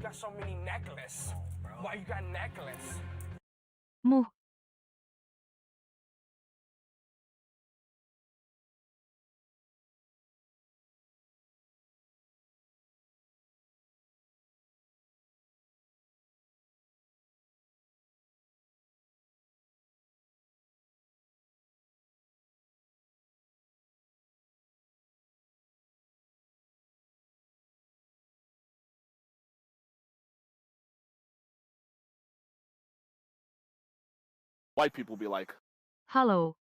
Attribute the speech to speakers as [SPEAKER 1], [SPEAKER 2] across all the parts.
[SPEAKER 1] got so many necklaces. Why you got necklace?
[SPEAKER 2] Mu.
[SPEAKER 3] White people be like,
[SPEAKER 2] Hello.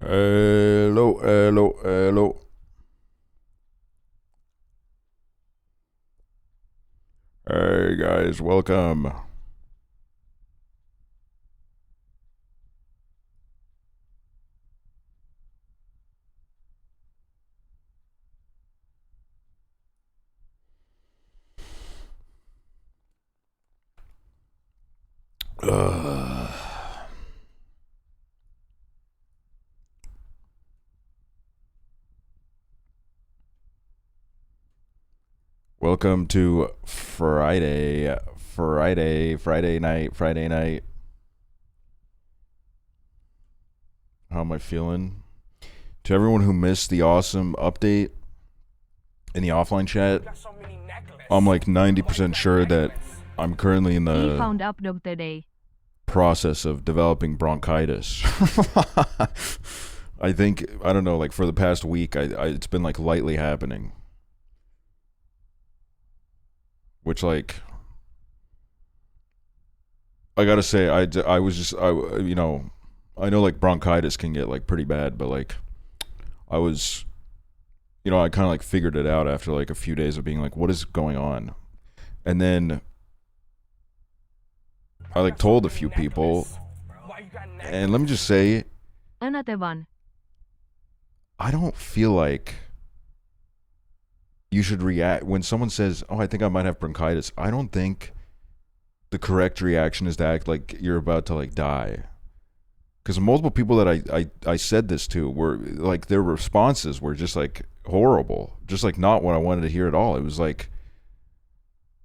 [SPEAKER 4] Hello, hello, hello. Hey guys, welcome. Welcome to Friday night. How am I feeling? To everyone who missed the awesome update in the offline chat,
[SPEAKER 1] Got so many necklaces.
[SPEAKER 4] I'm like 90% sure that I'm currently in
[SPEAKER 2] He
[SPEAKER 4] the
[SPEAKER 2] found up dog today.
[SPEAKER 4] process of developing bronchitis. I think, I don't know, like for the past week, it's been like lightly happening. Which, like, I gotta say, I was just, you know, I know like bronchitis can get like pretty bad, but like, I was, you know, I kind of like figured it out after like a few days of being like, what is going on? And then I like told a few people,
[SPEAKER 1] Why you got necklace?
[SPEAKER 4] and let me just say,
[SPEAKER 2] Another one.
[SPEAKER 4] I don't feel like you should react when someone says, oh, I think I might have bronchitis. I don't think the correct reaction is to act like you're about to like die. Because multiple people that I said this to were like, their responses were just like horrible, just like not what I wanted to hear at all. It was like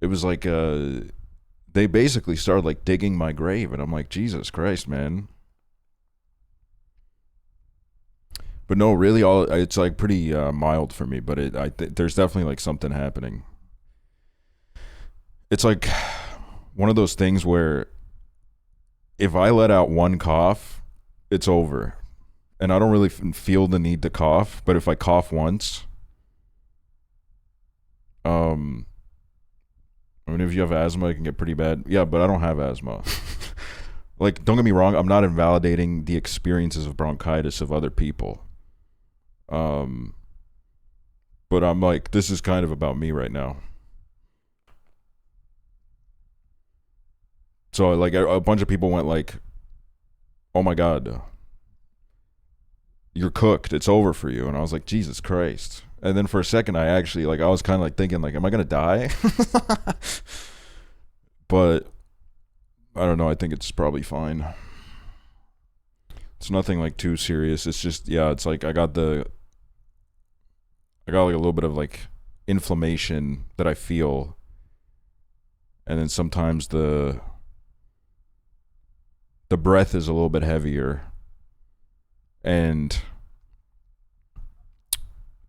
[SPEAKER 4] they basically started like digging my grave, and I'm like, Jesus Christ, man. But no, really, it's like pretty mild for me. But there's definitely like something happening. It's like one of those things where if I let out one cough, it's over. And I don't really feel the need to cough, but if I cough once, I mean, if you have asthma, it can get pretty bad. Yeah, but I don't have asthma. Like, don't get me wrong, I'm not invalidating the experiences of bronchitis of other people. But I'm like, this is kind of about me right now. So like a bunch of people went like, oh my God, you're cooked. It's over for you. And I was like, Jesus Christ. And then for a second, I actually, like, I was kind of like thinking, like, am I going to die? But I don't know. I think it's probably fine. It's nothing like too serious. It's just, yeah, it's like I got like a little bit of like inflammation that I feel and then sometimes the breath is a little bit heavier, and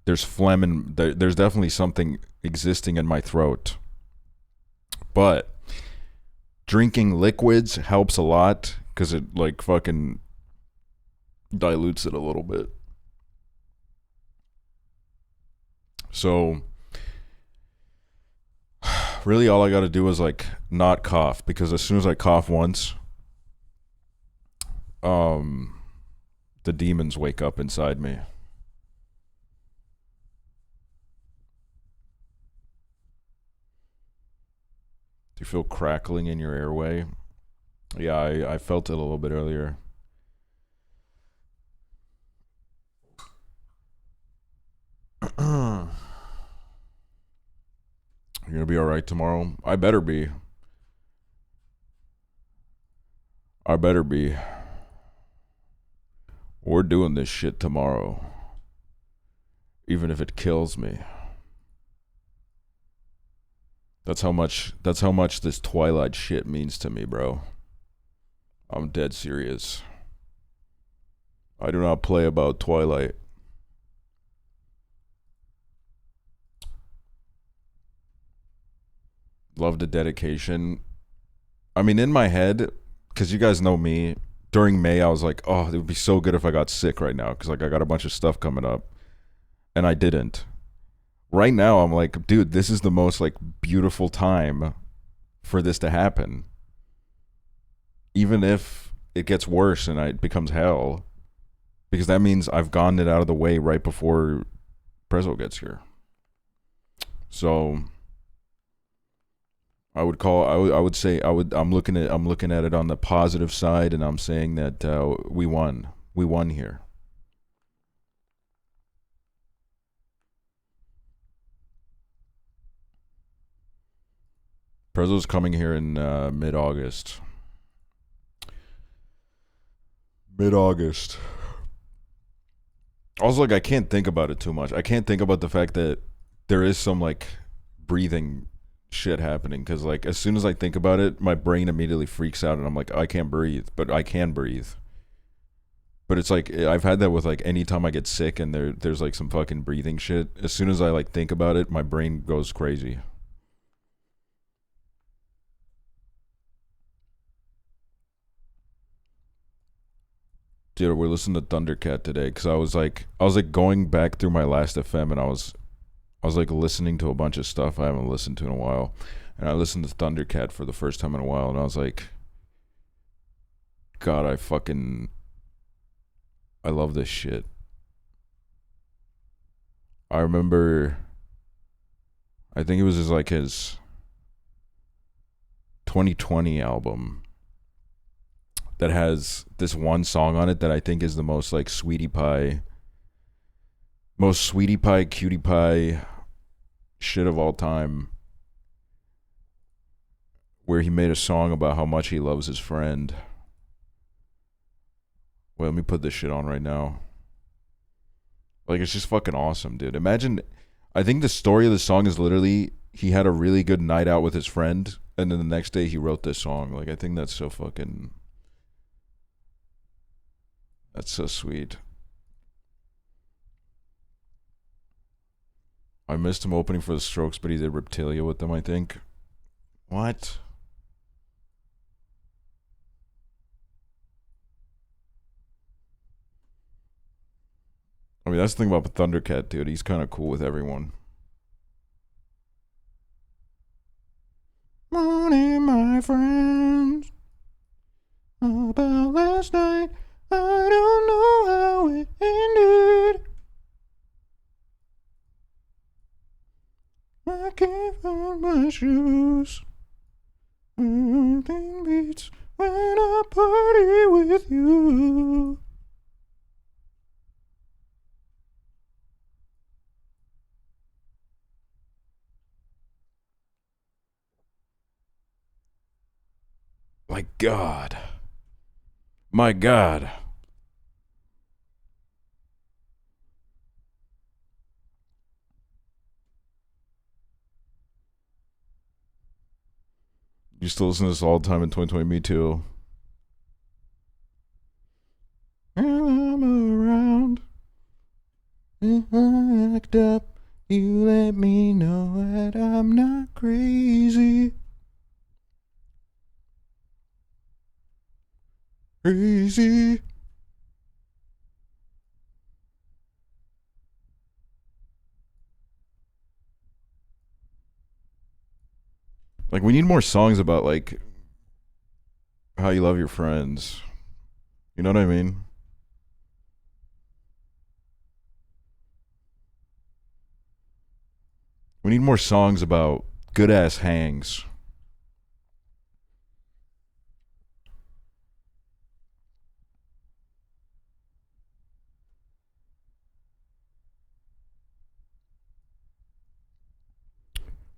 [SPEAKER 4] there's phlegm and there's definitely something existing in my throat. But drinking liquids helps a lot because it like fucking dilutes it a little bit. So really all I got to do is like not cough, because as soon as I cough once, the demons wake up inside me. Do you feel crackling in your airway? Yeah, I felt it a little bit earlier. You're gonna be alright tomorrow? I better be. I better be. We're doing this shit tomorrow. Even if it kills me. That's how much this Twilight shit means to me, bro. I'm dead serious. I do not play about Twilight. Love the dedication. I mean, in my head, because you guys know me, during May, I was like, oh, it would be so good if I got sick right now, because like I got a bunch of stuff coming up. And I didn't. Right now, I'm like, dude, this is the most like beautiful time for this to happen. Even if it gets worse and it becomes hell, because that means I've gotten it out of the way right before Prezzo gets here. So I'm looking at it on the positive side, and I'm saying that we won here. Prezzo's coming here in mid-August. Also, like, I can't think about it too much. I can't think about the fact that there is some like breathing shit happening, because like as soon as I think about it, my brain immediately freaks out and I'm like, I can't breathe, but I can breathe. But it's like I've had that with like any time I get sick and there's like some fucking breathing shit. As soon as I like think about it, my brain goes crazy. Dude, we're listening to Thundercat today because I was like going back through my last FM, and I was like listening to a bunch of stuff I haven't listened to in a while, and I listened to Thundercat for the first time in a while, and I was like, God, I love this shit. I remember, I think it was his 2020 album that has this one song on it that I think is the most like sweetie pie, cutie pie shit of all time, where he made a song about how much he loves his friend. Wait, let me put this shit on right now. Like, it's just fucking awesome, dude. Imagine, I think the story of the song is literally he had a really good night out with his friend, and then the next day he wrote this song. Like, I think that's so fucking, that's so sweet. I missed him opening for the Strokes, but he did Reptilia with them, I think. What? I mean, that's the thing about Thundercat, dude. He's kind of cool with everyone. Morning, my friends. About last night, I don't know how it ended. I can't find my shoes. Everything beats when I party with you. My God. My God. You still listen to this all the time in 2020? Me too. I'm around. If I act up, you let me know that I'm not crazy. Crazy. Like, we need more songs about, like, how you love your friends. You know what I mean? We need more songs about good ass hangs.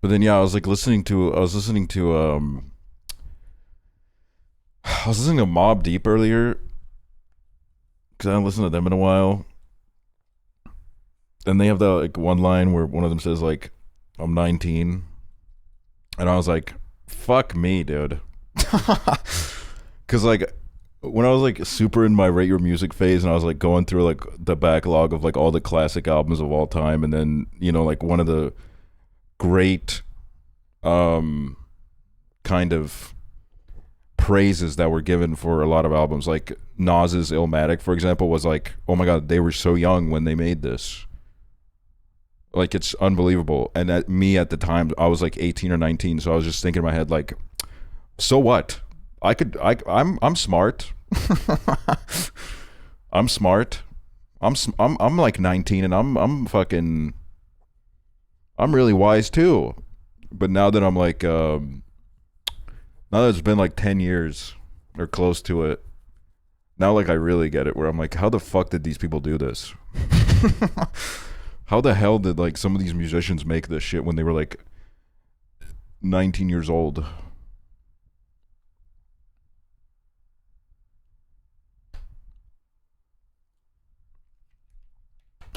[SPEAKER 4] But then yeah, I was listening to I was listening to Mobb Deep earlier because I haven't listened to them in a while. And they have that like one line where one of them says like, "I'm 19," and I was like, "Fuck me, dude," because like when I was like super in my rate your music phase, and I was like going through like the backlog of like all the classic albums of all time, and then you know like one of the great kind of praises that were given for a lot of albums, like Nas's Illmatic, for example, was like, oh my god, they were so young when they made this. Like, it's unbelievable. And at the time, I was like 18 or 19, so I was just thinking in my head like, so what? I'm smart. I'm smart. I'm like 19 and I'm fucking I'm really wise too. But now that I'm like now that it's been like 10 years or close to it, now like I really get it, where I'm like, how the fuck did these people do this? How the hell did like some of these musicians make this shit when they were like 19 years old?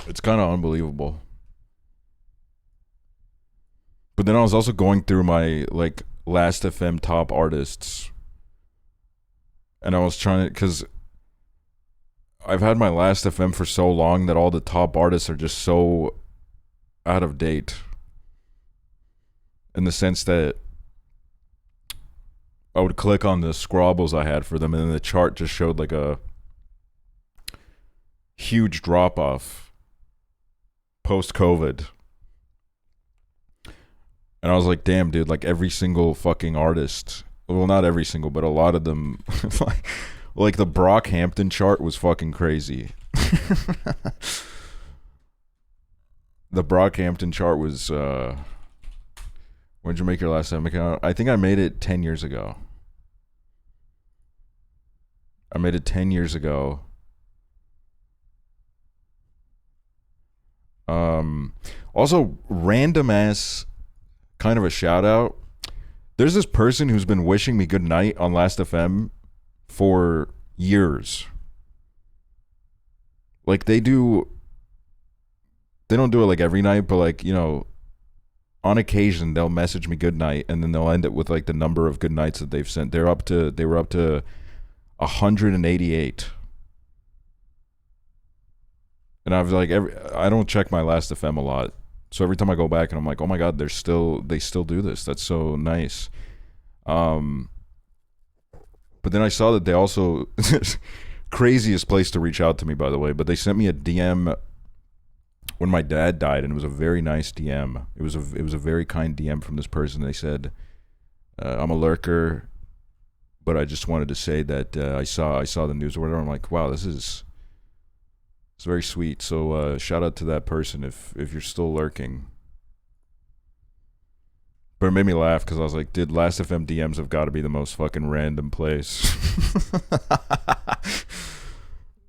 [SPEAKER 4] It's kind of unbelievable. But then I was also going through my like Last FM top artists, and I was trying to, because I've had my Last FM for so long that all the top artists are just so out of date, in the sense that I would click on the scrobbles I had for them, and then the chart just showed like a huge drop off post COVID. And I was like, damn, dude, like every single fucking artist, well, not every single, but a lot of them, like the Brockhampton chart was fucking crazy. The Brockhampton chart was, when did you make your last time account? I think I made it 10 years ago. I made it 10 years ago. Also, random ass kind of a shout out. There's this person who's been wishing me good night on Last FM for years. Like they don't do it like every night, but like, you know, on occasion they'll message me good night, and then they'll end it with like the number of good nights that they've sent. They were up to 188. And I was like, I don't check my Last FM a lot, so every time I go back and I'm like, oh my god, they still do this. That's so nice. But then I saw that they also craziest place to reach out to me, by the way. But they sent me a DM when my dad died, and it was a very nice DM. It was a very kind DM from this person. They said, I'm a lurker, but I just wanted to say that I saw the news or whatever. I'm like, wow, it's very sweet. So shout out to that person if you're still lurking. But it made me laugh because I was like, dude, Last FM DMs have got to be the most fucking random place.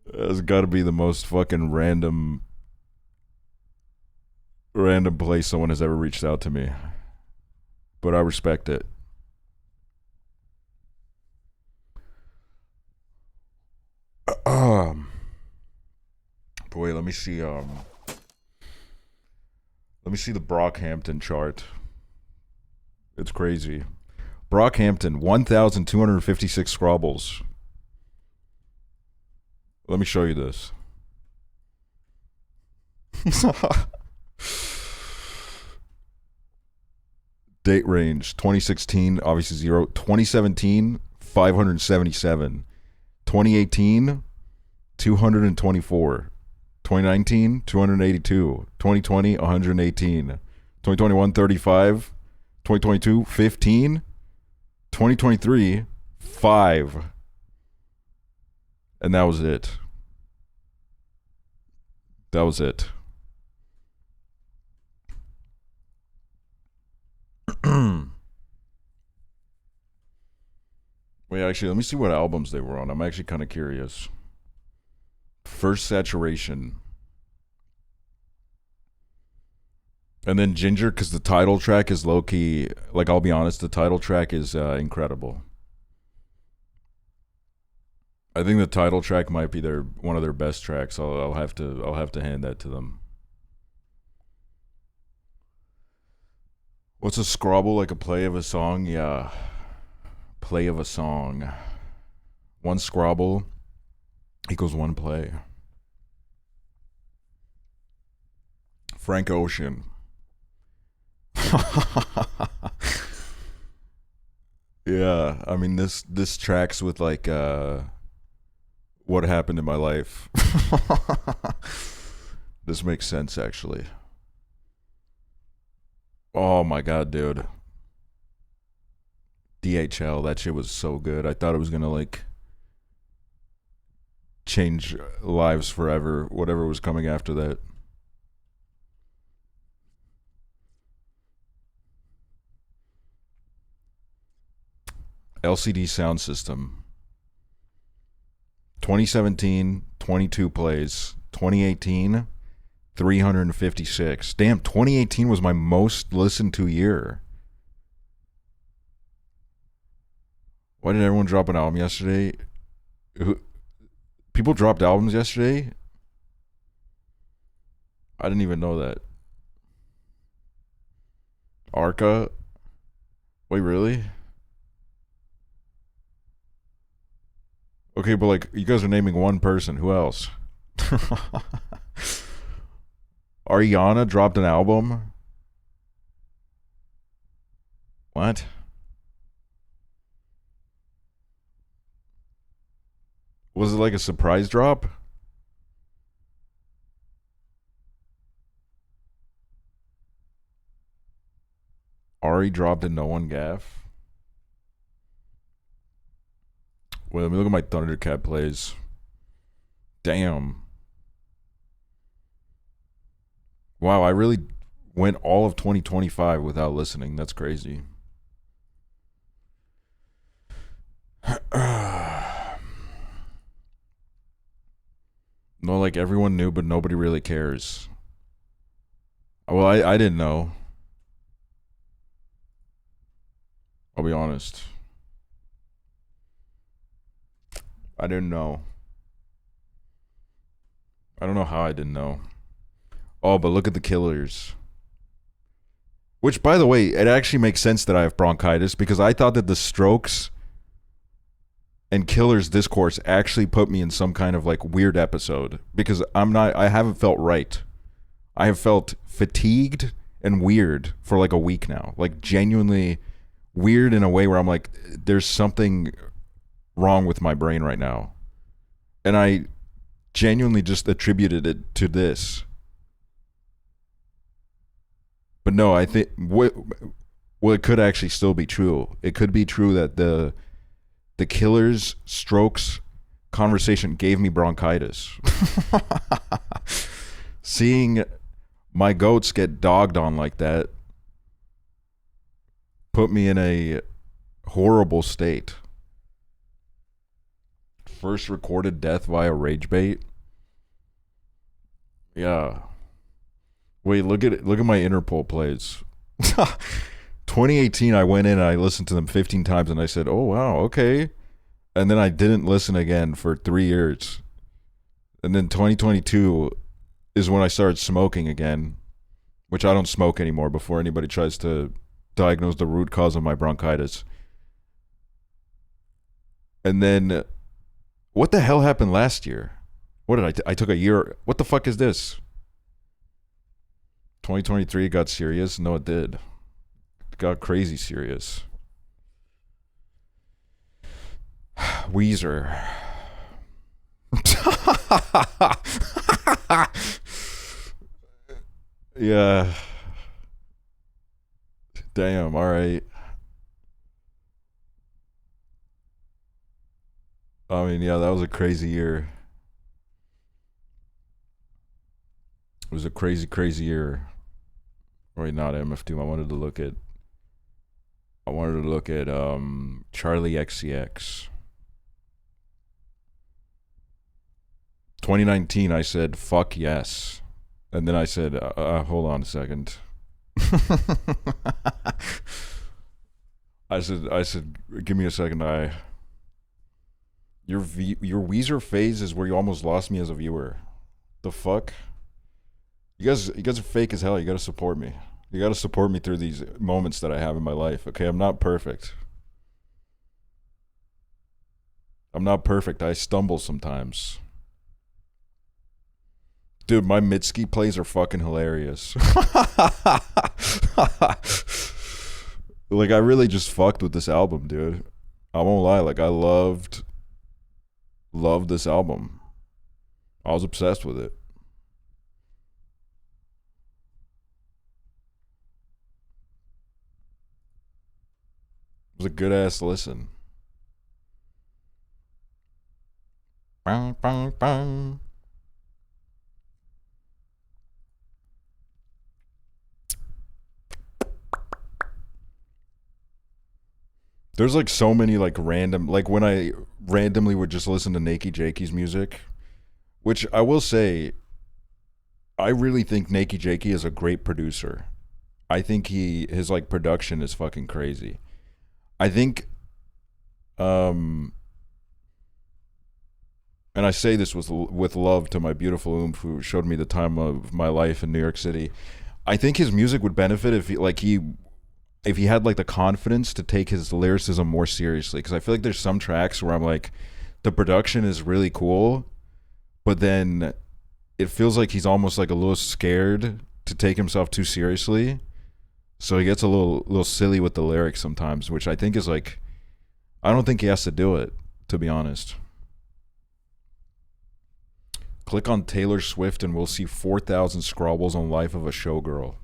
[SPEAKER 4] It's got to be the most fucking random place someone has ever reached out to me. But I respect it. Wait, let me see the Brockhampton chart. It's crazy. Brockhampton, 1,256 scrobbles. Let me show you this. Date range, 2016, obviously 0. 2017, 577. 2018, 224. 2019, 282. 2020, 118. 2021, 35. 2022, 15. 2023, 5. And that was it. That was it. Wait, actually, let me see what albums they were on. I'm actually kind of curious. First Saturation. And then Ginger, because the title track is low-key, like, I'll be honest, the title track is incredible. I think the title track might be one of their best tracks. I'll have to hand that to them. What's a scrobble, like a play of a song? Yeah. Play of a song. One scrobble equals one play. Frank Ocean. Yeah, I mean this tracks with like what happened in my life. This makes sense actually. Oh my god, dude. DHL, that shit was so good. I thought it was gonna like change lives forever, whatever was coming after that. LCD Sound System. 2017, 22 plays. 2018, 356. Damn, 2018 was my most listened to year. Why did everyone drop an album yesterday? People dropped albums yesterday? I didn't even know that. Arca? Wait, really? Okay, but like, you guys are naming one person. Who else? Ariana dropped an album? What? Was it like a surprise drop? Ari dropped a No One Gaff? Wait, let me look at my Thundercat plays. Damn. Wow, I really went all of 2025 without listening. That's crazy. No, like everyone knew, but nobody really cares. Well, I didn't know. I'll be honest. I didn't know. I don't know how I didn't know. Oh, but look at the Killers. Which, by the way, it actually makes sense that I have bronchitis because I thought that the Strokes and Killers discourse actually put me in some kind of like weird episode because I haven't felt right. I have felt fatigued and weird for like a week now. Like genuinely weird in a way where I'm like, there's something wrong with my brain right now. And I genuinely just attributed it to this. But no, I think it could actually still be true. It could be true that the Killers Strokes conversation gave me bronchitis. Seeing my goats get dogged on like that put me in a horrible state. First recorded death via rage bait. Yeah. Wait, look at my Interpol plays. 2018, I went in and I listened to them 15 times and I said, oh, wow, okay. And then I didn't listen again for 3 years. And then 2022 is when I started smoking again, which I don't smoke anymore before anybody tries to diagnose the root cause of my bronchitis. And then, what the hell happened last year? What did I took a year. What the fuck is this? 2023 got serious? No, it did. It got crazy serious. Weezer. Yeah. Damn, alright. I mean, yeah, that was a crazy year. It was a crazy, crazy year. Wait, not MF2. I wanted to look at Charlie XCX. 2019, I said, fuck yes. And then I said, hold on a second. I said, give me a second. Your Weezer phase is where you almost lost me as a viewer. The fuck? You guys are fake as hell. You gotta support me. You gotta support me through these moments that I have in my life. Okay, I'm not perfect. I'm not perfect. I stumble sometimes. Dude, my Mitski plays are fucking hilarious. Like, I really just fucked with this album, dude. I won't lie. Like, I loved this album. I was obsessed with it. It was a good ass listen. Bang, bang, bang. There's like so many like random, like when I randomly would just listen to Nakey Jakey's music, which I will say, I really think Nakey Jakey is a great producer. I think his like production is fucking crazy. I think, and I say this with love to my beautiful oomph who showed me the time of my life in New York City. I think his music would benefit if he had like the confidence to take his lyricism more seriously, because I feel like there's some tracks where I'm like, the production is really cool, but then it feels like he's almost like a little scared to take himself too seriously, so he gets a little silly with the lyrics sometimes, which I think is like, I don't think he has to do it, to be honest. Click on Taylor Swift and we'll see 4,000 scrobbles on Life of a Showgirl.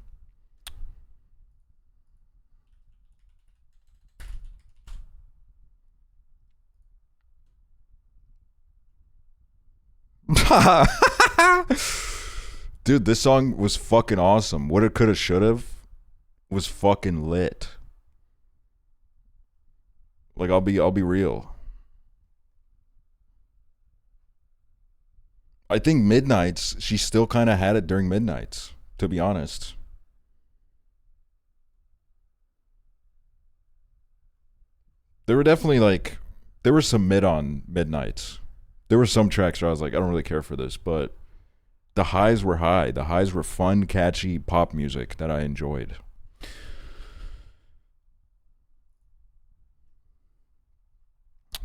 [SPEAKER 4] Dude, this song was fucking awesome. What it coulda shoulda was fucking lit. Like, I'll be real. I think Midnights, she still kind of had it during Midnights, to be honest. There were definitely like, there were some mid on Midnights. There were some tracks where I was like, I don't really care for this, but the highs were high. The highs were fun, catchy pop music that I enjoyed.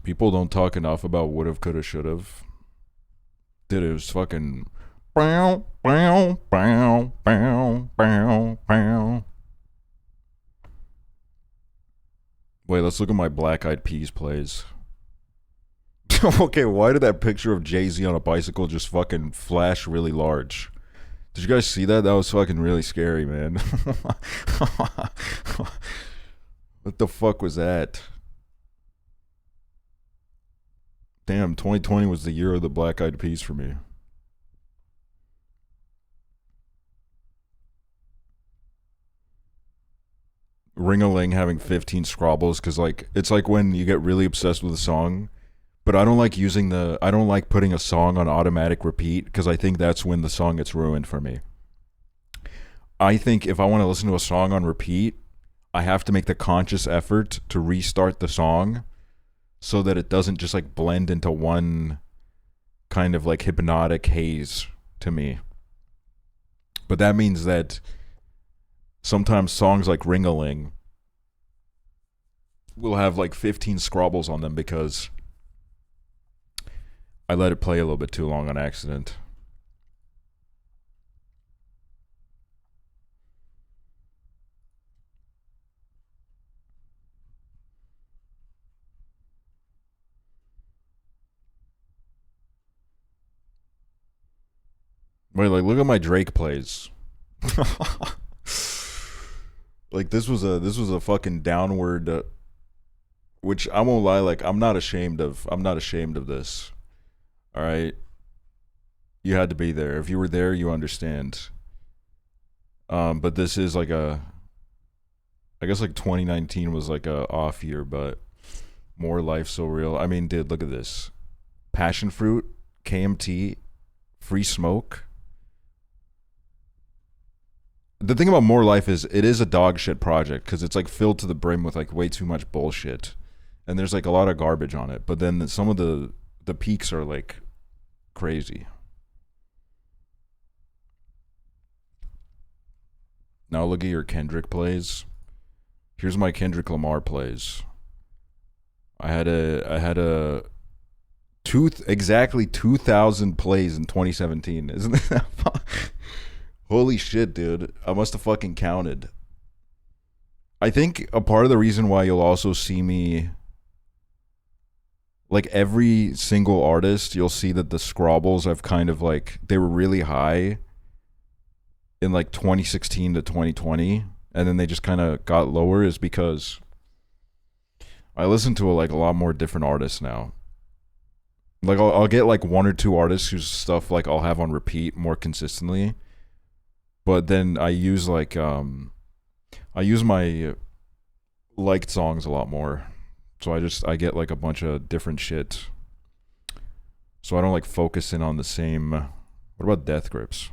[SPEAKER 4] People don't talk enough about would've, coulda, should've. Dude, it was fucking bow, bow, bow, bow, bow, bow. Wait, let's look at my Black Eyed Peas plays. Okay, why did that picture of Jay-Z on a bicycle just fucking flash really large? Did you guys see that? That was fucking really scary, man. What the fuck was that? Damn, 2020 was the year of the Black Eyed Peas for me. Ring-a-ling having 15 scrobbles, because like, it's like when you get really obsessed with a song, but I don't like putting a song on automatic repeat, because I think that's when the song gets ruined for me. I think if I want to listen to a song on repeat, I have to make the conscious effort to restart the song so that it doesn't just like blend into one kind of like hypnotic haze to me. But that means that sometimes songs like Ring-a-Ling will have like 15 scrobbles on them because I let it play a little bit too long on accident. Wait, like look at my Drake plays. Like this was a fucking downward which I won't lie, like I'm not ashamed of this. All right? You had to be there. If you were there, you understand. But this is like I guess like 2019 was like a off year, but More Life So Real. I mean, dude, look at this. Passion Fruit, KMT, Free Smoke. The thing about More Life is it is a dog shit project because it's like filled to the brim with like way too much bullshit, and there's like a lot of garbage on it. But then some of the peaks are like crazy. Now look at your Kendrick plays. Here's my Kendrick Lamar plays. I had exactly 2,000 plays in 2017. Isn't that holy shit, dude. I must have fucking counted. I think a part of the reason why you'll also see me, like every single artist, you'll see that the scrobbles I've kind of like, they were really high in like 2016 to 2020, and then they just kind of got lower, is because I listen to like a lot more different artists now. Like I'll get like one or two artists whose stuff like I'll have on repeat more consistently. But then I use like I use my liked songs a lot more. So I get like a bunch of different shit. So I don't like focus in on the same. What about Death Grips?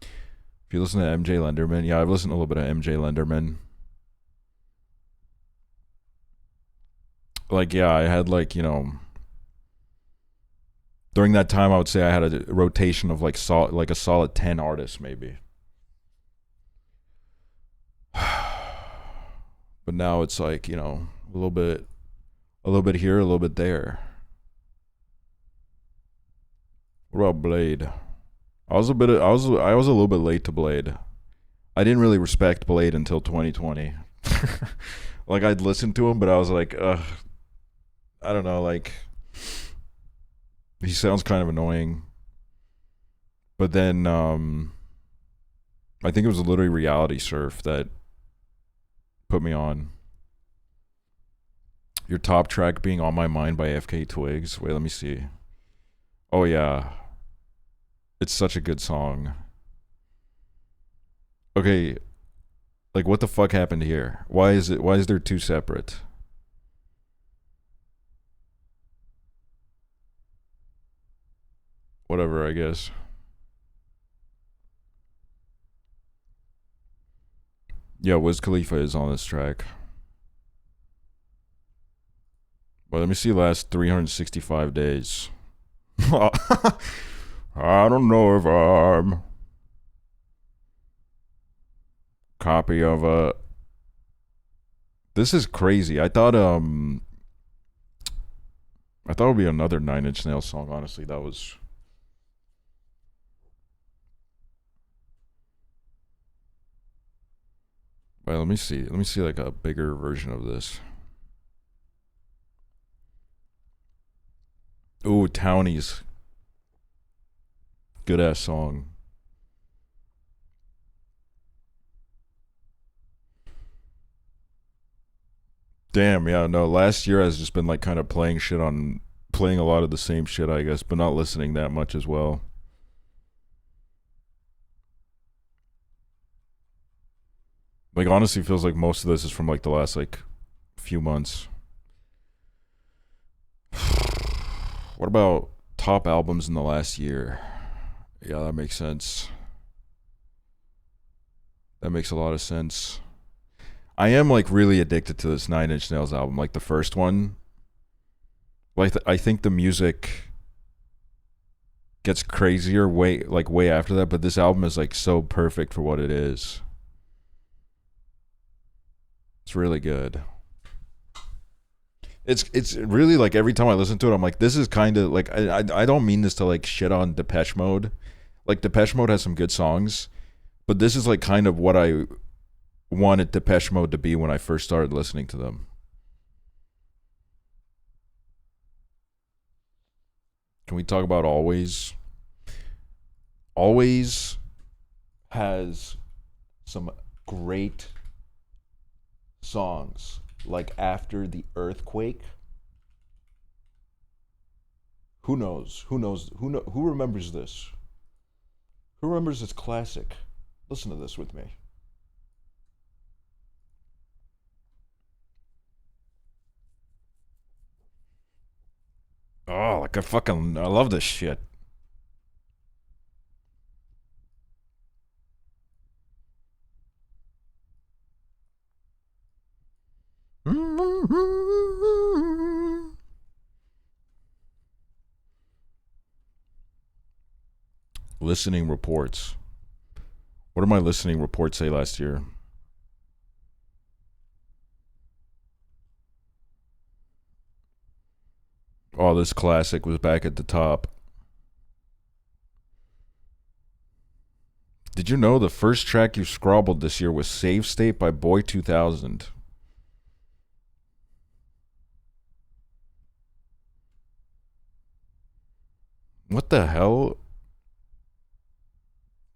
[SPEAKER 4] If you listen to MJ Lenderman, yeah, I've listened to a little bit of MJ Lenderman. Like, yeah, I had like, you know, during that time I would say I had a rotation of like a solid 10 artists maybe. But now it's like, you know, a little bit here, a little bit there. What about Blade? I was a little bit late to Blade. I didn't really respect Blade until 2020. Like I'd listened to him, but I was like, I don't know, like he sounds kind of annoying. But then I think it was literally Reality Surf that put me on. Your top track being On My Mind by FK Twigs. Wait, let me see. Oh yeah. It's such a good song. Okay, like what the fuck happened here? Why is there two separate? Whatever, I guess. Yeah, Wiz Khalifa is on this track. Well, let me see last 365 days. I don't know if I'm copy of a. This is crazy. I thought it would be another Nine Inch Nails song. Honestly, that was. Wait, let me see. Let me see like a bigger version of this. Ooh, Townies. Good ass song. Damn, yeah, no. Last year has just been like kind of playing a lot of the same shit, I guess, but not listening that much as well. Like honestly feels like most of this is from like the last like few months. What about top albums in the last year? Yeah, that makes sense. That makes a lot of sense. I am like really addicted to this Nine Inch Nails album, like the first one. Like I think the music gets crazier way after that, but this album is like so perfect for what it is. It's really good. It's really like every time I listen to it, I'm like, this is kind of like I don't mean this to like shit on Depeche Mode. Like Depeche Mode has some good songs, but this is like kind of what I wanted Depeche Mode to be when I first started listening to them. Can we talk about Always? Always has some great songs, like After the Earthquake. Who knows? Who remembers this? Who remembers this classic? Listen to this with me. Oh, like I love this shit. Listening reports. What did my listening report say last year? Oh, this classic was back at the top. Did you know the first track you scrobbled this year was Save State by Boy 2000? What the hell?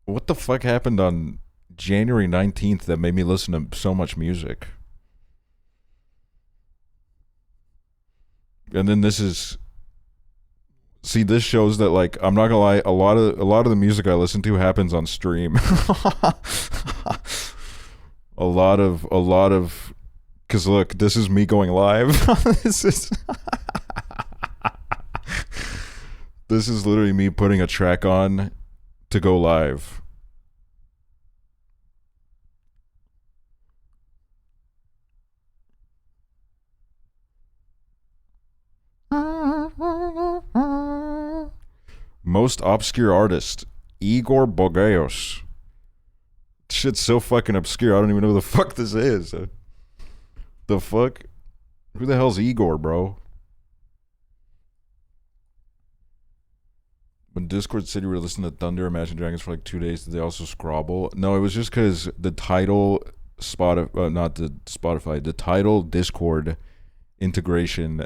[SPEAKER 4] What the fuck happened on January 19th that made me listen to so much music? And then this is... See, this shows that, like, I'm not gonna lie, a lot of the music I listen to happens on stream. a lot of because look, this is me going live. this is literally me putting a track on to go live. Most obscure artist, Igor Bogeos. Shit's so fucking obscure, I don't even know who the fuck this is. The fuck? Who the hell's Igor, bro? When Discord said you were listening to Thunder, Imagine Dragons for like 2 days, did they also scrobble? No, it was just because the title the title Discord integration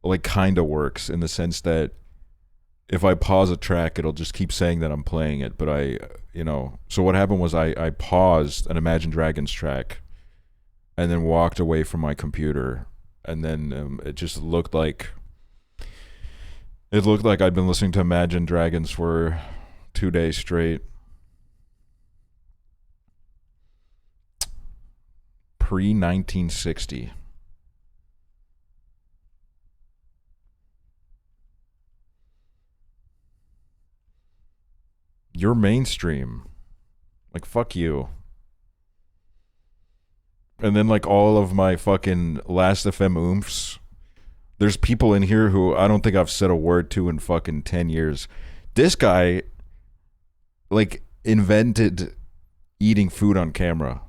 [SPEAKER 4] like kind of works in the sense that if I pause a track, it'll just keep saying that I'm playing it. But so what happened was I paused an Imagine Dragons track and then walked away from my computer. And then it just looked like I'd been listening to Imagine Dragons for 2 days straight. Pre-1960. You're mainstream. Like, fuck you. And then, like, all of my fucking Last FM oomphs. There's people in here who I don't think I've said a word to in fucking 10 years. This guy, like, invented eating food on camera.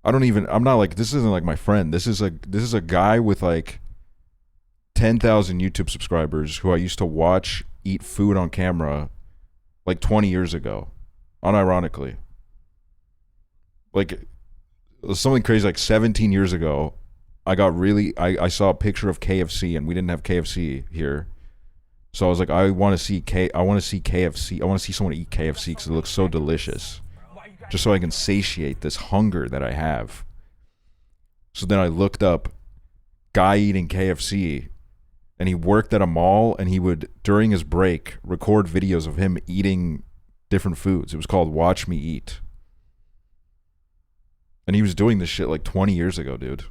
[SPEAKER 4] I'm not like, this isn't like my friend. This is a guy with like 10,000 YouTube subscribers who I used to watch eat food on camera like 20 years ago, unironically. Like, something crazy, like 17 years ago, I saw a picture of KFC, and we didn't have KFC here. So I was like, I want to see KFC. I want to see someone eat KFC because it looks so delicious. Just so I can satiate this hunger that I have. So then I looked up guy eating KFC, and he worked at a mall, and he would, during his break, record videos of him eating different foods. It was called Watch Me Eat. And he was doing this shit like 20 years ago, dude.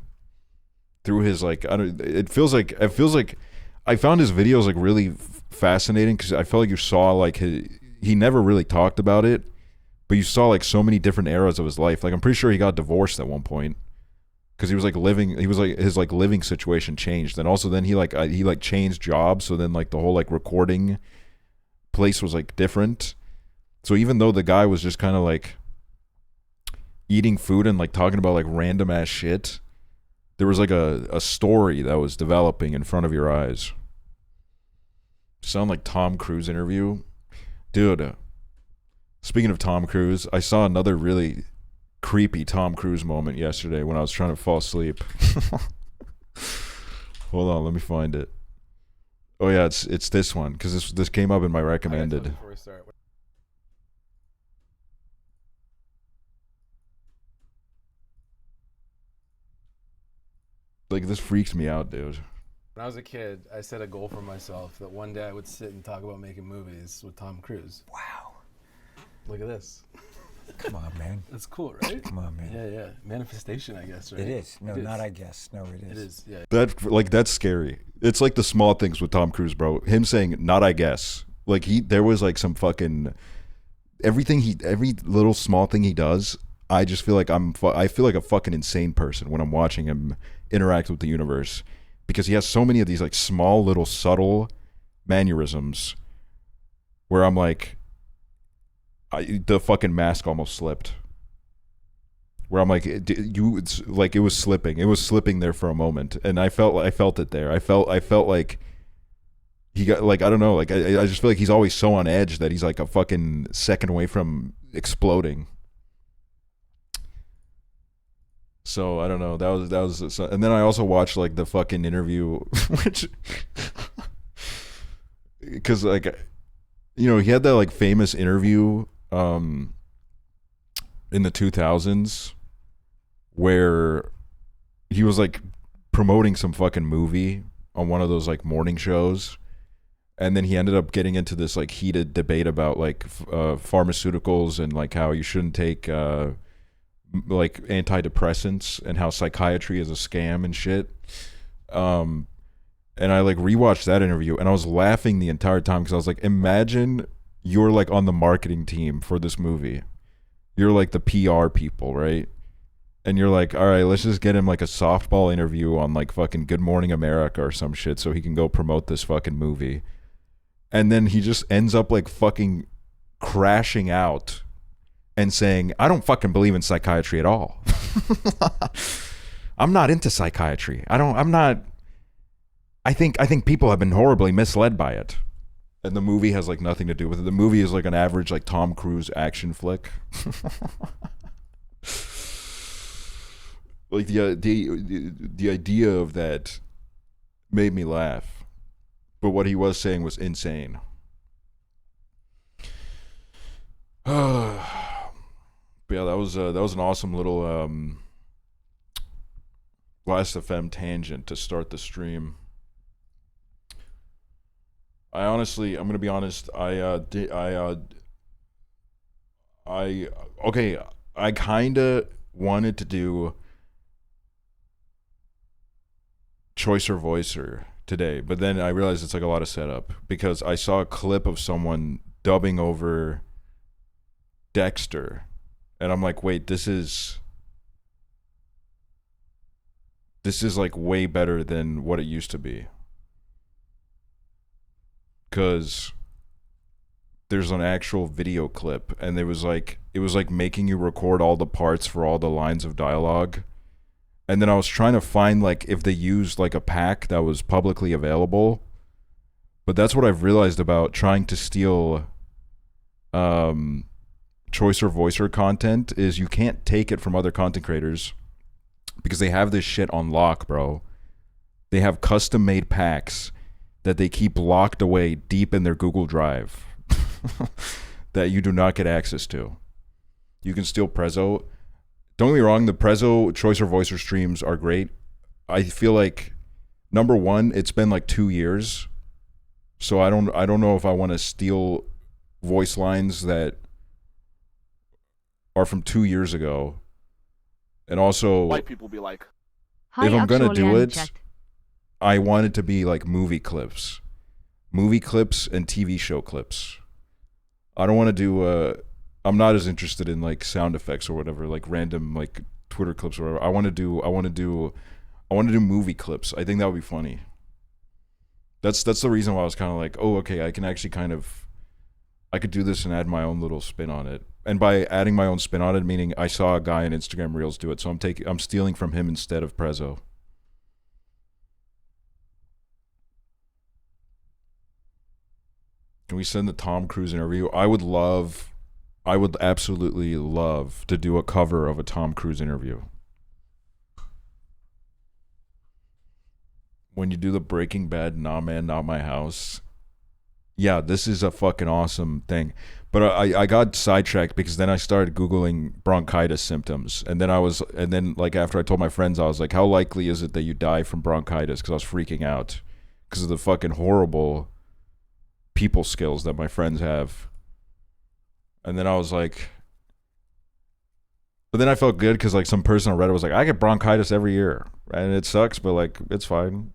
[SPEAKER 4] Through his, like, it feels like I found his videos like really fascinating because I felt like you saw like he never really talked about it, but you saw like so many different eras of his life. Like, I'm pretty sure he got divorced at one point. Because his living situation changed, and also then he changed jobs, so then like the whole like recording place was like different. So even though the guy was just kind of like eating food and like talking about like random ass shit, there was like a story that was developing in front of your eyes. Sound like Tom Cruise interview. Dude, speaking of Tom Cruise, I saw another really creepy Tom Cruise moment yesterday when I was trying to fall asleep. Hold on, let me find it. Oh yeah, it's this one, because this came up in my recommended.
[SPEAKER 3] Before we start,
[SPEAKER 4] Like, this freaks me out, dude.
[SPEAKER 3] when I was a kid, I set a goal for myself that one day I would sit and talk about making movies with Tom Cruise.
[SPEAKER 5] Wow.
[SPEAKER 3] Look at this.
[SPEAKER 5] Come on, man.
[SPEAKER 3] That's cool, right?
[SPEAKER 5] Come on, man.
[SPEAKER 3] Yeah, yeah. Manifestation, I guess, right?
[SPEAKER 5] It is. No,
[SPEAKER 3] It is.
[SPEAKER 5] not I guess. No, it is.
[SPEAKER 3] It is, yeah.
[SPEAKER 4] That's scary. It's like the small things with Tom Cruise, bro. Him saying, "Not I guess." Like, there was like some fucking every little small thing he does. I just feel like I feel like a fucking insane person when I'm watching him interact with the universe, because he has so many of these like small little subtle mannerisms where I'm like, the fucking mask almost slipped. Where I'm like, it's like it was slipping there for a moment, and I felt it there. I felt like he got, like, I don't know, like I just feel like he's always so on edge that he's like a fucking second away from exploding. So I don't know. That was, and then I also watched like the fucking interview, which, because like, you know, he had that like famous interview in the 2000s where he was like promoting some fucking movie on one of those like morning shows, and then he ended up getting into this like heated debate about like pharmaceuticals and like how you shouldn't take like antidepressants and how psychiatry is a scam and shit. And I like rewatched that interview and I was laughing the entire time, because I was like, imagine you're like on the marketing team for this movie. You're like the PR people, right? And you're like, all right, let's just get him like a softball interview on like fucking Good Morning America or some shit so he can go promote this fucking movie. And then he just ends up like fucking crashing out and saying, I don't fucking believe in psychiatry at all. I'm not into psychiatry. I think people have been horribly misled by it. And the movie has like nothing to do with it. The movie is like an average like Tom Cruise action flick. Like the idea of that made me laugh. But what he was saying was insane. But yeah, that was an awesome little Last FM tangent to start the stream. I'm gonna be honest. I kind of wanted to do Choice or Voicer today, but then I realized it's like a lot of setup, because I saw a clip of someone dubbing over Dexter. And I'm like, wait, this is like way better than what it used to be. Because there's an actual video clip, and it was like making you record all the parts for all the lines of dialogue. And then I was trying to find like if they used like a pack that was publicly available. But that's what I've realized about trying to steal Choice or Voicer content, is you can't take it from other content creators because they have this shit on lock, bro. They have custom made packs that they keep locked away deep in their Google Drive that you do not get access to. You can steal Prezzo. Don't get me wrong, the Prezzo Choice or Voicer streams are great. I feel like, number one, it's been like 2 years, so I don't know if I want to steal voice lines that are from 2 years ago. And also,
[SPEAKER 6] White people be like,
[SPEAKER 2] Hi,
[SPEAKER 4] if I'm gonna
[SPEAKER 2] Aksually
[SPEAKER 4] do
[SPEAKER 2] and
[SPEAKER 4] it,
[SPEAKER 2] chat.
[SPEAKER 4] I want it to be like movie clips and TV show clips. I don't want to do I'm not as interested in like sound effects or whatever, like random like Twitter clips or whatever. I want to do movie clips. I think that would be funny. That's the reason why I was kind of like, oh, okay, I can actually I could do this and add my own little spin on it. And by adding my own spin on it, meaning I saw a guy in Instagram Reels do it, so I'm stealing from him instead of Prezzo. Can we send the Tom Cruise interview? I would absolutely love to do a cover of a Tom Cruise interview. When you do the Breaking Bad, Nah Man, Not My House. Yeah, this is a fucking awesome thing. But I got sidetracked because then I started Googling bronchitis symptoms. And then like after I told my friends, I was like, how likely is it that you die from bronchitis? Because I was freaking out because of the fucking horrible people skills that my friends have. And then I was like, but then I felt good because like some person on Reddit was like, I get bronchitis every year. And it sucks, but like, it's fine.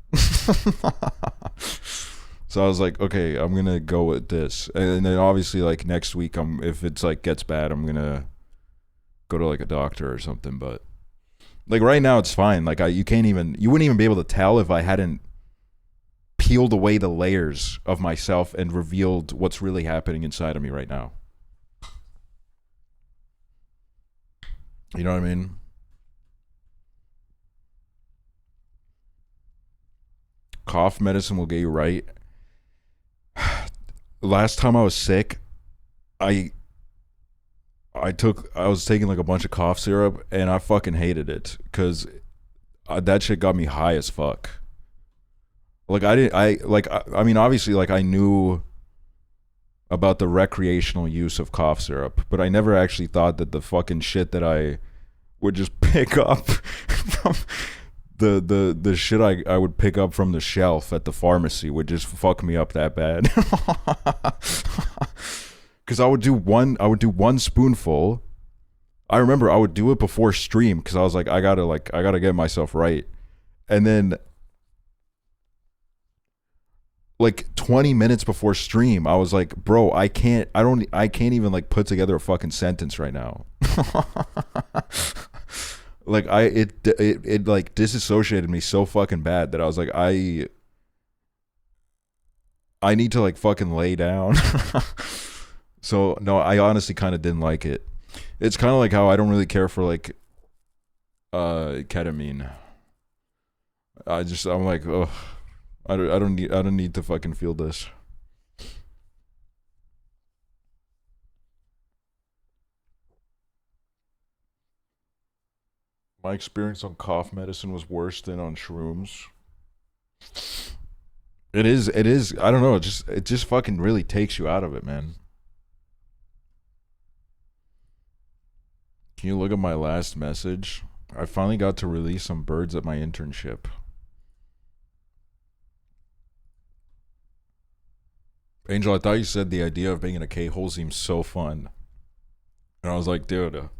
[SPEAKER 4] So I was like, okay, I'm going to go with this. And then obviously like next week, if it's like gets bad, I'm going to go to like a doctor or something. But like right now it's fine. Like you wouldn't even be able to tell if I hadn't peeled away the layers of myself and revealed what's really happening inside of me right now. You know what I mean? Cough medicine will get you right. Last time I was sick, I was taking like a bunch of cough syrup and I fucking hated it because that shit got me high as fuck. Like I mean obviously like I knew about the recreational use of cough syrup, but I never actually thought that the fucking shit that I would just pick up from the shit I would pick up from the shelf at the pharmacy would just fuck me up that bad. Cause I would do one spoonful. I remember I would do it before stream because I was like, I gotta get myself right. And then like 20 minutes before stream, I was like, bro, I can't even like put together a fucking sentence right now. Like it like disassociated me so fucking bad that I was like, I need to like fucking lay down. So no, I honestly kind of didn't like it. It's kind of like how I don't really care for like ketamine. I'm like, ugh, I don't need to fucking feel this. My experience on cough medicine was worse than on shrooms. It is. I don't know. It just fucking really takes you out of it, man. Can you look at my last message? I finally got to release some birds at my internship. Angel, I thought you said the idea of being in a K-hole seems so fun. And I was like, dude.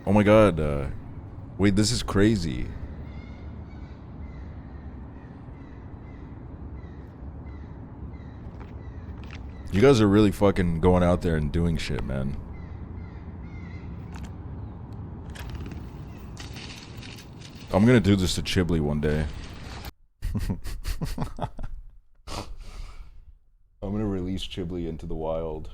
[SPEAKER 4] Oh my god. Wait, this is crazy. You guys are really fucking going out there and doing shit, man. I'm gonna do this to Chiblee one day. I'm gonna release Chiblee into the wild.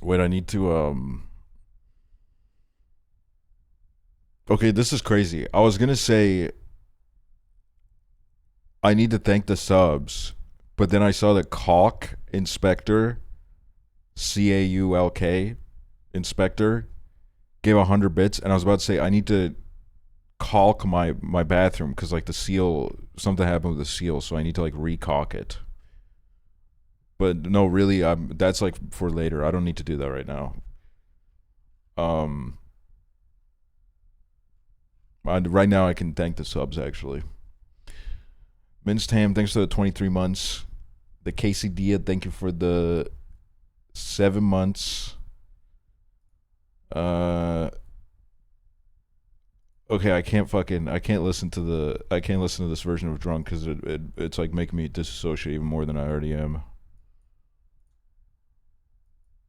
[SPEAKER 4] Wait, I need to okay, this is crazy. I was gonna say I need to thank the subs, but then I saw the Caulk Inspector, CAULK Inspector, gave 100 bits, and I was about to say I need to caulk my bathroom because like the seal, something happened with the seal, so I need to like re-caulk it. But no, really, that's like for later. I don't need to do that right now. Right now I can thank the subs actually. Minced Ham, thanks for the 23 months. The Quesadilla, thank you for the 7 months. Okay, I can't listen to this version of Drunk because it's like making me disassociate even more than I already am.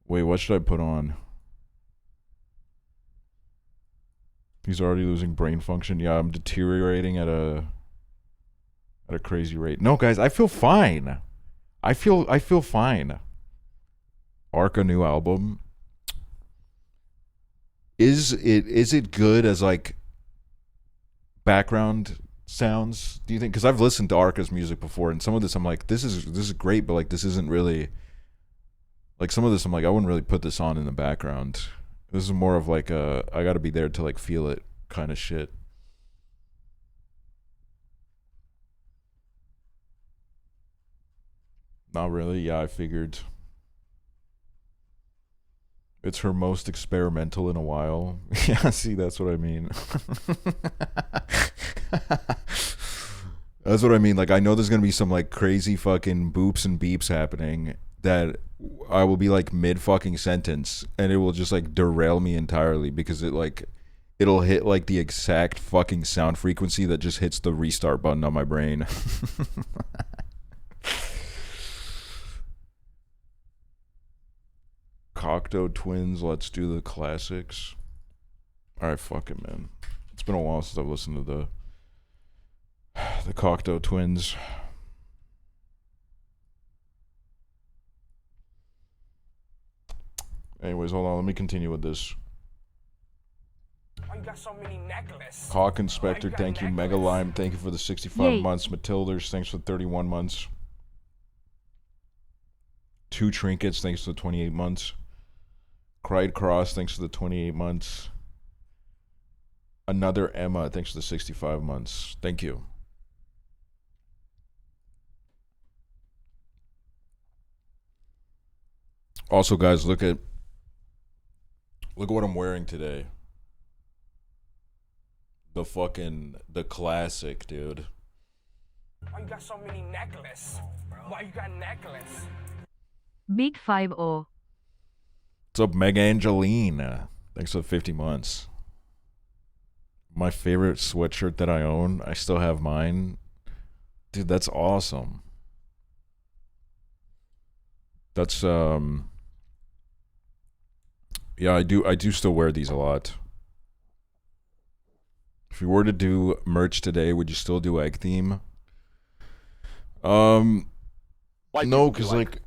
[SPEAKER 4] Wait, what should I put on? He's already losing brain function. Yeah, I'm deteriorating at a crazy rate. No, guys, I feel fine. I feel fine. Arc, a new album. Is it good as like background sounds do you think? Because I've listened to Arca's music before, and some of this I'm like, this is great, but like this isn't really like some of this I'm like, I wouldn't really put this on in the background. This is more of like a I got to be there to like feel it kind of shit. Not really. Yeah, I figured. It's her most experimental in a while. Yeah, see, that's what I mean. That's what I mean. Like, I know there's going to be some, like, crazy fucking boops and beeps happening that I will be, like, mid-fucking sentence, and it will just, like, derail me entirely because it, like, it'll hit, like, the exact fucking sound frequency that just hits the restart button on my brain. Cocteau Twins, let's do the classics. Alright, fuck it, man. It's been a while since I've listened to the Cocteau Twins. Anyways, hold on, let me continue with this.
[SPEAKER 1] Why you got so many necklaces?
[SPEAKER 4] Cock Inspector, thank you. Mega Lime, thank you for the 65
[SPEAKER 2] Yay.
[SPEAKER 4] months. Matilders, thanks for the 31 months. Two Trinkets, thanks for the 28 months. Cried Cross, thanks for the 28 months. Another Emma, thanks for the 65 months. Thank you. Also, guys, look at what I'm wearing today. The classic, dude.
[SPEAKER 1] Why you got so many necklaces? Why you got necklace?
[SPEAKER 2] Big 5-0.
[SPEAKER 4] What's up, Mega Angeline? Thanks for the 50 months. My favorite sweatshirt that I own, I still have mine. Dude, that's awesome. That's yeah, I do still wear these a lot. If you were to do merch today, would you still do egg theme? No, because like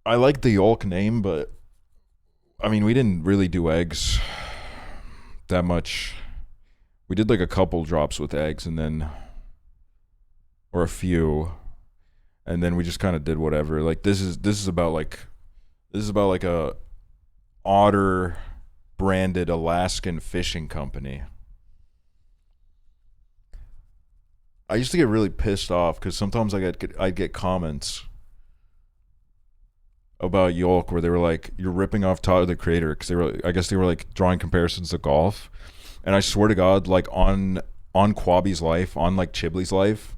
[SPEAKER 4] I like the Yolk name, but I mean, we didn't really do eggs that much. We did like a couple drops with eggs and then, or a few, and then we just kind of did whatever. Like this is about like a Otter branded Alaskan fishing company. I used to get really pissed off because sometimes I'd get comments about Yolk where they were like, "You're ripping off Tyler the Creator," because I guess they were like drawing comparisons to golf, and I swear to God, like on Quabi's life, on like Chibley's life,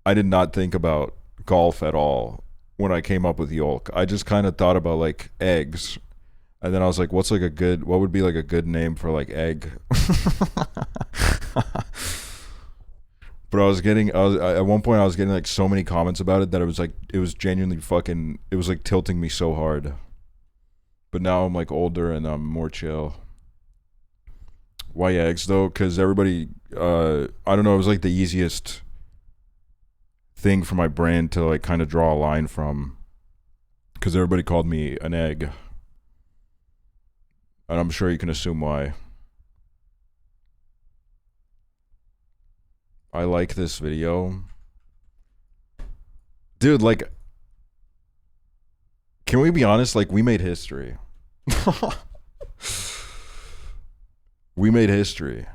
[SPEAKER 4] I did not think about golf at all when I came up with Yolk. I just kind of thought about like eggs, and then I was like, what would be like a good name for like egg? But at one point I was getting like so many comments about it that it was genuinely fucking, it was like tilting me so hard. But now I'm like older and I'm more chill. Why eggs though? Because everybody, I don't know, it was like the easiest thing for my brain to like kind of draw a line from. Because everybody called me an egg. And I'm sure you can assume why. I like this video. Dude, like, can we be honest? Like, we made history. We made history.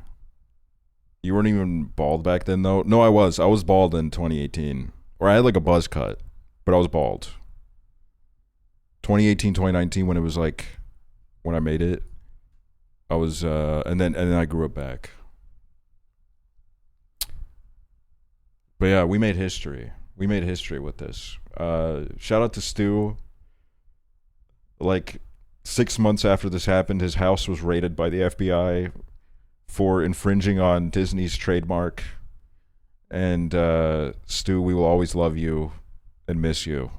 [SPEAKER 4] You weren't even bald back then, though? No, I was. I was bald in 2018. Or I had, like, a buzz cut. But I was bald. 2018, 2019, when it was, like, when I made it. I was, and then I grew it back. But yeah, we made history. We made history with this. Shout out to Stu. Like 6 months after this happened, his house was raided by the FBI for infringing on Disney's trademark. And Stu, we will always love you and miss you.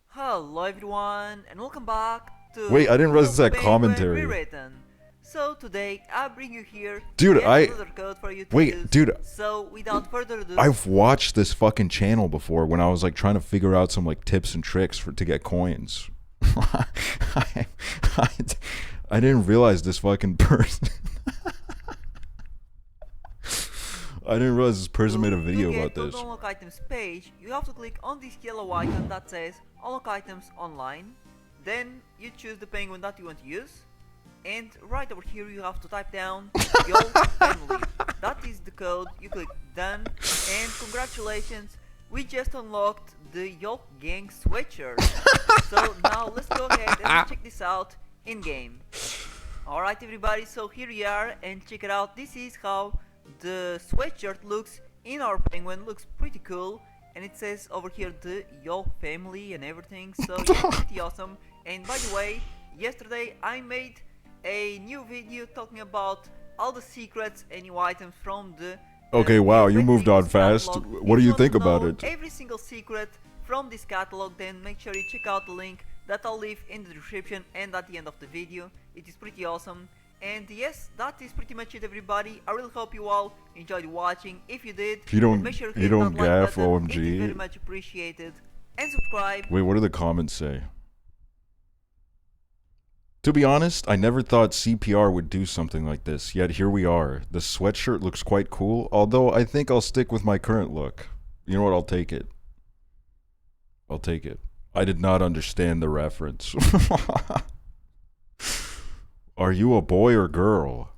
[SPEAKER 6] Hello everyone, and welcome back to
[SPEAKER 4] Wait, I didn't realize that
[SPEAKER 6] Penguin
[SPEAKER 4] commentary.
[SPEAKER 6] Rewritten. So today I bring you here
[SPEAKER 4] Dude,
[SPEAKER 6] yet another code for you to
[SPEAKER 4] wait,
[SPEAKER 6] use.
[SPEAKER 4] dude.
[SPEAKER 6] So without further ado,
[SPEAKER 4] I've watched this fucking channel before when I was like trying to figure out some like tips and tricks to get coins. I didn't realize this fucking person. I didn't realize this person made a video
[SPEAKER 6] to
[SPEAKER 4] about
[SPEAKER 6] get
[SPEAKER 4] this.
[SPEAKER 6] on the unlock items page, you have to click on this yellow icon that says unlock items online. Then you choose the penguin that you want to use. And right over here you have to type down your family. That is the code. You click done, and congratulations, we just unlocked the Yolk Gang sweatshirt. So now let's go ahead and check this out in game. Alright everybody, so here we are, and check it out. This is how the sweatshirt looks in our penguin. Looks pretty cool, and it says over here the Yolk family and everything. So yeah, pretty awesome. And by the way, yesterday I made a new video talking about all the secrets and new items from the
[SPEAKER 4] Okay, wow, you moved on fast.
[SPEAKER 6] catalog.
[SPEAKER 4] What do
[SPEAKER 6] If
[SPEAKER 4] you
[SPEAKER 6] want
[SPEAKER 4] think
[SPEAKER 6] to
[SPEAKER 4] about
[SPEAKER 6] know
[SPEAKER 4] it?
[SPEAKER 6] every single secret from this catalog, then make sure you check out the link that I'll leave in the description and at the end of the video. It is pretty awesome. And yes, that is pretty much it, everybody. I really hope you all enjoyed watching. If you did,
[SPEAKER 4] If you don't-
[SPEAKER 6] make sure
[SPEAKER 4] you
[SPEAKER 6] hit
[SPEAKER 4] don't
[SPEAKER 6] that like
[SPEAKER 4] gaff,
[SPEAKER 6] button. It
[SPEAKER 4] OMG.
[SPEAKER 6] is very much appreciated. And subscribe.
[SPEAKER 4] Wait, what do the comments say? To be honest, I never thought CPR would do something like this, yet here we are. The sweatshirt looks quite cool, although I think I'll stick with my current look. You know what, I'll take it. I'll take it. I did not understand the reference. Are you a boy or girl?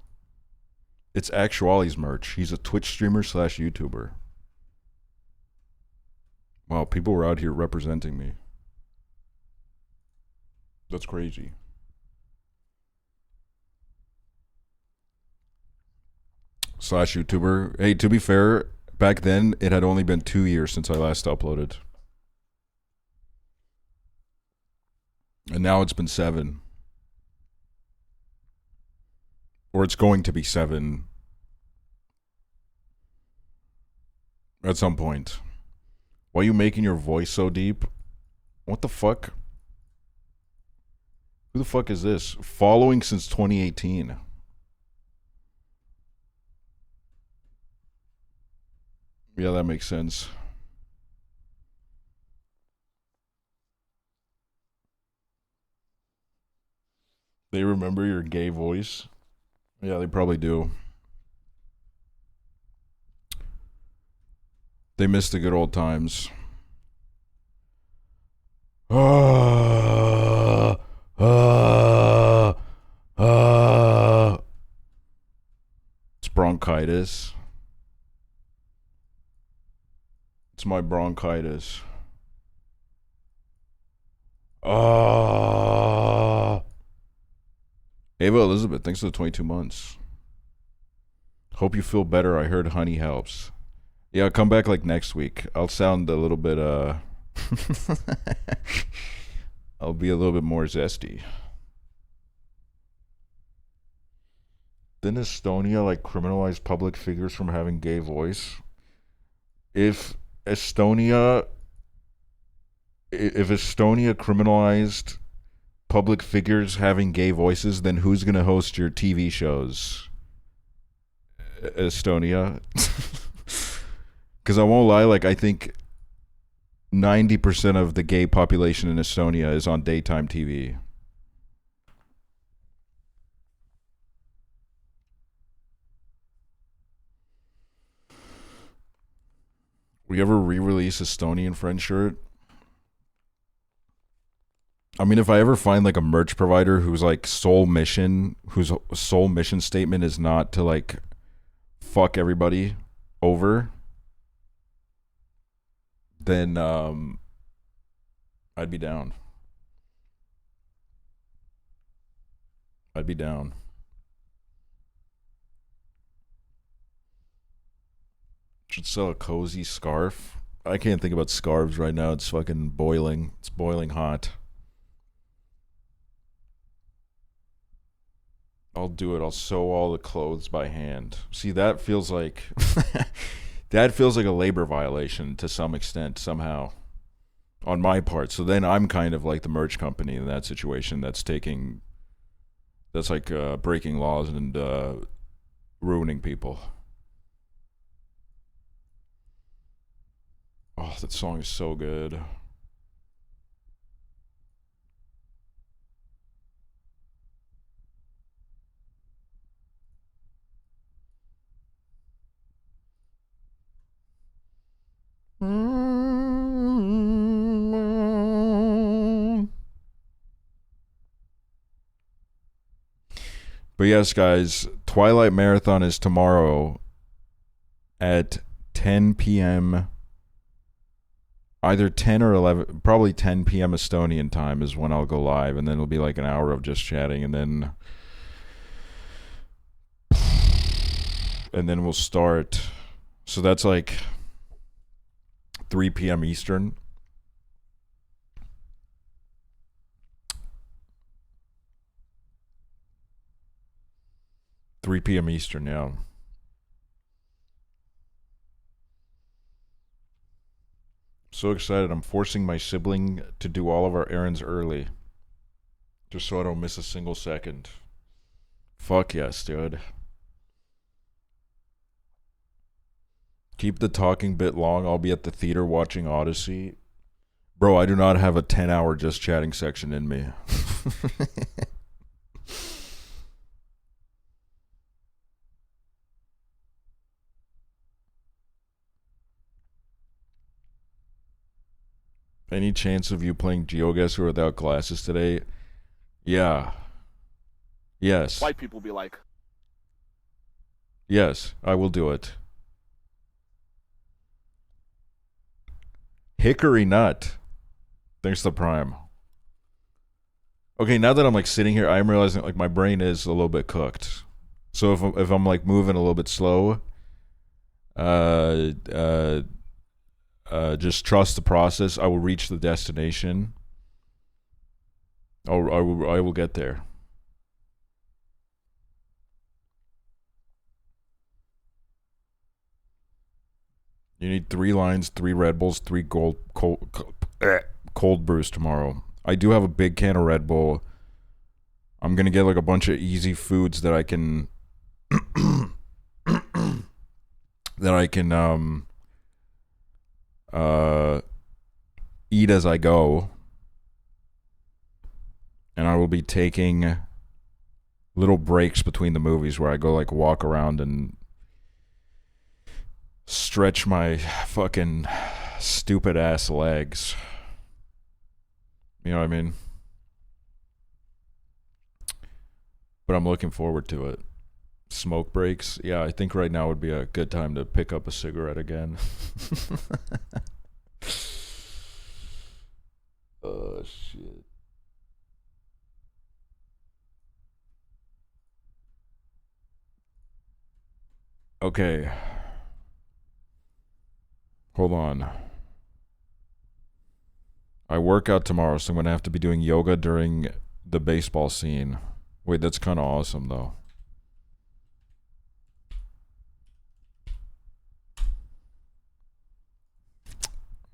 [SPEAKER 4] It's Aksually's merch. He's a Twitch streamer / YouTuber. Wow, people were out here representing me. That's crazy. / YouTuber. Hey, to be fair, back then it had only been 2 years since I last uploaded. And now it's been 7. Or it's going to be 7. At some point. Why are you making your voice so deep? What the fuck? Who the fuck is this? Following since 2018. Yeah, that makes sense. They remember your gay voice? Yeah, they probably do. They miss the good old times. It's bronchitis. It's my bronchitis. Ava Elizabeth, thanks for the 22 months. Hope you feel better. I heard honey helps. Yeah, I'll come back like next week. I'll sound a little bit, I'll be a little bit more zesty. Didn't Estonia like criminalize public figures from having gay voice? If Estonia criminalized public figures having gay voices, then who's gonna host your TV shows? Estonia? Because I won't lie, like I think 90% of the gay population in Estonia is on daytime TV. We ever re-release Estonian friend shirt? I mean, if I ever find like a merch provider whose sole mission statement is not to like fuck everybody over, then I'd be down. I'd be down. Should sell a cozy scarf. I can't think about scarves right now. It's fucking boiling. It's boiling hot. I'll do it. I'll sew all the clothes by hand. See, that feels like that feels like a labor violation to some extent, somehow, on my part. So then I'm kind of like the merch company in that situation that's like breaking laws and ruining people. Oh, that song is so good. But yes, guys, Twilight Marathon is tomorrow at 10 p.m. Either 10 or 11, probably 10 p.m. Estonian time is when I'll go live, and then it'll be like an hour of just chatting, and then we'll start. So that's like 3 p.m. Eastern. Three p.m. Eastern, yeah. So excited. I'm forcing my sibling to do all of our errands early. Just so I don't miss a single second. Fuck yes, dude. Keep the talking bit long. I'll be at the theater watching Odyssey. Bro, I do not have a 10-hour just chatting section in me. Any chance of you playing GeoGuessr without glasses today? Yeah. Yes.
[SPEAKER 7] White people be like,
[SPEAKER 4] Yes, I will do it. Hickory nut. Thanks to Prime. Okay, now that I'm like sitting here, I'm realizing like my brain is a little bit cooked. So if I'm like moving a little bit slow, just trust the process. I will reach the destination. I will get there. You need 3 lines, 3 Red Bulls, 3 cold brews tomorrow. I do have a big can of Red Bull. I'm gonna get like a bunch of easy foods that I can eat as I go. And I will be taking little breaks between the movies where I go like walk around and stretch my fucking stupid ass legs. You know what I mean? But I'm looking forward to it. Smoke breaks. Yeah, I think right now would be a good time to pick up a cigarette again. Oh, shit. Okay. Hold on. I work out tomorrow, so I'm going to have to be doing yoga during the baseball scene. Wait, that's kind of awesome, though.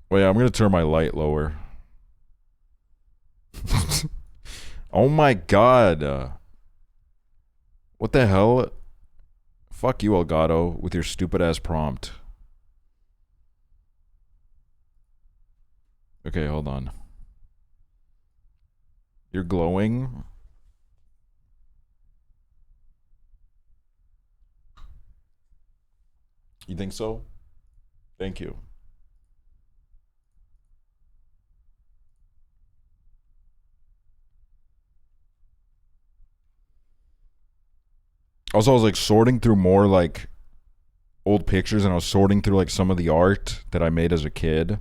[SPEAKER 4] Wait, I'm going to turn my light lower. Oh my god. What the hell? Fuck you, Elgato, with your stupid ass prompt. Okay, hold on. You're glowing? You think so? Thank you. Also, I was like sorting through more like old pictures, and I was sorting through like some of the art that I made as a kid.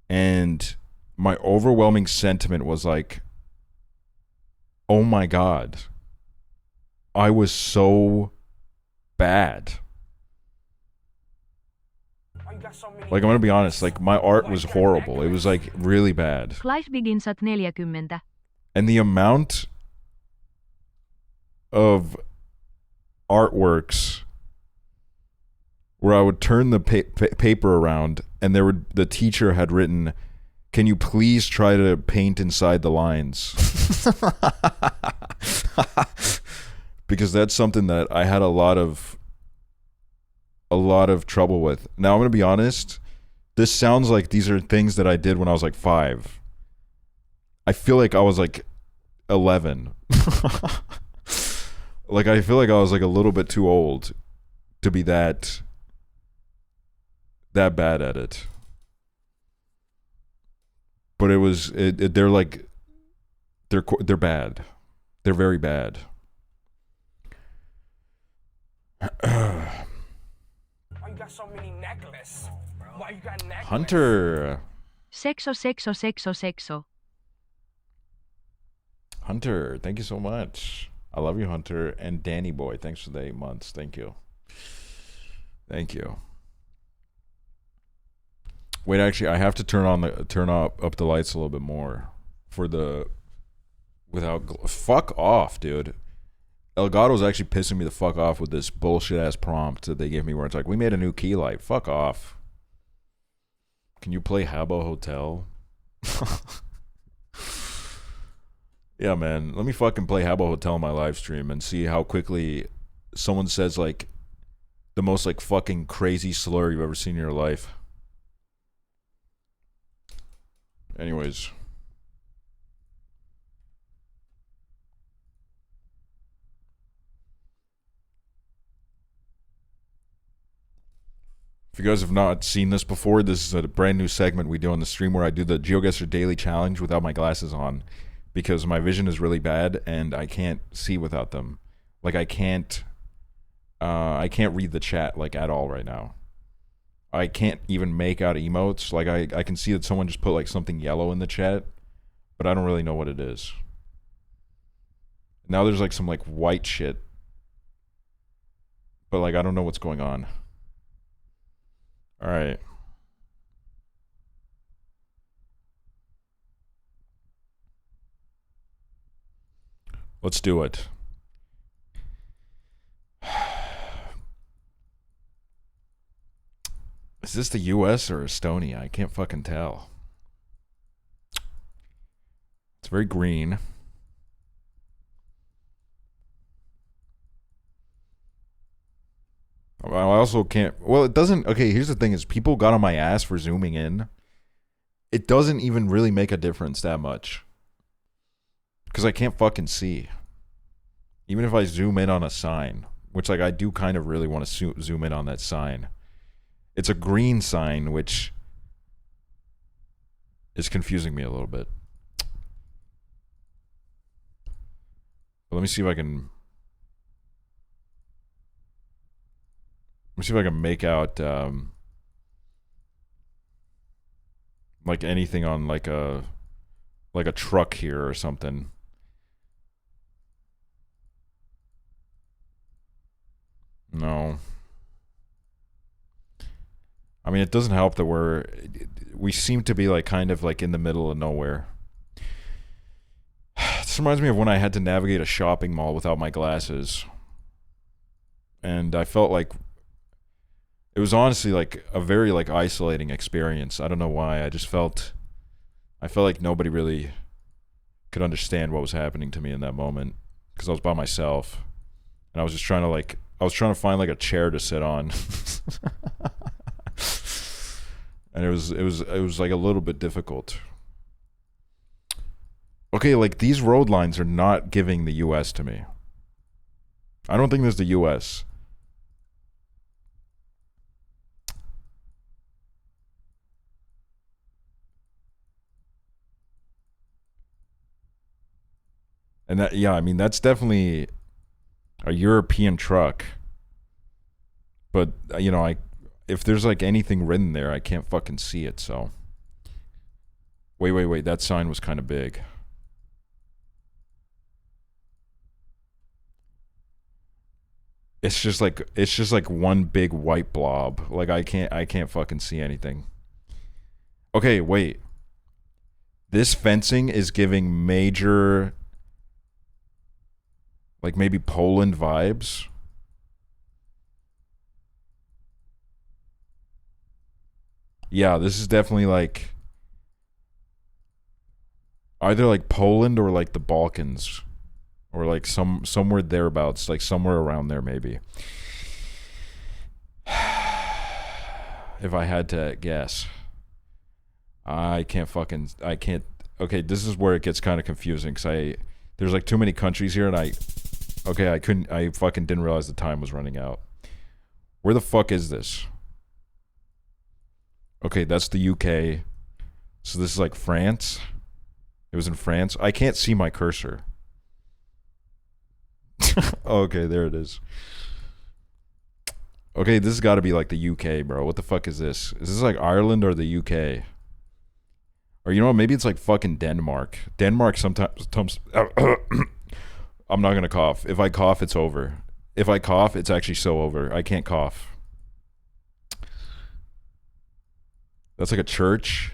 [SPEAKER 4] And my overwhelming sentiment was like, oh my god, I was so bad. Like, I'm gonna be honest, like my art was horrible. It was like really bad.
[SPEAKER 2] Life begins at 40.
[SPEAKER 4] And the amount of artworks where I would turn the paper around and the teacher had written, "Can you please try to paint inside the lines?" Because that's something that I had a lot of trouble with. Now I'm going to be honest, this sounds like these are things that I did when I was like 5. I feel like I was like 11. Like, I feel like I was like a little bit too old to be that bad at it. But it was they're bad. They're very bad.
[SPEAKER 1] Why you got so many necklaces? Why you got necklaces?
[SPEAKER 4] Hunter.
[SPEAKER 2] Sexo, sexo, sexo, sexo.
[SPEAKER 4] Hunter, thank you so much. I love you, Hunter. And Danny Boy, thanks for the 8 months. Thank you. Thank you. Wait, actually, I have to turn up the lights a little bit more for the fuck off, dude. Elgato's actually pissing me the fuck off with this bullshit ass prompt that they gave me where it's like, we made a new key light. Fuck off. Can you play Habbo Hotel? Yeah, man. Let me fucking play Habbo Hotel on my live stream and see how quickly someone says like the most like fucking crazy slur you've ever seen in your life. Anyways. If you guys have not seen this before, this is a brand new segment we do on the stream where I do the GeoGuessr Daily Challenge without my glasses on because my vision is really bad and I can't see without them. Like I can't read the chat like at all right now. I can't even make out emotes. Like I can see that someone just put like something yellow in the chat, but I don't really know what it is. Now there's like some like white shit, but like I don't know what's going on. All right. Let's do it. Is this the US or Estonia? I can't fucking tell. It's very green. I also can't... Well, it doesn't... Okay, here's the thing is people got on my ass for zooming in. It doesn't even really make a difference that much. Because I can't fucking see. Even if I zoom in on a sign. Which, like, I do kind of really want to zoom in on that sign. It's a green sign, which is confusing me a little bit. But let me see if I can... Let me see if I can make out like anything on like a truck here or something. No. I mean, it doesn't help that we seem to be like kind of like in the middle of nowhere. This reminds me of when I had to navigate a shopping mall without my glasses. And I felt like it was honestly like a very like isolating experience. I don't know why. I felt like nobody really could understand what was happening to me in that moment because I was by myself and I was just trying to find like a chair to sit on. And it was like a little bit difficult. Okay, like these road lines are not giving the US to me. I don't think this is the US. And that, yeah, I mean, that's definitely a European truck. But, you know, if there's like anything written there, I can't fucking see it, so. Wait, that sign was kind of big. It's just like one big white blob. Like I can't fucking see anything. Okay, wait. This fencing is giving major like maybe Poland vibes. Yeah, this is definitely like either like Poland or like the Balkans or like somewhere thereabouts, like somewhere around there maybe. If I had to guess. I can't. Okay, this is where it gets kind of confusing because there's like too many countries here and I fucking didn't realize the time was running out. Where the fuck is this? Okay, that's the UK. So this is like France. It was in France. I can't see my cursor. Okay, there it is. Okay, this has got to be like the UK, bro. What the fuck is this? Is this like Ireland or the UK? Or you know what? Maybe it's like fucking Denmark. Denmark sometimes I'm not gonna cough. If I cough, it's over. If I cough, it's actually so over. I can't cough. That's like a church.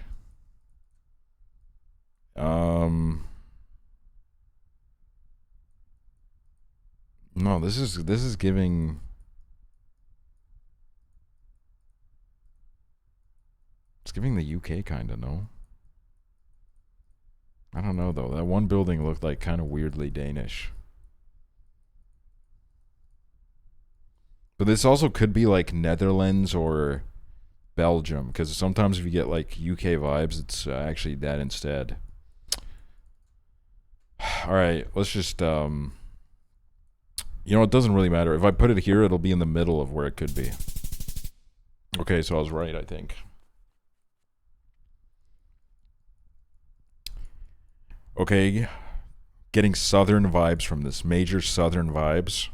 [SPEAKER 4] No, this is giving. It's giving the UK kind of, no? I don't know though. That one building looked like kind of weirdly Danish. But this also could be like Netherlands or Belgium, because sometimes if you get like UK vibes, it's actually that instead. All right, let's just you know, it doesn't really matter. If I put it here, it'll be in the middle of where it could be. Okay, so I was right, I think. Okay, getting southern vibes from this. Major southern vibes.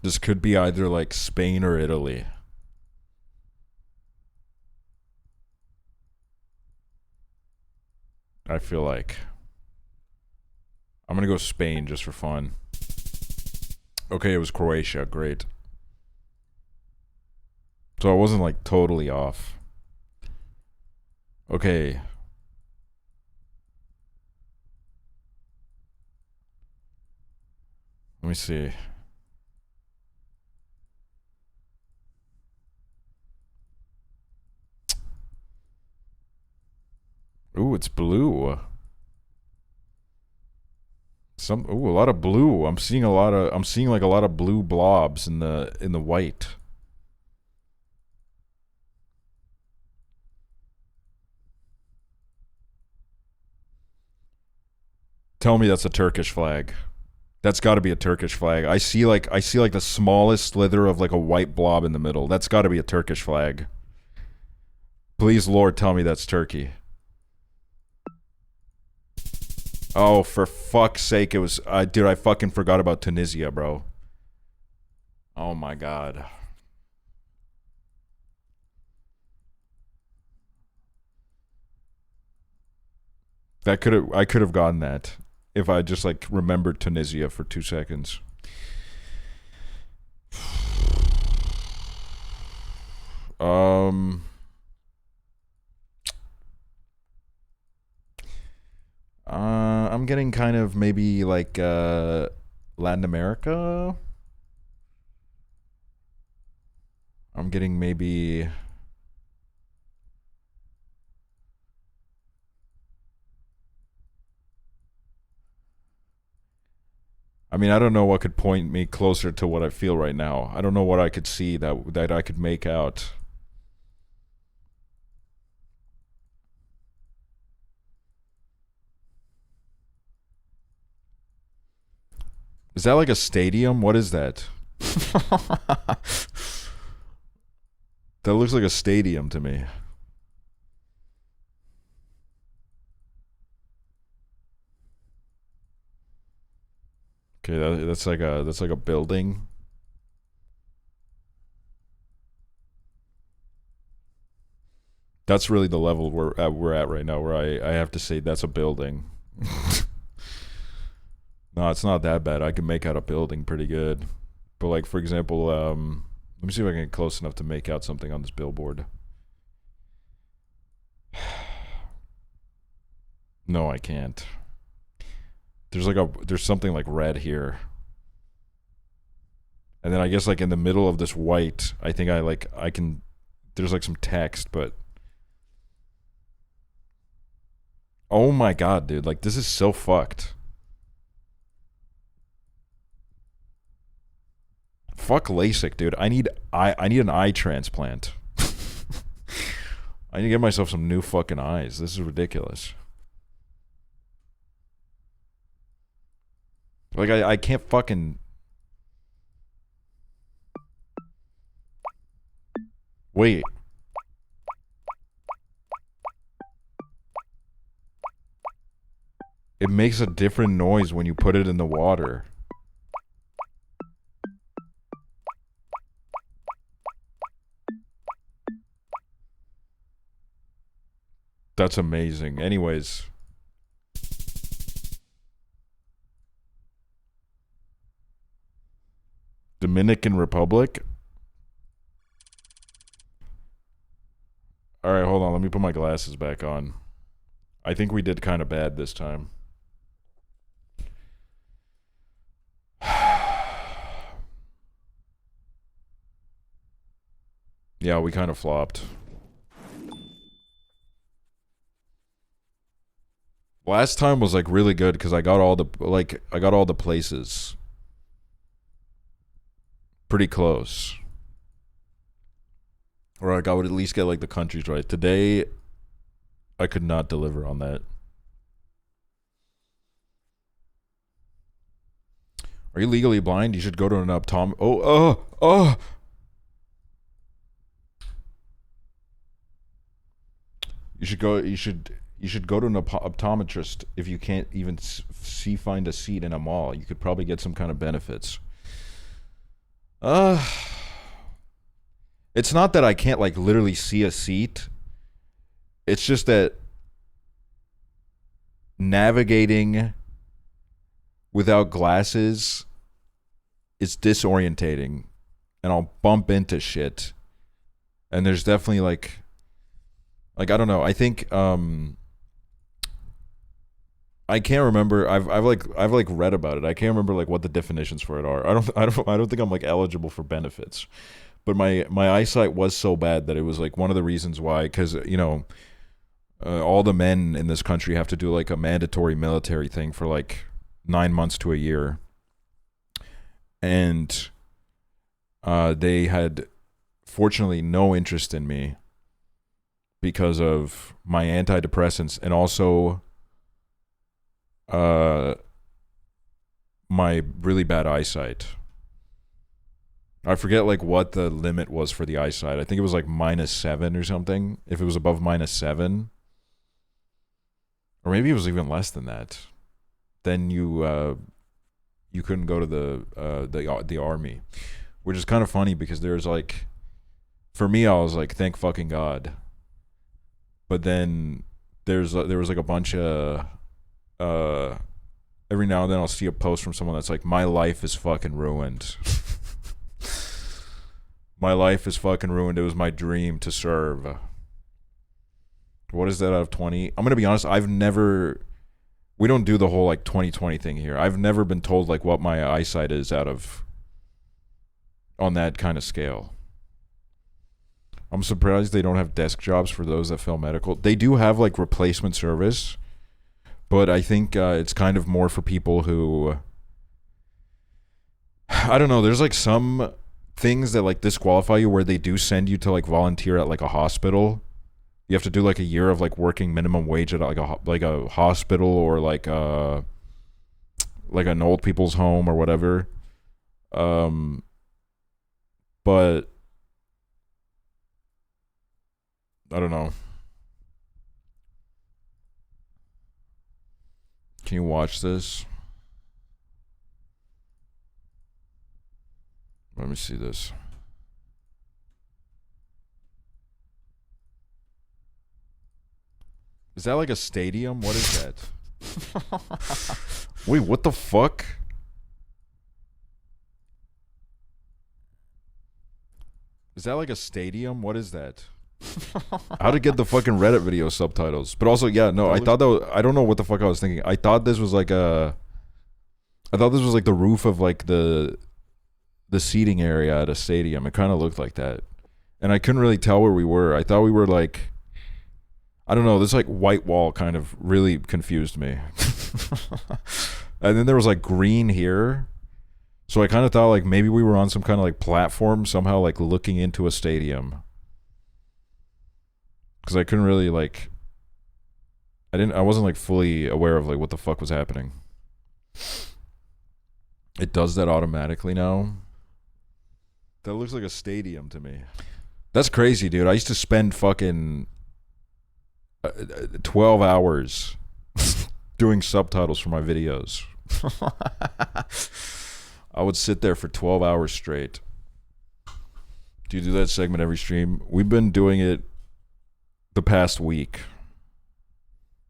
[SPEAKER 4] This could be either like Spain or Italy. I feel like. I'm gonna go Spain just for fun. Okay, it was Croatia. Great. So I wasn't like totally off. Okay. Let me see. Ooh, it's blue. A lot of blue. I'm seeing like a lot of blue blobs in the white. Tell me that's a Turkish flag. That's got to be a Turkish flag. I see like the smallest slither of like a white blob in the middle. That's got to be a Turkish flag. Please, Lord, tell me that's Turkey. Oh, for fuck's sake, it was... dude, I fucking forgot about Tunisia, bro. Oh my god. I could have gotten that if I just like remembered Tunisia for 2 seconds. I'm getting kind of maybe like Latin America. I'm getting maybe... I mean, I don't know what could point me closer to what I feel right now. I don't know what I could see that I could make out. Is that like a stadium? What is that? That looks like a stadium to me. Okay, that's like a building. That's really the level we're at right now, where I have to say that's a building. No, it's not that bad. I can make out a building pretty good. But like, for example, let me see if I can get close enough to make out something on this billboard. No, I can't. There's something like red here. And then I guess like in the middle of this white, I think I can, there's like some text, but oh my god, dude, like this is so fucked. Fuck LASIK, dude. I need an eye transplant. I need to get myself some new fucking eyes. This is ridiculous. Like I can't fucking... Wait. It makes a different noise when you put it in the water. That's amazing. Anyways. Dominican Republic? Alright, hold on. Let me put my glasses back on. I think we did kind of bad this time. Yeah, we kind of flopped. Last time was like really good because I got all the places. Pretty close. Or like I would at least get like the countries right. Today I could not deliver on that. Are you legally blind? You should go to an You should go to an optometrist if you can't even find a seat in a mall. You could probably get some kind of benefits. It's not that I can't like literally see a seat. It's just that navigating without glasses is disorientating, and I'll bump into shit. And there's definitely like I don't know. I think I can't remember. I've read about it. I can't remember like what the definitions for it are. I don't think I'm like eligible for benefits. But my eyesight was so bad that it was like one of the reasons why, because you know, all the men in this country have to do like a mandatory military thing for like 9 months to a year, and they had fortunately no interest in me because of my antidepressants and also my really bad eyesight. I forget like what the limit was for the eyesight. I think it was like -7 or something. If it was above -7, or maybe it was even less than that, then you couldn't go to the army, which is kind of funny because there's like, for me, I was like, thank fucking God. But then there was like a bunch of every now and then I'll see a post from someone that's like, my life is fucking ruined. My life is fucking ruined. It was my dream to serve. What is that out of 20? I'm going to be honest. We don't do the whole like 20/20 thing here. I've never been told like what my eyesight is on that kind of scale. I'm surprised they don't have desk jobs for those that fail medical. They do have like replacement service, but I think it's kind of more for people who, I don't know. There's like some things that like disqualify you where they do send you to like volunteer at like a hospital. You have to do like a year of like working minimum wage at like a hospital or like an old people's home or whatever. But I don't know. Can you watch this? Let me see this. Is that like a stadium? What is that? Wait, what the fuck? Is that like a stadium? What is that? How to get the fucking Reddit video subtitles? But also, yeah, no, I thought that was, I don't know what the fuck I was thinking. I thought this was like the roof of like the seating area at a stadium. It kind of looked like that, and I couldn't really tell where we were. I thought we were like, I don't know, this like white wall kind of really confused me. And then there was like green here, so I kind of thought like maybe we were on some kind of like platform somehow, like looking into a stadium, because I couldn't really like, I wasn't like fully aware of like what the fuck was happening. It does that automatically now. That looks like a stadium to me. That's crazy, dude. I used to spend fucking 12 hours doing subtitles for my videos. I would sit there for 12 hours straight. Do you do that segment every stream? We've been doing it the past week.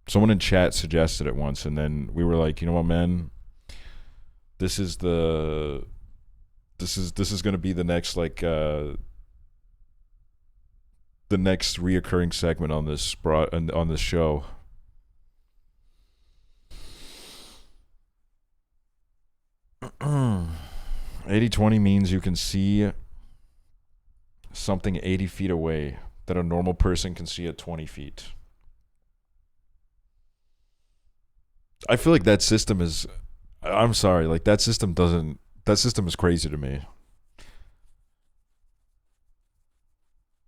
[SPEAKER 4] Someone in chat suggested it once, and then we were like, you know what, man? This is going to be the next the next reoccurring segment on this show. (80/20) means you can see something 80 feet away that a normal person can see at 20 feet. I feel like that system is, I'm sorry, like that system is crazy to me.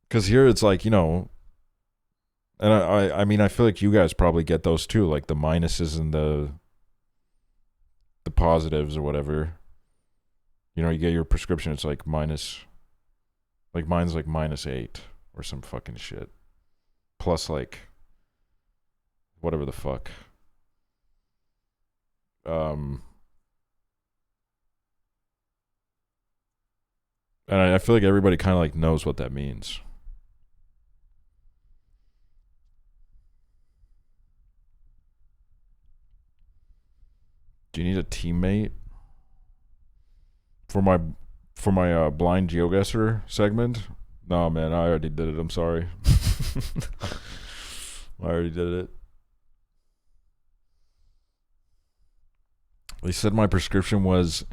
[SPEAKER 4] Because here it's like, you know, and I mean, I feel like you guys probably get those too, like the minuses and the positives or whatever. You know, you get your prescription, it's like minus, like mine's like -8 or some fucking shit. Plus like, whatever the fuck. And I feel like everybody kind of like knows what that means. Do you need a teammate for my blind geoguesser segment? No, man, I already did it. I'm sorry. I already did it. They said my prescription was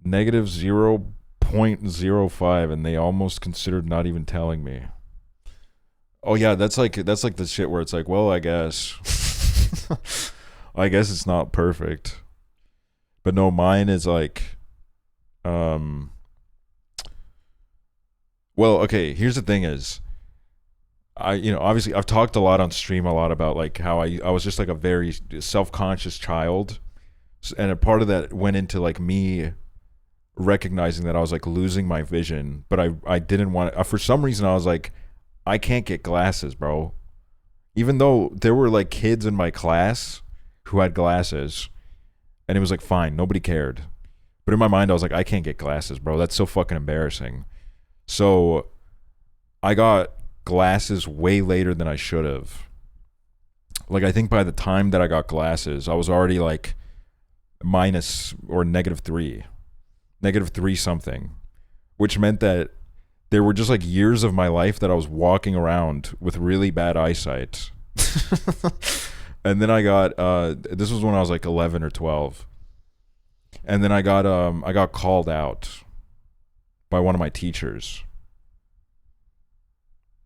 [SPEAKER 4] -0.05, and they almost considered not even telling me. Oh yeah, that's like the shit where it's like, well, I guess I guess it's not perfect. But no, mine is like well, okay, here's the thing is, obviously I've talked a lot on stream about like how I was just like a very self-conscious child, and a part of that went into like me recognizing that I was like losing my vision, but I didn't want to, for some reason I was like, I can't get glasses, bro. Even though there were like kids in my class who had glasses, and it was like fine, nobody cared. But in my mind I was like, I can't get glasses, bro. That's so fucking embarrassing. So I got glasses way later than I should have. Like I think by the time that I got glasses, I was already like minus or -3 something, which meant that there were just like years of my life that I was walking around with really bad eyesight. And then I got this was when I was like 11 or 12, and then I got called out by one of my teachers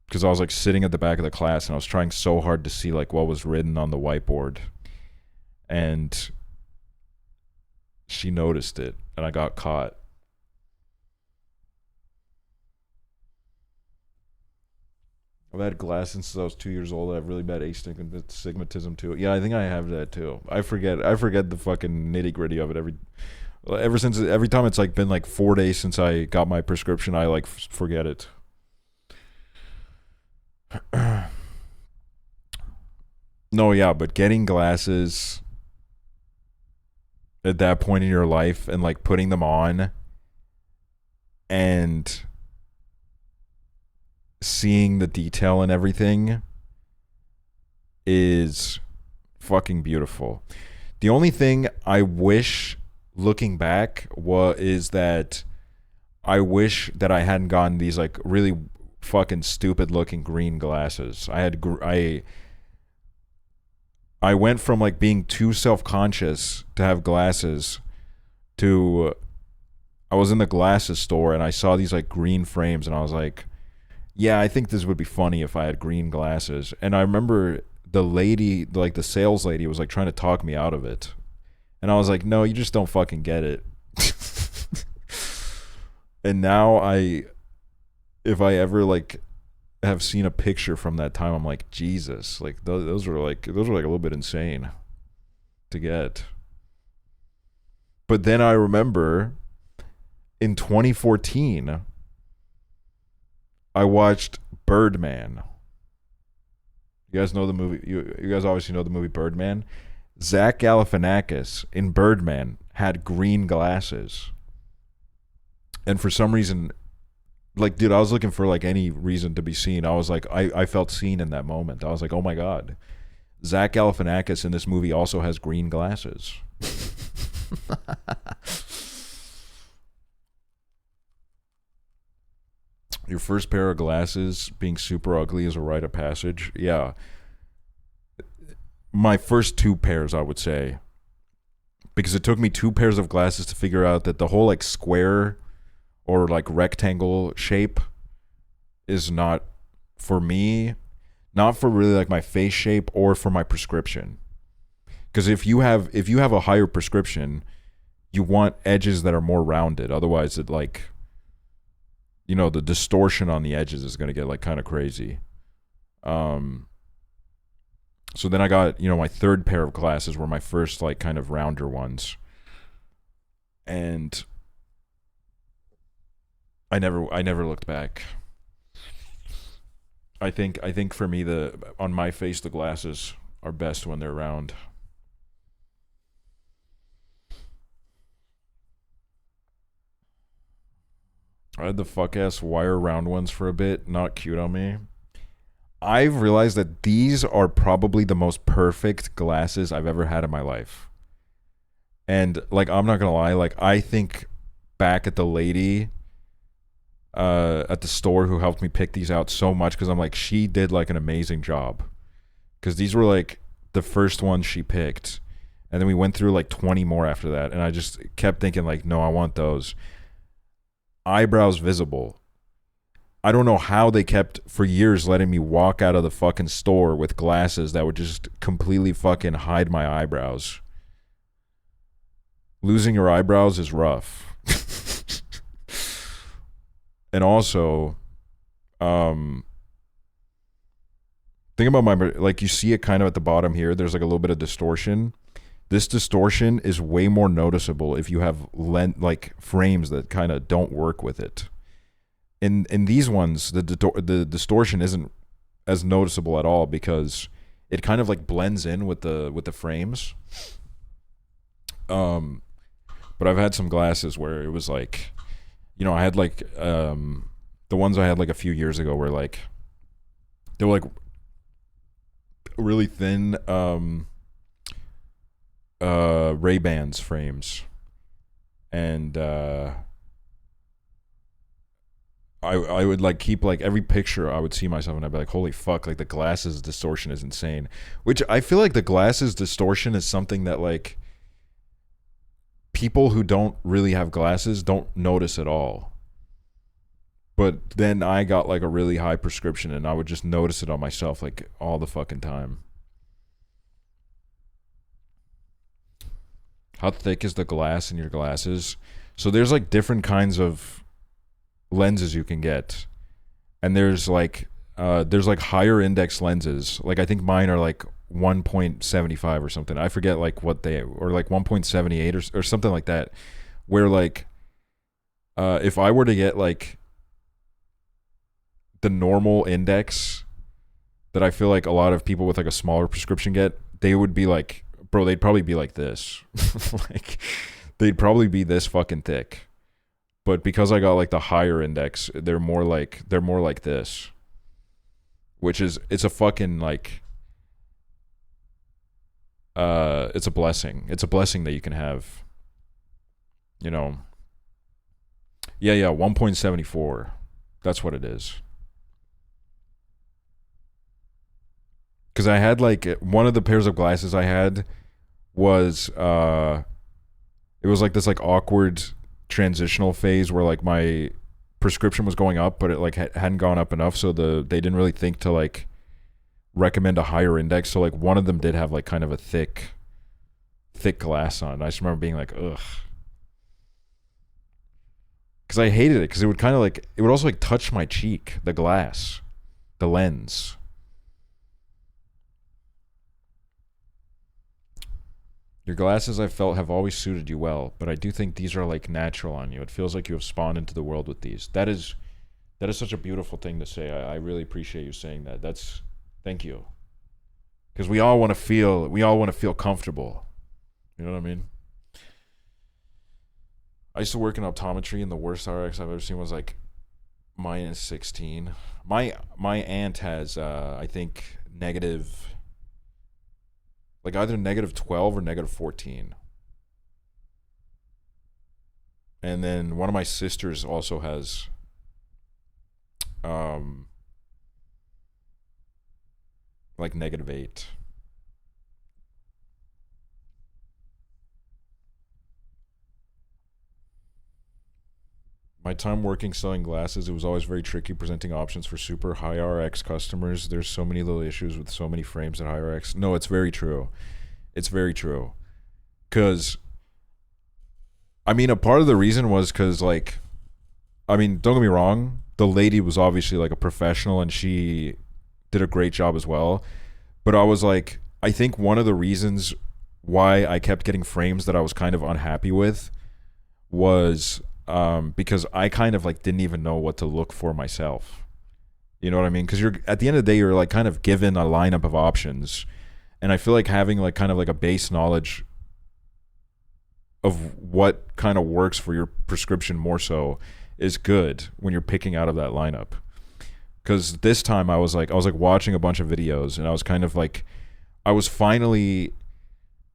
[SPEAKER 4] because I was like sitting at the back of the class and I was trying so hard to see like what was written on the whiteboard, and she noticed it and I got caught. I've had glasses since I was 2 years old. I have really bad astigmatism too. Yeah, I think I have that too. I forget the fucking nitty gritty of it every time it's like been like 4 days since I got my prescription. I like forget it. No, yeah, but getting glasses at that point in your life and like putting them on and seeing the detail and everything is fucking beautiful. The only thing I wish looking back is that I wish that I hadn't gotten these like really fucking stupid looking green glasses. I went from like being too self-conscious to have glasses to I was in the glasses store and I saw these like green frames and I was like, yeah, I think this would be funny if I had green glasses. And I remember the lady, like the sales lady, was like trying to talk me out of it. And I was like, no, you just don't fucking get it. And now if I ever like have seen a picture from that time, I'm like, Jesus, like those were like a little bit insane to get. But then I remember in 2014, I watched Birdman. You guys know the movie. You guys obviously know the movie Birdman. Zach Galifianakis in Birdman had green glasses. And for some reason, like, dude, I was looking for like any reason to be seen. I was like, I felt seen in that moment. I was like, oh my God. Zach Galifianakis in this movie also has green glasses. Your first pair of glasses being super ugly is a rite of passage. Yeah. My first two pairs, I would say. Because it took me two pairs of glasses to figure out that the whole like square or like rectangle shape is not for me, not for really like my face shape or for my prescription. Because if you have a higher prescription, you want edges that are more rounded. Otherwise, it like, you know, the distortion on the edges is going to get like kind of crazy. So then I got, you know, my third pair of glasses were my first like kind of rounder ones. And I never looked back. I think for me on my face the glasses are best when they're round. I had the fuck ass wire round ones for a bit, not cute on me. I've realized that these are probably the most perfect glasses I've ever had in my life. And like, I'm not gonna lie, like I think back at the lady at the store who helped me pick these out so much, because I'm like, she did like an amazing job. Because these were like the first ones she picked. And then we went through like 20 more after that. And I just kept thinking like, no, I want those. Eyebrows visible. I don't know how they kept for years letting me walk out of the fucking store with glasses that would just completely fucking hide my eyebrows. Losing your eyebrows is rough. And also, think about my, like, you see it kind of at the bottom here. There's like a little bit of distortion. This distortion is way more noticeable if you have like frames that kind of don't work with it. In these ones, the distortion isn't as noticeable at all because it kind of like blends in with the frames. But I've had some glasses where it was like, you know, I had like the ones I had like a few years ago were like, they were like really thin Ray-Bans frames, and I would like keep like every picture I would see myself and I'd be like, holy fuck, like the glasses distortion is insane. Which I feel like the glasses distortion is something that like people who don't really have glasses don't notice at all. But then I got like a really high prescription and I would just notice it on myself like all the fucking time. How thick is the glass in your glasses? So there's like different kinds of lenses you can get, and there's like higher index lenses. Like I think mine are like 1.75 or something. I forget like what they, or like 1.78 or something like that. Where like if I were to get like the normal index that I feel like a lot of people with like a smaller prescription get, they would be like, bro, they'd probably be like this. Like they'd probably be this fucking thick. But because I got like the higher index, they're more like this. Which is, it's a fucking like it's a blessing. It's a blessing that you can have. You know. Yeah, 1.74. That's what it is. Because I had like one of the pairs of glasses I had was it was like this like awkward transitional phase where like my prescription was going up, but it like hadn't gone up enough, so they didn't really think to like recommend a higher index. So like one of them did have like kind of a thick glass on. I just remember being like, ugh, because I hated it because it would kind of like, it would also like touch my cheek, the glass, the lens. Your glasses, I felt, have always suited you well, but I do think these are like natural on you. It feels like you have spawned into the world with these. That is such a beautiful thing to say. I really appreciate you saying that. Thank you. Because we all want to feel comfortable. You know what I mean? I used to work in optometry, and the worst RX I've ever seen was like -16. My aunt has I think negative, like either -12 or -14. And then one of my sisters also has like -8. My time working selling glasses, it was always very tricky presenting options for super high RX customers. There's so many little issues with so many frames at high RX. No, it's very true. It's very true. Because, I mean, a part of the reason was because, like, I mean, don't get me wrong, the lady was obviously, like, a professional, and she did a great job as well. But I was like, I think one of the reasons why I kept getting frames that I was kind of unhappy with was because I kind of like didn't even know what to look for myself. You know what I mean? Because you're at the end of the day, you're like kind of given a lineup of options, and I feel like having like kind of like a base knowledge of what kind of works for your prescription more so is good when you're picking out of that lineup. Because this time I was like watching a bunch of videos, and I was kind of like, I was finally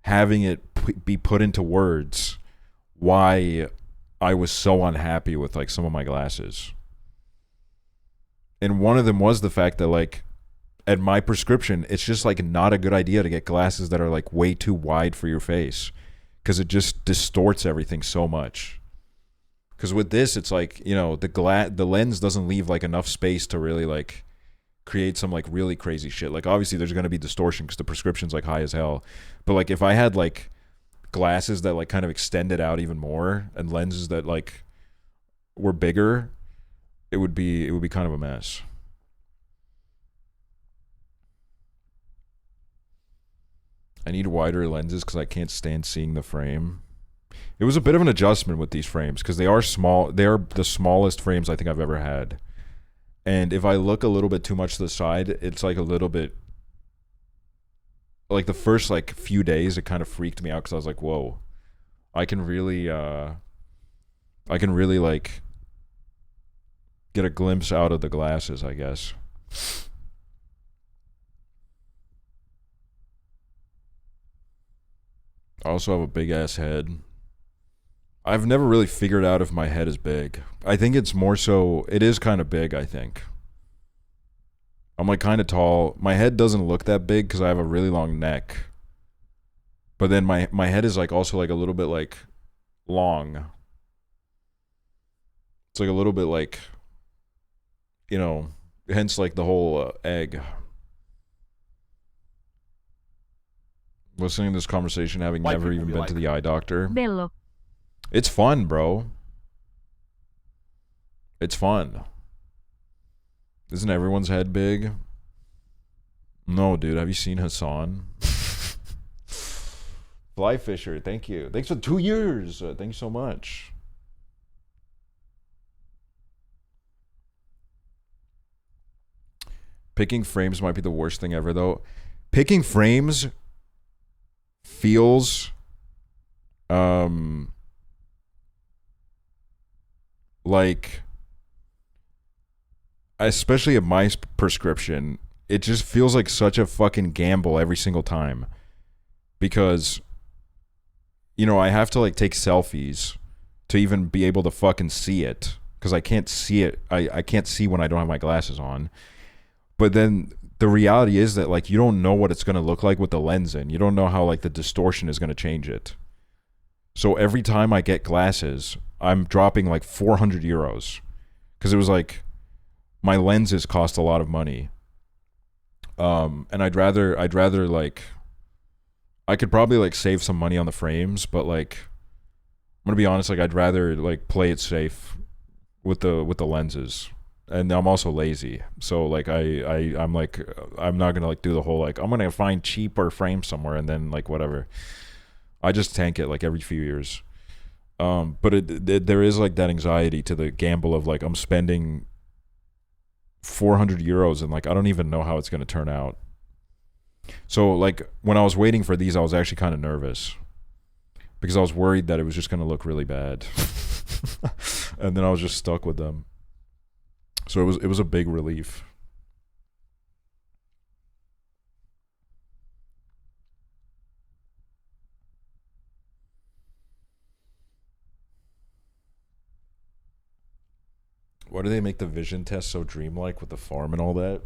[SPEAKER 4] having it be put into words why I was so unhappy with like some of my glasses. And one of them was the fact that like at my prescription, it's just like not a good idea to get glasses that are like way too wide for your face, because it just distorts everything so much. Because with this, it's like, you know, the lens doesn't leave like enough space to really like create some like really crazy shit. Like obviously there's going to be distortion because the prescription's like high as hell. But like if I had like glasses that like kind of extended out even more and lenses that like were bigger, it would be kind of a mess. I need wider lenses because I can't stand seeing the frame. It was a bit of an adjustment with these frames because they are small. They are the smallest frames I think I've ever had. And if I look a little bit too much to the side, it's like a little bit, like the first like few days, it kind of freaked me out because I was like, whoa, I can really like get a glimpse out of the glasses, I guess. I also have a big ass head. I've never really figured out if my head is big. I think it's more so, it is kind of big, I think. I'm like kind of tall. My head doesn't look that big because I have a really long neck. But then my head is like also like a little bit like long. It's like a little bit like, you know, hence like the whole egg. Listening to this conversation, having
[SPEAKER 3] White
[SPEAKER 4] never
[SPEAKER 3] people
[SPEAKER 4] even
[SPEAKER 3] be
[SPEAKER 4] been
[SPEAKER 3] like-
[SPEAKER 4] to the eye doctor.
[SPEAKER 2] Bello.
[SPEAKER 4] It's fun, bro. It's fun. Isn't everyone's head big? No, dude. Have you seen Hassan? Fly Fisher, thank you. Thanks for 2 years. Thanks so much. Picking frames might be the worst thing ever, though. Picking frames feels like, especially at my prescription, it just feels like such a fucking gamble every single time, because, you know, I have to like take selfies to even be able to fucking see it, because I can't see it. I can't see when I don't have my glasses on. But then the reality is that like you don't know what it's going to look like with the lens in. You don't know how like the distortion is going to change it. So every time I get glasses, I'm dropping like 400 euros, because it was like my lenses cost a lot of money. And I'd rather like, I could probably like save some money on the frames, but like I'm gonna be honest, like I'd rather like play it safe with the lenses. And I'm also lazy, so like I'm like, I'm not gonna like do the whole like I'm gonna find cheaper frames somewhere and then like whatever. I just tank it like every few years. But there is like that anxiety to the gamble of like I'm spending 400 euros and like I don't even know how it's gonna turn out. So like when I was waiting for these, I was actually kind of nervous because I was worried that it was just gonna look really bad, and then I was just stuck with them. So it was a big relief. Why do they make the vision test so dreamlike with the farm and all that?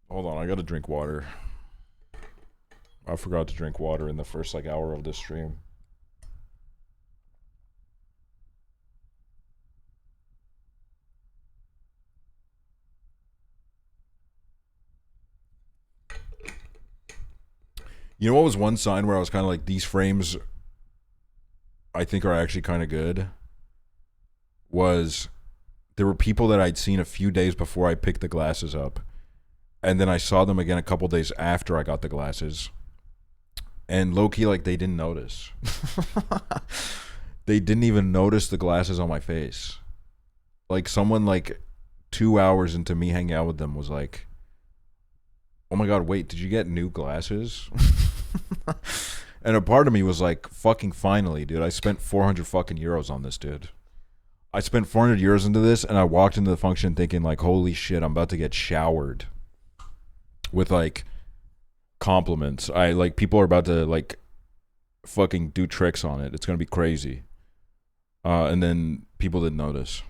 [SPEAKER 4] Hold on, I gotta drink water. I forgot to drink water in the first like hour of this stream. You know what was one sign where I was kind of like, these frames I think are actually kind of good? Was there were people that I'd seen a few days before I picked the glasses up. And then I saw them again a couple days after I got the glasses. And low-key, like, they didn't notice. They didn't even notice the glasses on my face. Like, someone, like, 2 hours into me hanging out with them was like, oh my god, wait, did you get new glasses? And a part of me was like, fucking finally, dude. I spent 400 fucking euros on this, dude. I spent 400 euros into this, and I walked into the function thinking, like, holy shit, I'm about to get showered with, like, compliments. Like, people are about to, like, fucking do tricks on it. It's gonna be crazy. And then people didn't notice.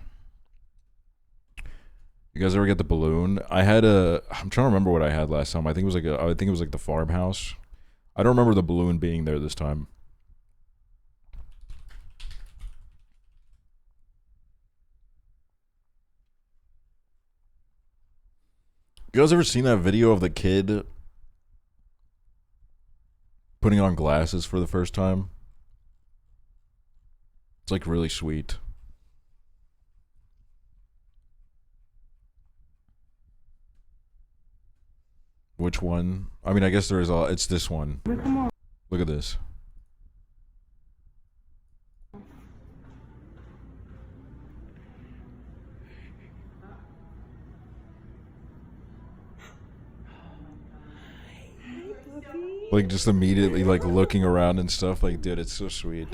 [SPEAKER 4] You guys ever get the balloon? I'm trying to remember what I had last time. I think it was like the farmhouse. I don't remember the balloon being there this time. You guys ever seen that video of the kid putting on glasses for the first time? It's like really sweet. Which one? I mean, I guess there is all. It's this one. Look at this. Like, just immediately, like, looking around and stuff. Like, dude, it's so sweet.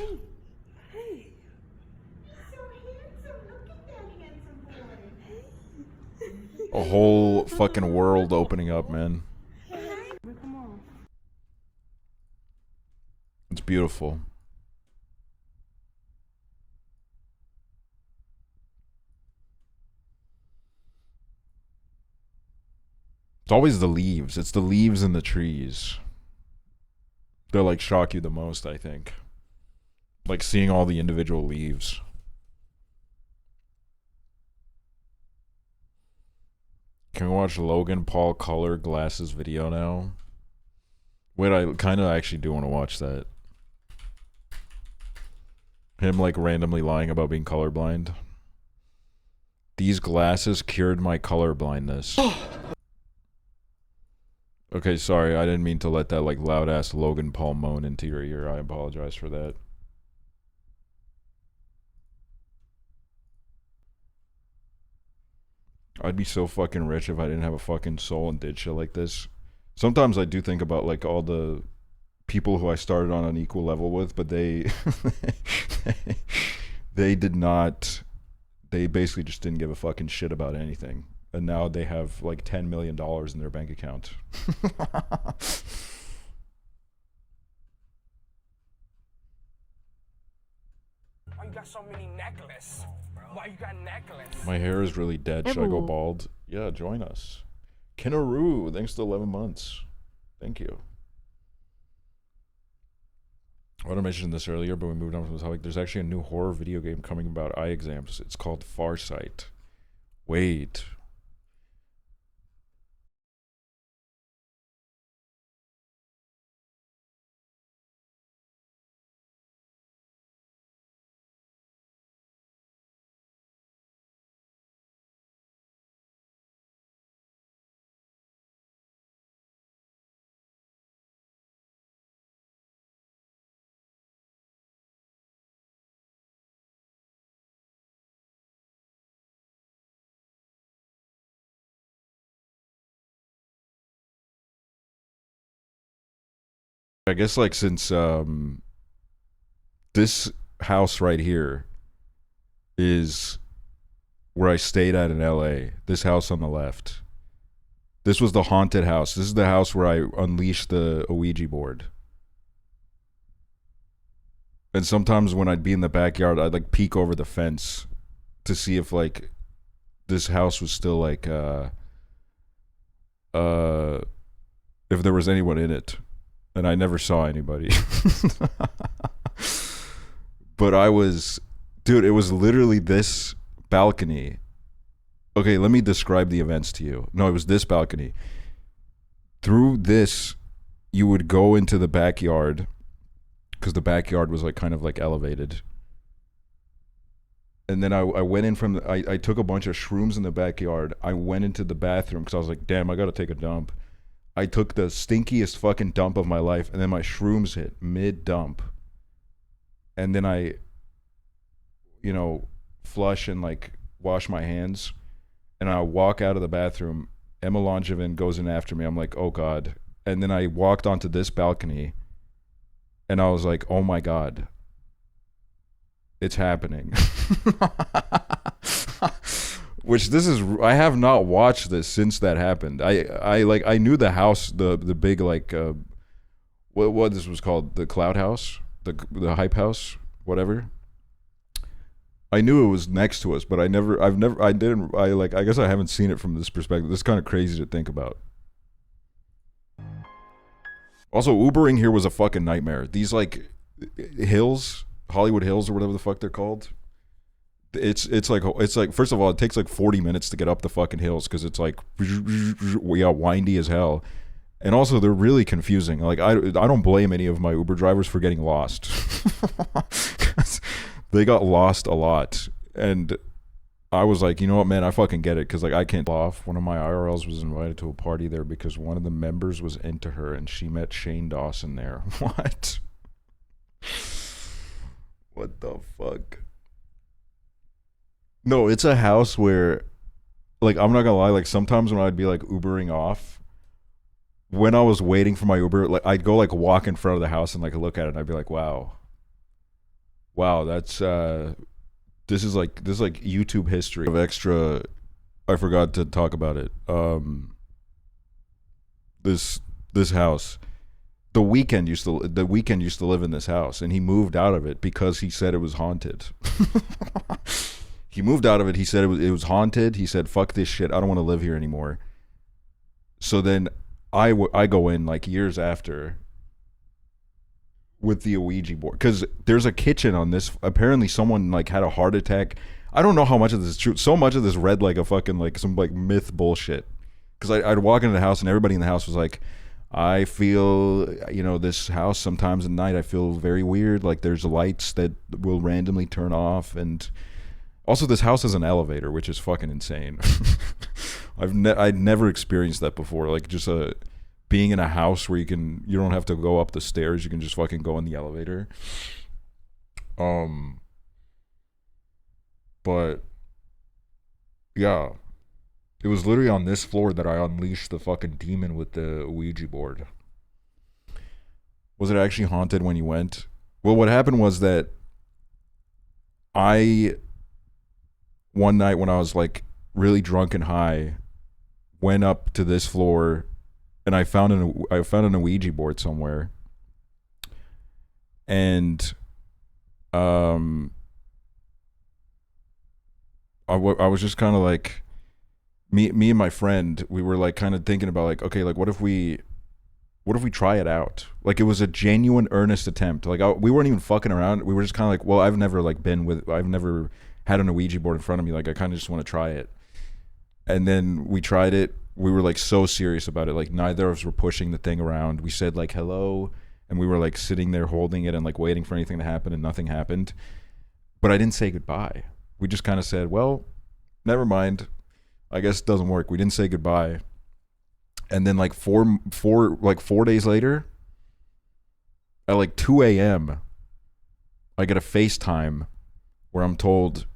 [SPEAKER 4] A whole fucking world opening up, man. It's beautiful. It's always the leaves. It's the leaves and the trees. They'll, like, shock you the most, I think. Like, seeing all the individual leaves. Can we watch Logan Paul color glasses video now? Wait, I kind of actually do want to watch that. Him, like, randomly lying about being colorblind. These glasses cured my color blindness. Okay, sorry, I didn't mean to let that, like, loud-ass Logan Paul moan into your ear. I apologize for that. I'd be so fucking rich if I didn't have a fucking soul and did shit like this. Sometimes I do think about, like, all the people who I started on an equal level with, but they they did not. They basically just didn't give a fucking shit about anything. And now they have like $10 million in their bank account.
[SPEAKER 1] Why you got so many necklaces? Why you got necklace?
[SPEAKER 4] My hair is really dead. Should I go bald? Yeah, join us. Kinaroo, thanks to 11 months. Thank you. I would have mentioned this earlier, but we moved on from the topic. There's actually a new horror video game coming about eye exams. It's called Farsight. Wait. I guess like since this house right here is where I stayed at in LA. This house on the left. This was the haunted house. This is the house where I unleashed the Ouija board. And sometimes when I'd be in the backyard, I'd like peek over the fence to see if like this house was still like if there was anyone in it. And I never saw anybody. But I was, dude, it was literally this balcony. Okay, let me describe the events to you. No, it was this balcony. Through this, you would go into the backyard, because the backyard was like kind of like elevated. And then I went in from I took a bunch of shrooms in the backyard. I went into the bathroom because I was like, damn, I gotta take a dump. I took the stinkiest fucking dump of my life, and then my shrooms hit mid-dump. And then I, you know, flush and like wash my hands. And I walk out of the bathroom. Emma Langevin goes in after me. I'm like, oh God. And then I walked onto this balcony. And I was like, oh my God. It's happening. Which this is, I have not watched this since that happened. I knew the house, the big like, what this was called, the cloud house, the hype house, whatever. I knew it was next to us, but I guess I haven't seen it from this perspective. This is kind of crazy to think about. Also, Ubering here was a fucking nightmare. These like hills, Hollywood Hills or whatever the fuck they're called. It's like first of all, it takes like 40 minutes to get up the fucking hills because it's like windy as hell. And also they're really confusing. Like I don't blame any of my Uber drivers for getting lost. They got lost a lot. And I was like, you know what, man, I fucking get it because like I can't off. One of my IRLs was invited to a party there because one of the members was into her and she met Shane Dawson there. What? What the fuck? No, it's a house where, like, I'm not gonna lie, like, sometimes when I'd be, like, Ubering off, when I was waiting for my Uber, like, I'd go, like, walk in front of the house and, like, look at it, and I'd be like, wow, that's, this is like YouTube history of extra, I forgot to talk about it, this house. The Weeknd used to live in this house, and he moved out of it because he said it was haunted. He moved out of it. He said it was haunted. He said, fuck this shit. I don't want to live here anymore. So then I go in like years after with the Ouija board. Because there's a kitchen on this. Apparently someone like had a heart attack. I don't know how much of this is true. So much of this read like a fucking like some like myth bullshit. Because I'd walk into the house and everybody in the house was like, I feel, you know, this house sometimes at night I feel very weird. Like there's lights that will randomly turn off and... Also, this house has an elevator, which is fucking insane. I'd never experienced that before. Like just being in a house where you don't have to go up the stairs. You can just fucking go in the elevator. But yeah, it was literally on this floor that I unleashed the fucking demon with the Ouija board. Was it actually haunted when you went? Well, what happened was that one night when I was like really drunk and high, went up to this floor and I found an Ouija board somewhere. And I was just kind of like, me and my friend, we were like kind of thinking about like, okay, like what if we try it out? Like it was a genuine earnest attempt. Like we weren't even fucking around. We were just kind of like, well, I've never had an Ouija board in front of me. Like I kind of just want to try it. And then we tried it. We were like so serious about it. Like neither of us were pushing the thing around. We said like hello, and we were like sitting there holding it and like waiting for anything to happen, and nothing happened. But I didn't say goodbye. We just kind of said, well, never mind. I guess it doesn't work. We didn't say goodbye. And then like four days later, at like 2 a.m., I get a FaceTime where I'm told,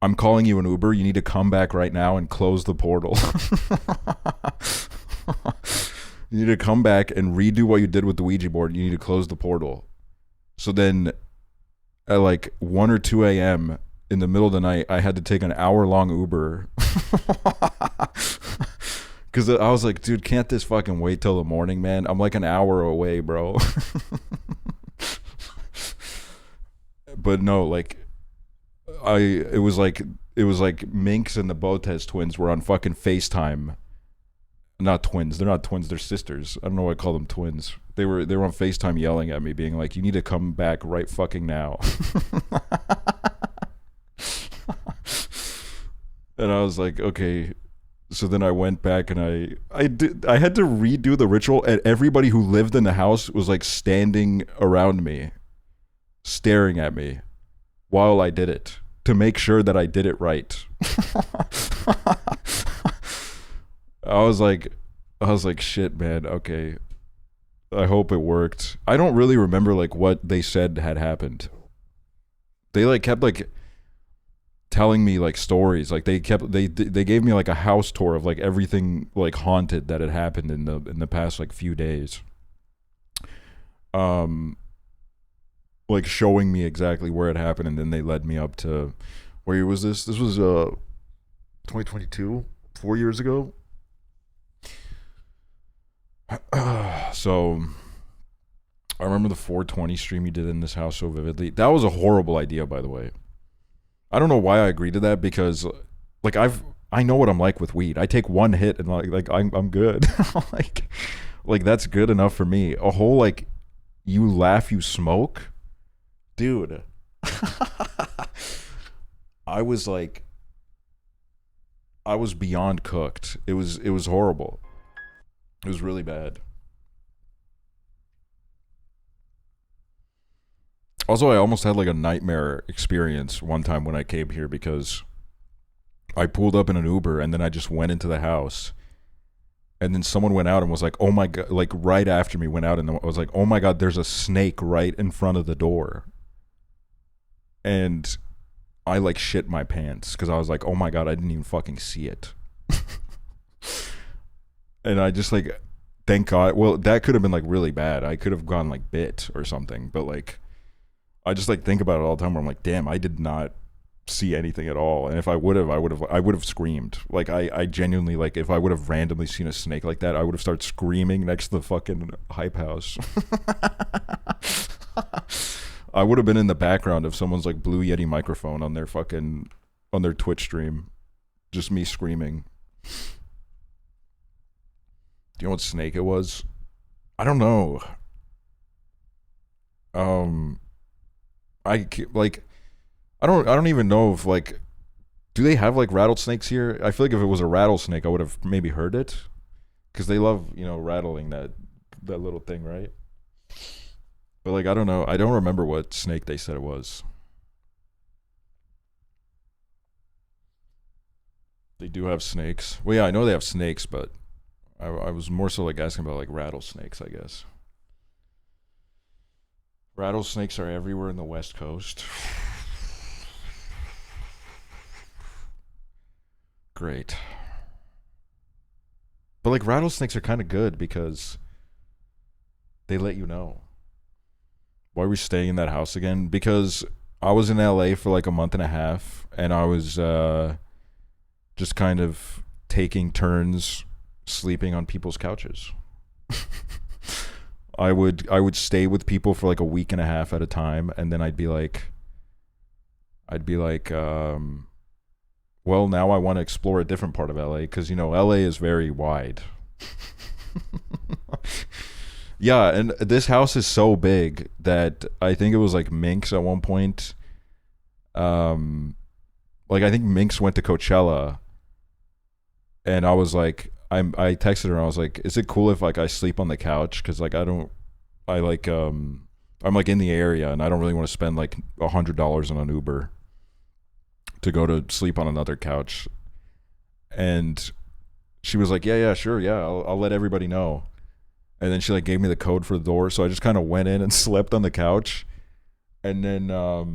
[SPEAKER 4] I'm calling you an Uber. You need to come back right now and close the portal. You need to come back and redo what you did with the Ouija board. You need to close the portal. So then at like 1 or 2 a.m. in the middle of the night, I had to take an hour-long Uber. Because I was like, dude, can't this fucking wait till the morning, man? I'm like an hour away, bro. But no, like, it was like Minx and the Botes twins were on fucking FaceTime. Not twins. They're not twins. They're sisters. I don't know why I call them twins. They were on FaceTime yelling at me, being like, you need to come back right fucking now. And I was like, okay. So then I went back and I had to redo the ritual, and everybody who lived in the house was like standing around me, staring at me while I did it to make sure that I did it right. I was like, shit, man. Okay. I hope it worked. I don't really remember like what they said had happened. They like kept like telling me like stories. Like they gave me like a house tour of like everything like haunted that had happened in the past like few days. Like showing me exactly where it happened, and then they led me up to where was this? This was 2022, 4 years ago. So I remember the 420 stream you did in this house so vividly. That was a horrible idea, by the way. I don't know why I agreed to that, because like I know what I'm like with weed. I take one hit and like I'm good. like that's good enough for me. A whole like you laugh, you smoke, dude. I was beyond cooked. It was horrible. It was really bad. Also, I almost had like a nightmare experience one time when I came here, because I pulled up in an Uber and then I just went into the house, and then someone went out and was like, oh my God, like right after me went out, and I was like, oh my God, there's a snake right in front of the door. And I like shit my pants, because I was like, oh my God, I didn't even fucking see it. And I just like, thank God. Well, that could have been like really bad. I could have gone like bit or something, but like, I just like think about it all the time where I'm like, damn, I did not see anything at all. And if I would have screamed. Like I genuinely, like if I would have randomly seen a snake like that, I would have started screaming next to the fucking hype house. I would have been in the background of someone's like Blue Yeti microphone on their Twitch stream. Just me screaming. Do you know what snake it was? I don't know. I don't even know if like, do they have like rattlesnakes here? I feel like if it was a rattlesnake, I would have maybe heard it, because they love, you know, rattling that little thing, right? But like, I don't know. I don't remember what snake they said it was. They do have snakes. Well, yeah, I know they have snakes, but I was more so like asking about like rattlesnakes, I guess. Rattlesnakes are everywhere in the West Coast. Great. But like rattlesnakes are kind of good because they let you know. Why are we staying in that house again? Because I was in LA for like a month and a half, and I was just kind of taking turns sleeping on people's couches. I would stay with people for like a week and a half at a time, and then I'd be like, well, now I want to explore a different part of LA, because you know LA is very wide. Yeah, and this house is so big that I think it was like Minx at one point. Like I think Minx went to Coachella, and I was like, I texted her and I was like, is it cool if like I sleep on the couch? Because like I'm like in the area and I don't really want to spend like $100 on an Uber to go to sleep on another couch. And she was like, yeah, sure, yeah, I'll let everybody know. And then she like gave me the code for the door, so I just kind of went in and slept on the couch. And then oh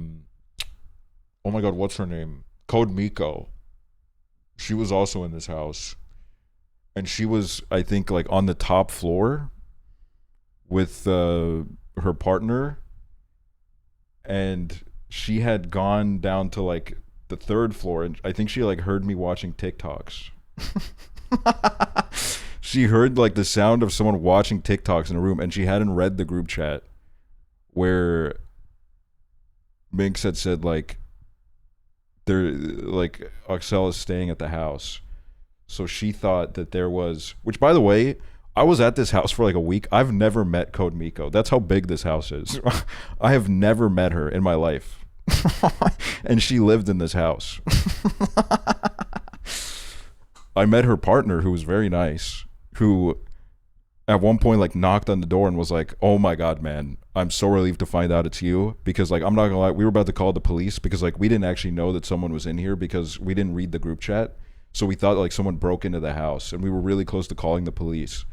[SPEAKER 4] my God, what's her name? Code Miko. She was also in this house. and she was, I think, like on the top floor with her partner, and she had gone down to like the third floor, and I think she like heard me watching TikToks. She heard like the sound of someone watching TikToks in a room, and she hadn't read the group chat where Minx had said like they're like Aksel is staying at the house. So she thought that there was, which by the way, I was at this house for like a week. I've never met Code Miko. That's how big this house is. I have never met her in my life. And she lived in this house. I met her partner, who was very nice, who at one point like knocked on the door and was like, "Oh my God, man, I'm so relieved to find out it's you." Because like, I'm not gonna lie, we were about to call the police because like we didn't actually know that someone was in here because we didn't read the group chat. So we thought like someone broke into the house, and we were really close to calling the police.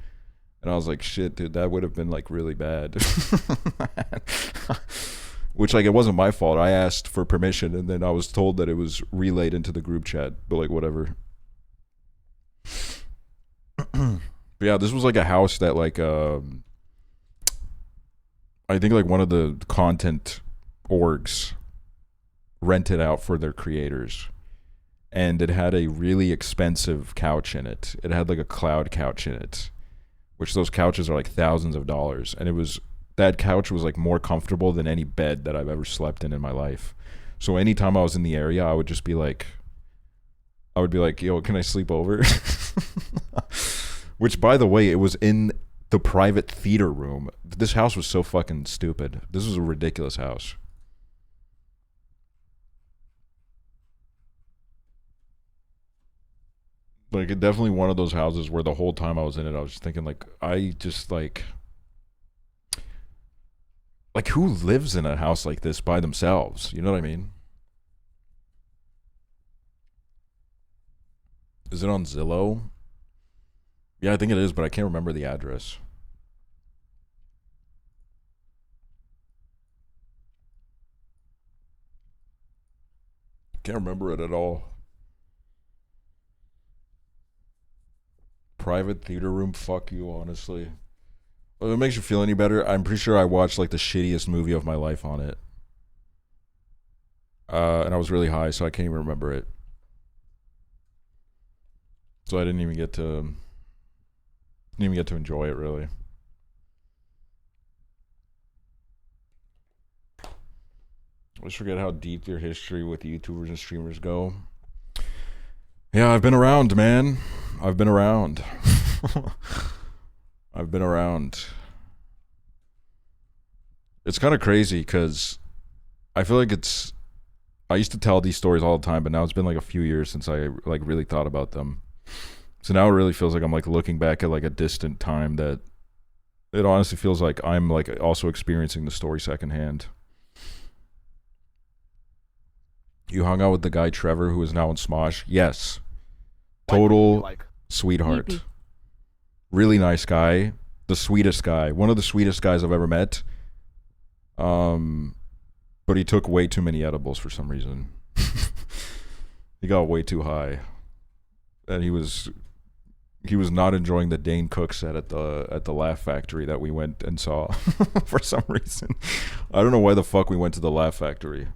[SPEAKER 4] And I was like, shit, dude, that would have been like really bad. Which like, it wasn't my fault. I asked for permission, and then I was told that it was relayed into the group chat, but like whatever. But yeah, this was like a house that like, I think like one of the content orgs rented out for their creators. And it had a really expensive couch in it. It had like a cloud couch in it, which those couches are like thousands of dollars. And it was, that couch was like more comfortable than any bed that I've ever slept in my life. So anytime I was in the area, I would just be like, yo, can I sleep over? Which, by the way, it was in the private theater room. This house was so fucking stupid. This was a ridiculous house. Like, it definitely one of those houses where the whole time I was in it, I was just thinking, like, I just, like, who lives in a house like this by themselves? You know what I mean? Is it on Zillow? Yeah, I think it is, but I can't remember the address. Can't remember it at all. Private theater room, fuck you, honestly. Well, if it makes you feel any better, I'm pretty sure I watched like the shittiest movie of my life on it. And I was really high, so I can't even remember it. So I didn't even get to enjoy it, really. I always forget how deep your history with YouTubers and streamers go. Yeah, I've been around, man. I've been around. I've been around. It's kind of crazy because I feel like I used to tell these stories all the time, but now it's been like a few years since I like really thought about them. So now it really feels like I'm like looking back at like a distant time that it honestly feels like I'm like also experiencing the story secondhand. You hung out with the guy Trevor who is now in Smosh? Yes. Total sweetheart.
[SPEAKER 2] Yippee.
[SPEAKER 4] Really nice guy. The sweetest guy. One of the sweetest guys I've ever met. But he took way too many edibles for some reason. He got way too high. And he was not enjoying the Dane Cook set at the Laugh Factory that we went and saw for some reason. I don't know why the fuck we went to the Laugh Factory.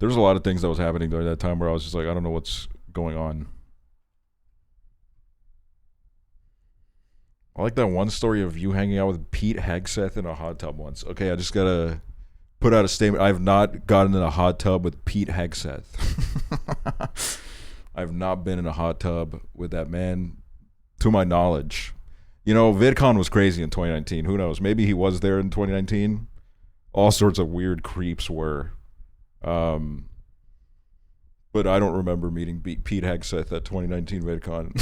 [SPEAKER 4] There's a lot of things that was happening during that time where I was just like, I don't know what's going on. I like that one story of you hanging out with Pete Hegseth in a hot tub once. Okay, I just gotta put out a statement. I have not gotten in a hot tub with Pete Hegseth. I've not been in a hot tub with that man, to my knowledge. You know, VidCon was crazy in 2019. Who knows? Maybe he was there in 2019. All sorts of weird creeps were. But I don't remember meeting Pete Hegseth at 2019 VidCon.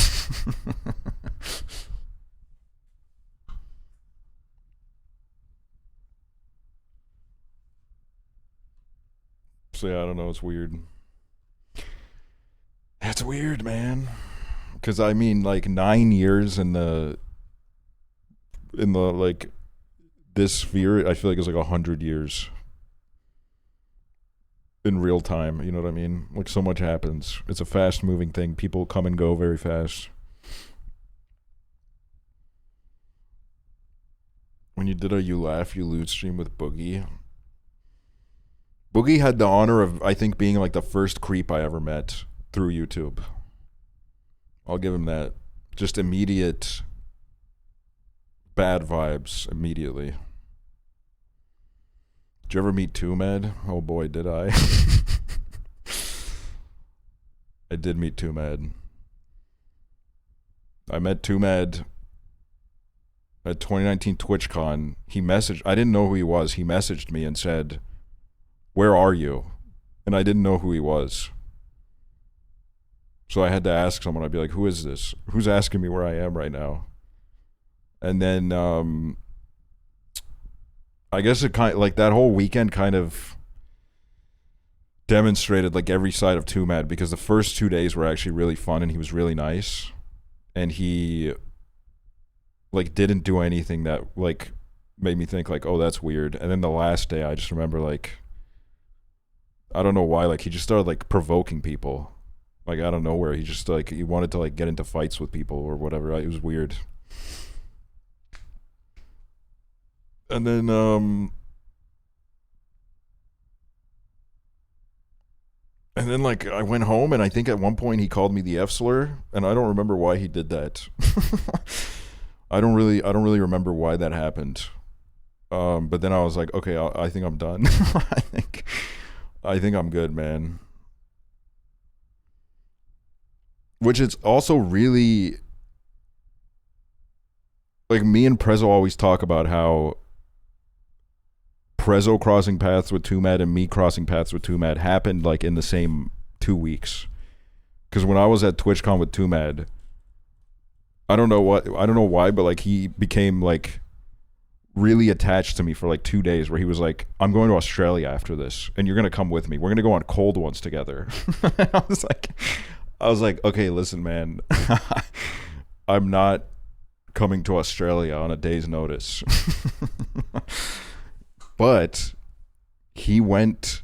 [SPEAKER 4] So yeah, I don't know. It's weird. That's weird, man. Because I mean, like 9 years in the like this sphere, I feel like it's like 100 years in real time. You know what I mean? Like so much happens. It's a fast moving thing. People come and go very fast. when you did a You Laugh, You Lose stream with Boogie. Boogie had the honor of, I think, being like the first creep I ever met through YouTube. I'll give him that. Just immediate bad vibes immediately. Did you ever meet Tumed? Oh boy, did I. I did meet Tumed. I met Tumed at 2019 TwitchCon. He messaged, I didn't know who he was. He messaged me and said, "Where are you?" And I didn't know who he was. So I had to ask someone. I'd be like, who is this? Who's asking me where I am right now? And then I guess it kind of, like that whole weekend kind of demonstrated like every side of Tumed, because the first 2 days were actually really fun and he was really nice. And he like didn't do anything that like made me think like, oh, that's weird. And then the last day I just remember like, I don't know why, like he just started like provoking people. Like out of nowhere, he just like, he wanted to like get into fights with people or whatever. It was weird. And then like I went home and I think at one point he called me the F slur, and I don't remember why he did that. I don't really remember why that happened. But then I was like, okay, I think I'm done. I think I'm good, man. Which is also really, like, me and Prezzo always talk about how Prezzo crossing paths with Tumed and me crossing paths with Tumed happened like in the same 2 weeks. Because when I was at TwitchCon with Tumed, I don't know why, but like he became like really attached to me for like 2 days, where he was like, I'm going to Australia after this and you're going to come with me. We're going to go on cold ones together. I was like, okay, listen, man, I'm not coming to Australia on a day's notice. But he went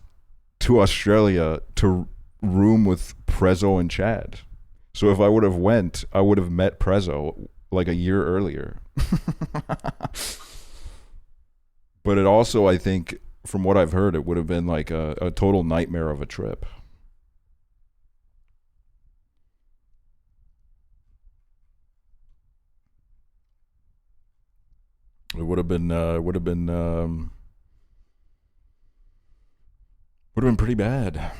[SPEAKER 4] to Australia to room with Prezzo and Chad. So if I would have went, I would have met Prezzo like a year earlier. But it also, I think, from what I've heard, it would have been like a total nightmare of a trip. It would have been pretty bad.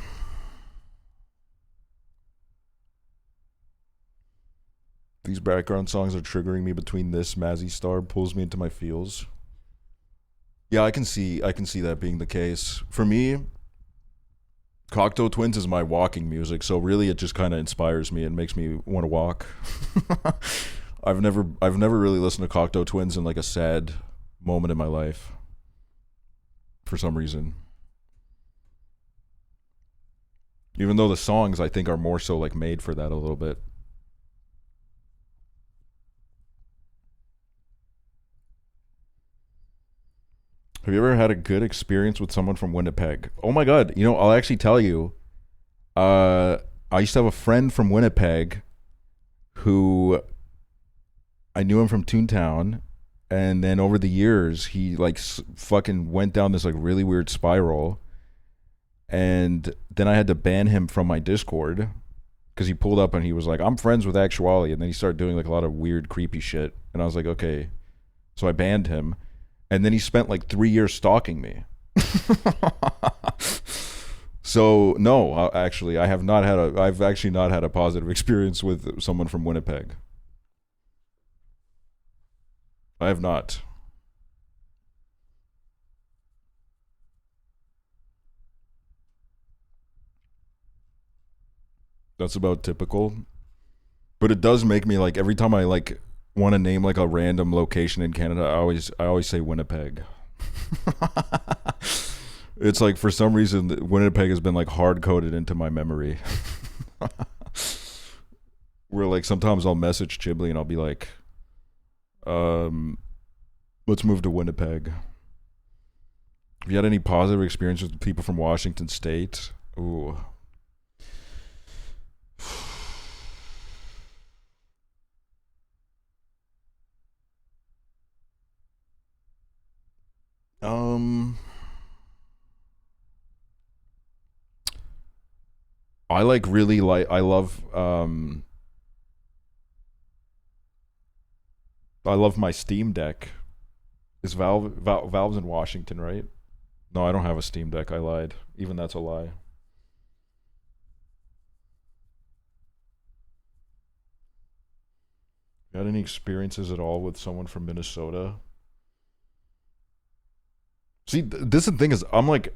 [SPEAKER 4] These background songs are triggering me between this Mazzy Star pulls me into my feels. Yeah, I can see that being the case. For me, Cocteau Twins is my walking music, so really it just kind of inspires me and makes me want to walk. I've never really listened to Cocteau Twins in like a sad moment in my life, for some reason. Even though the songs, I think, are more so like made for that a little bit. Have you ever had a good experience with someone from Winnipeg? Oh my God, you know, I'll actually tell you. I used to have a friend from Winnipeg who, I knew him from Toontown, and then over the years he like fucking went down this like really weird spiral, and then I had to ban him from my Discord because he pulled up and he was like, I'm friends with Aksually, and then he started doing like a lot of weird creepy shit, and I was like, okay, so I banned him, and then he spent like 3 years stalking me. So no, actually I've actually not had a positive experience with someone from Winnipeg. I have not. That's about typical. But it does make me like, every time I like want to name like a random location in Canada, I always say Winnipeg. It's like, for some reason, Winnipeg has been like hard coded into my memory. Where like sometimes I'll message Chiblee and I'll be like, let's move to Winnipeg. Have you had any positive experiences with people from Washington State? Ooh. I like really like I love my Steam Deck. Is Valve's in Washington, right? No, I don't have a Steam Deck. I lied. Even that's a lie. Got any experiences at all with someone from Minnesota? See, this is the thing is, I like,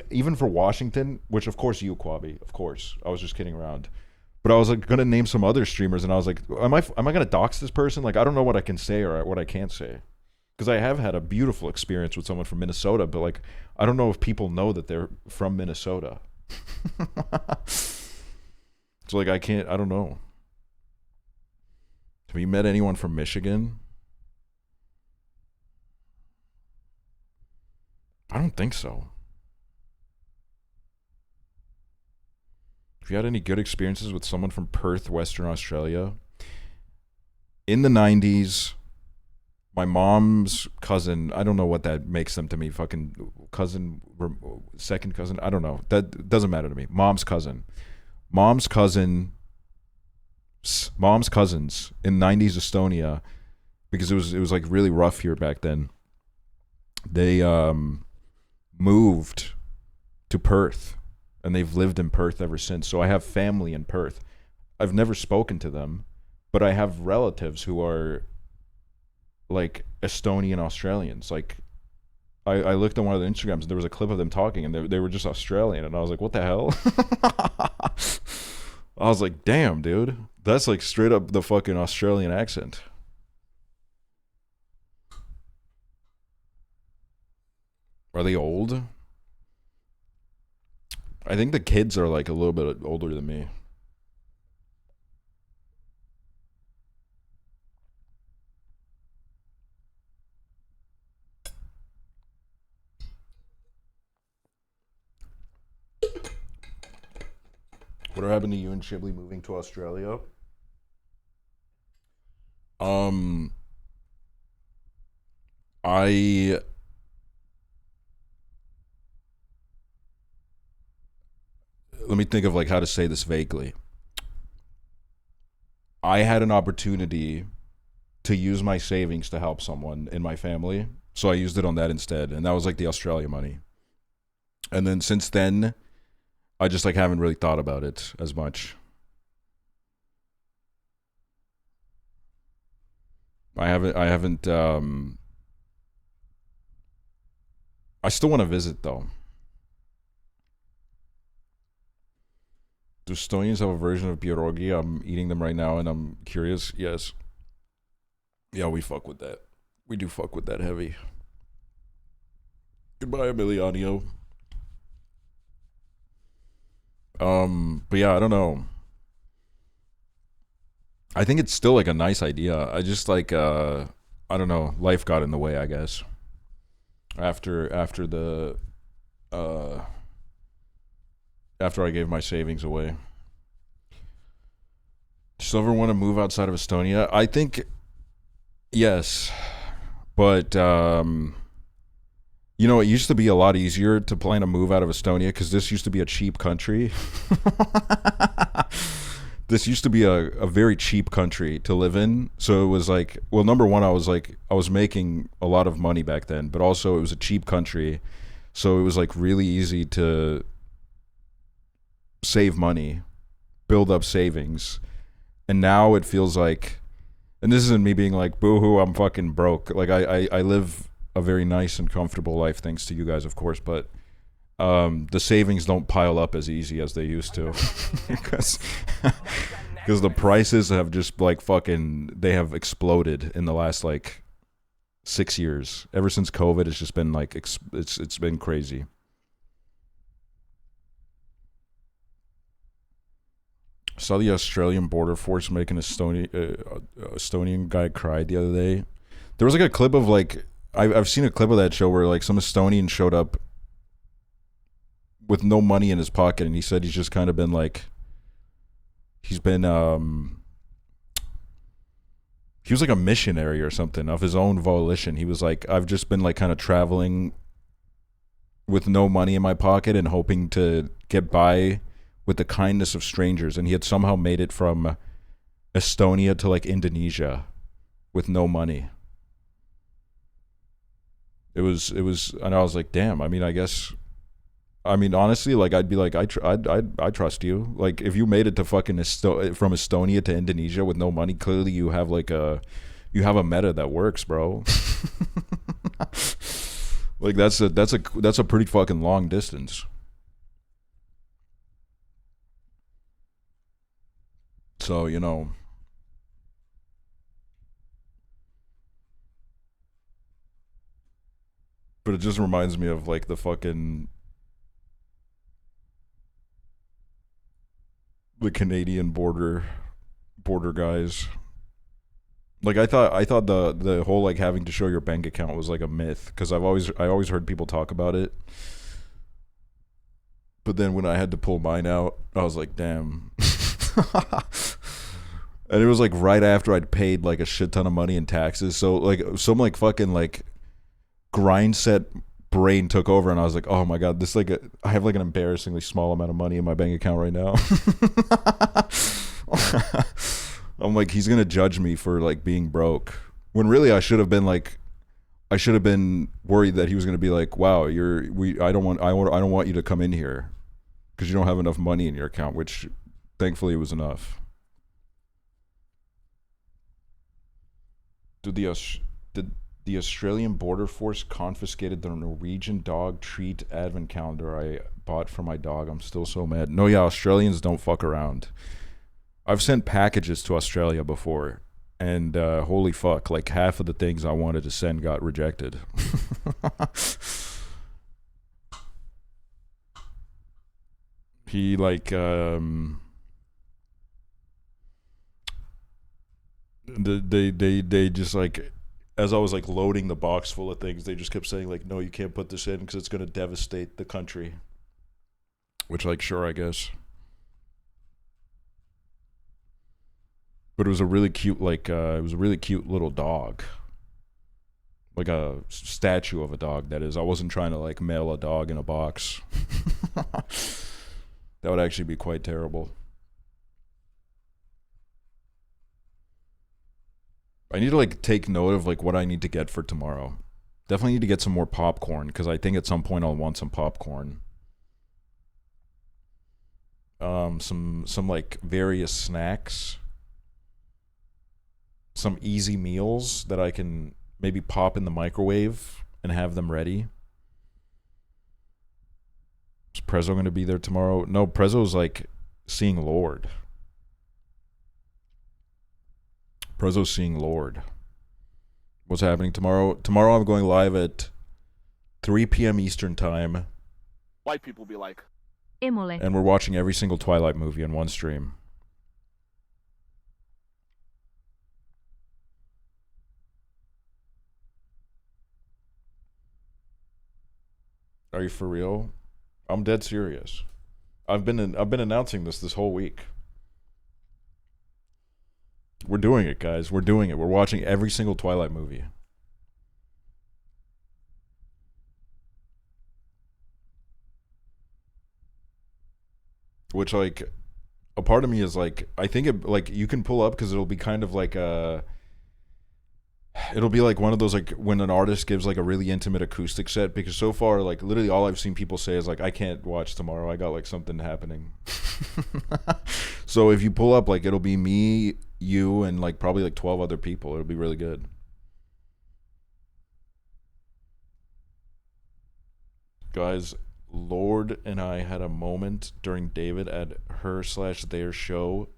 [SPEAKER 4] even for Washington, which of course you, Quabi, of course. I was just kidding around. But I was like gonna name some other streamers, and I was like, am I gonna dox this person? Like, I don't know what I can say or what I can't say, because I have had a beautiful experience with someone from Minnesota, but like, I don't know if people know that they're from Minnesota. So like, I don't know. Have you met anyone from Michigan? I don't think so. Have you had any good experiences with someone from Perth, Western Australia? In the 90s, my mom's cousin, I don't know what that makes them to me, fucking cousin, second cousin, I don't know. That doesn't matter to me. Mom's cousins in 90s Estonia, because it was like really rough here back then. They moved to Perth, and they've lived in Perth ever since. So I have family in Perth. I've never spoken to them, but I have relatives who are like Estonian Australians. Like, I looked on one of the Instagrams, and there was a clip of them talking, and they were just Australian, and I was like, what the hell? I was like, damn, dude, that's like straight up the fucking Australian accent. Are they old? I think the kids are like a little bit older than me. What happened to you and Shibley moving to Australia? Let me think of like how to say this vaguely. I had an opportunity to use my savings to help someone in my family, so I used it on that instead, and that was like the Australia money. And then since then, I just like haven't really thought about it as much. I haven't I still want to visit though. Do Estonians have a version of pierogi? I'm eating them right now and I'm curious. Yes. Yeah, we fuck with that. We do fuck with that heavy. Goodbye, Emiliano. But yeah, I don't know. I think it's still like a nice idea. I just like I don't know, life got in the way, I guess. After I gave my savings away. Just ever want to move outside of Estonia? I think yes. But you know, it used to be a lot easier to plan a move out of Estonia because this used to be a cheap country. This used to be a very cheap country to live in. So it was like, well, number one, I was making a lot of money back then, but also it was a cheap country. So it was like really easy to save money, build up savings. And now it feels like, and this isn't me being like, boo-hoo, I'm fucking broke. Like I live a very nice and comfortable life, thanks to you guys, of course, but the savings don't pile up as easy as they used to. because the prices have just like fucking, they have exploded in the last like 6 years. Ever since COVID, it's just been like, it's been crazy. Saw the Australian border force make an Estonian guy cry the other day. There was like a clip of like, I've seen a clip of that show where like some Estonian showed up with no money in his pocket, and he said he's just kind of been like, he's been he was like a missionary or something of his own volition. He was like, I've just been like kind of traveling with no money in my pocket and hoping to get by with the kindness of strangers, and he had somehow made it from Estonia to like Indonesia with no money. It was, and I was like, damn. I mean, honestly, like I'd be like, I trust you. Like if you made it to fucking from Estonia to Indonesia with no money, clearly you have a meta that works, bro. Like that's a pretty fucking long distance. So, you know, but it just reminds me of like the Canadian border guys. Like I thought the whole like having to show your bank account was like a myth, because I always heard people talk about it. But then when I had to pull mine out, I was like, damn. And it was like right after I'd paid like a shit ton of money in taxes. So like some like fucking like grind set brain took over, and I was like, oh my god, this like I have like an embarrassingly small amount of money in my bank account right now. I'm like, he's gonna judge me for like being broke, when really I should have been worried that he was gonna be like, wow, I don't want you to come in here because you don't have enough money in your account, which thankfully it was enough. Did the Australian Border Force confiscated the Norwegian dog treat advent calendar I bought for my dog? I'm still so mad. No, yeah, Australians don't fuck around. I've sent packages to Australia before, and holy fuck, like half of the things I wanted to send got rejected. He like they just like, as I was like loading the box full of things, they just kept saying like, no, you can't put this in because it's going to devastate the country. Which, like, sure, I guess. But it was a really cute, like, little dog. Like a statue of a dog, that is. I wasn't trying to like mail a dog in a box. That would actually be quite terrible. I need to like take note of like what I need to get for tomorrow. Definitely need to get some more popcorn, because I think at some point I'll want some popcorn. Some like various snacks. Some easy meals that I can maybe pop in the microwave and have them ready. Is Prezzo going to be there tomorrow? No, Prezzo's like seeing Lord. Prezzo's seeing Lord. What's happening tomorrow? Tomorrow I'm going live at 3 p.m. Eastern time.
[SPEAKER 1] White people be like,
[SPEAKER 2] Emole.
[SPEAKER 4] And we're watching every single Twilight movie in one stream. Are you for real? I'm dead serious. I've been announcing this whole week. We're doing it, guys. We're doing it. We're watching every single Twilight movie. Which, like, a part of me is like, I think it, like, you can pull up because it'll be kind of like a, it'll be like one of those, like, when an artist gives like a really intimate acoustic set, because so far, like, literally all I've seen people say is like, I can't watch tomorrow, I got like something happening. So if you pull up, like, it'll be me, you, and like probably like 12 other people. It'll be really good. Guys, Lord and I had a moment during David at her/their show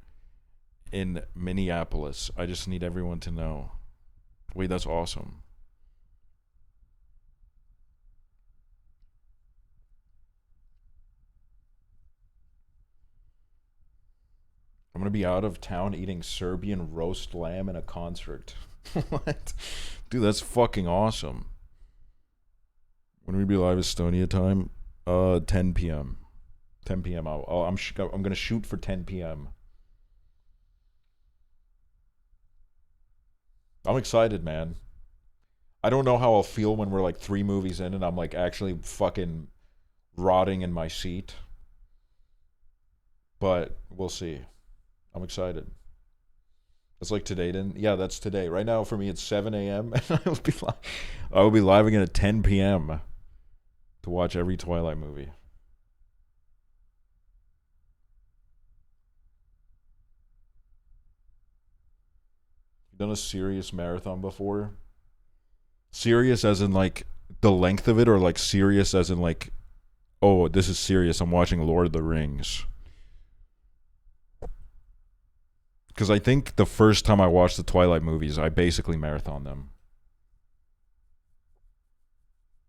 [SPEAKER 4] in Minneapolis. I just need everyone to know. Wait, that's awesome. I'm going to be out of town eating Serbian roast lamb in a concert. What? Dude, that's fucking awesome. When we be live Estonia time? 10 p.m. 10 p.m. I'm going to shoot for 10 p.m. I'm excited, man. I don't know how I'll feel when we're like 3 movies in and I'm like actually fucking rotting in my seat. But we'll see. I'm excited. It's like today, then. Yeah, that's today. Right now for me it's 7 a.m. and I will be live again at 10 p.m. to watch every Twilight movie. You done a serious marathon before? Serious as in like the length of it, or like serious as in like, oh, this is serious, I'm watching Lord of the Rings? Because I think the first time I watched the Twilight movies, I basically marathoned them.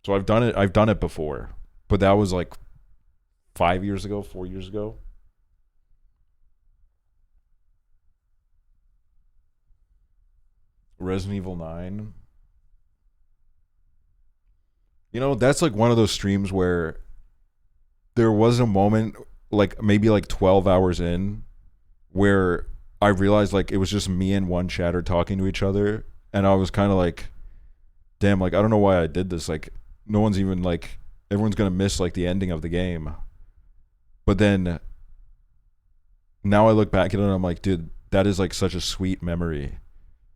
[SPEAKER 4] So I've done it before, but that was like 5 years ago, 4 years ago. Resident Evil 9. You know, that's like one of those streams where there was a moment, like maybe like 12 hours in, where I realized like it was just me and one chatter talking to each other, and I was kind of like, damn, like I don't know why I did this. Like no one's even like, everyone's gonna miss like the ending of the game. But then now I look back at it and I'm like, dude, that is like such a sweet memory.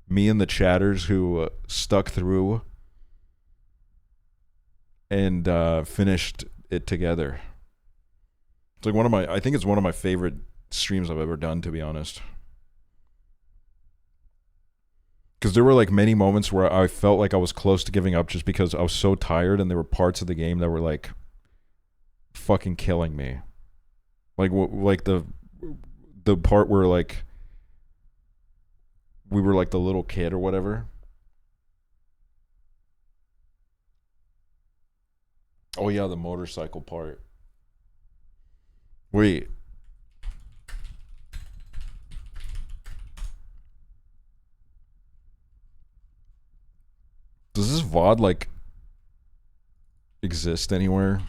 [SPEAKER 4] Me and the chatters who stuck through and finished it together. It's like I think it's one of my favorite streams I've ever done, to be honest. Because there were like many moments where I felt like I was close to giving up just because I was so tired, and there were parts of the game that were like fucking killing me. Like the part where like we were like the little kid or whatever. Oh yeah, the motorcycle part. Wait. Does this VOD like exist anywhere?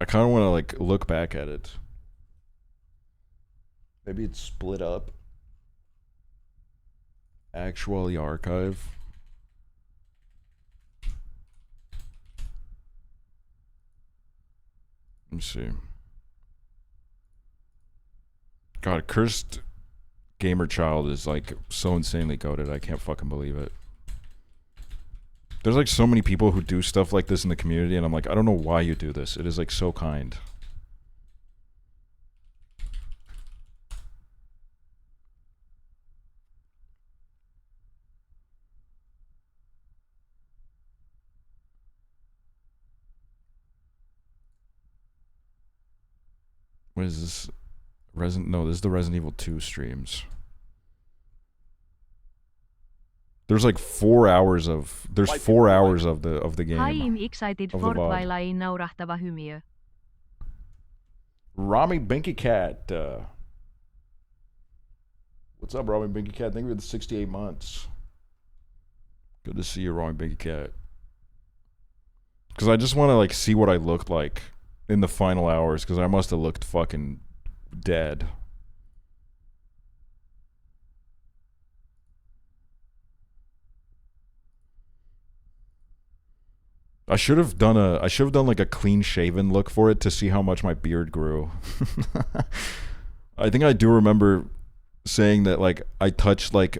[SPEAKER 4] I kind of want to like look back at it. Maybe it's split up. Aksually archive. Let me see. God, Cursed Gamer Child is like so insanely goated. I can't fucking believe it. There's like so many people who do stuff like this in the community, and I'm like, I don't know why you do this. It is like so kind. What is this? No, this is the Resident Evil 2 streams. There's like 4 hours of the game.
[SPEAKER 2] Hi, I'm excited
[SPEAKER 4] of
[SPEAKER 2] for
[SPEAKER 4] the VOD.
[SPEAKER 2] Twilight naurahtava hymiö.
[SPEAKER 4] Rami Binky Cat. What's up, Rami Binky Cat? Thank you for the 68 months. Good to see you, Rami Binky Cat. Because I just want to like see what I looked like in the final hours, because I must have looked fucking dead. I should have done like a clean shaven look for it to see how much my beard grew. I think I do remember saying that like I touched like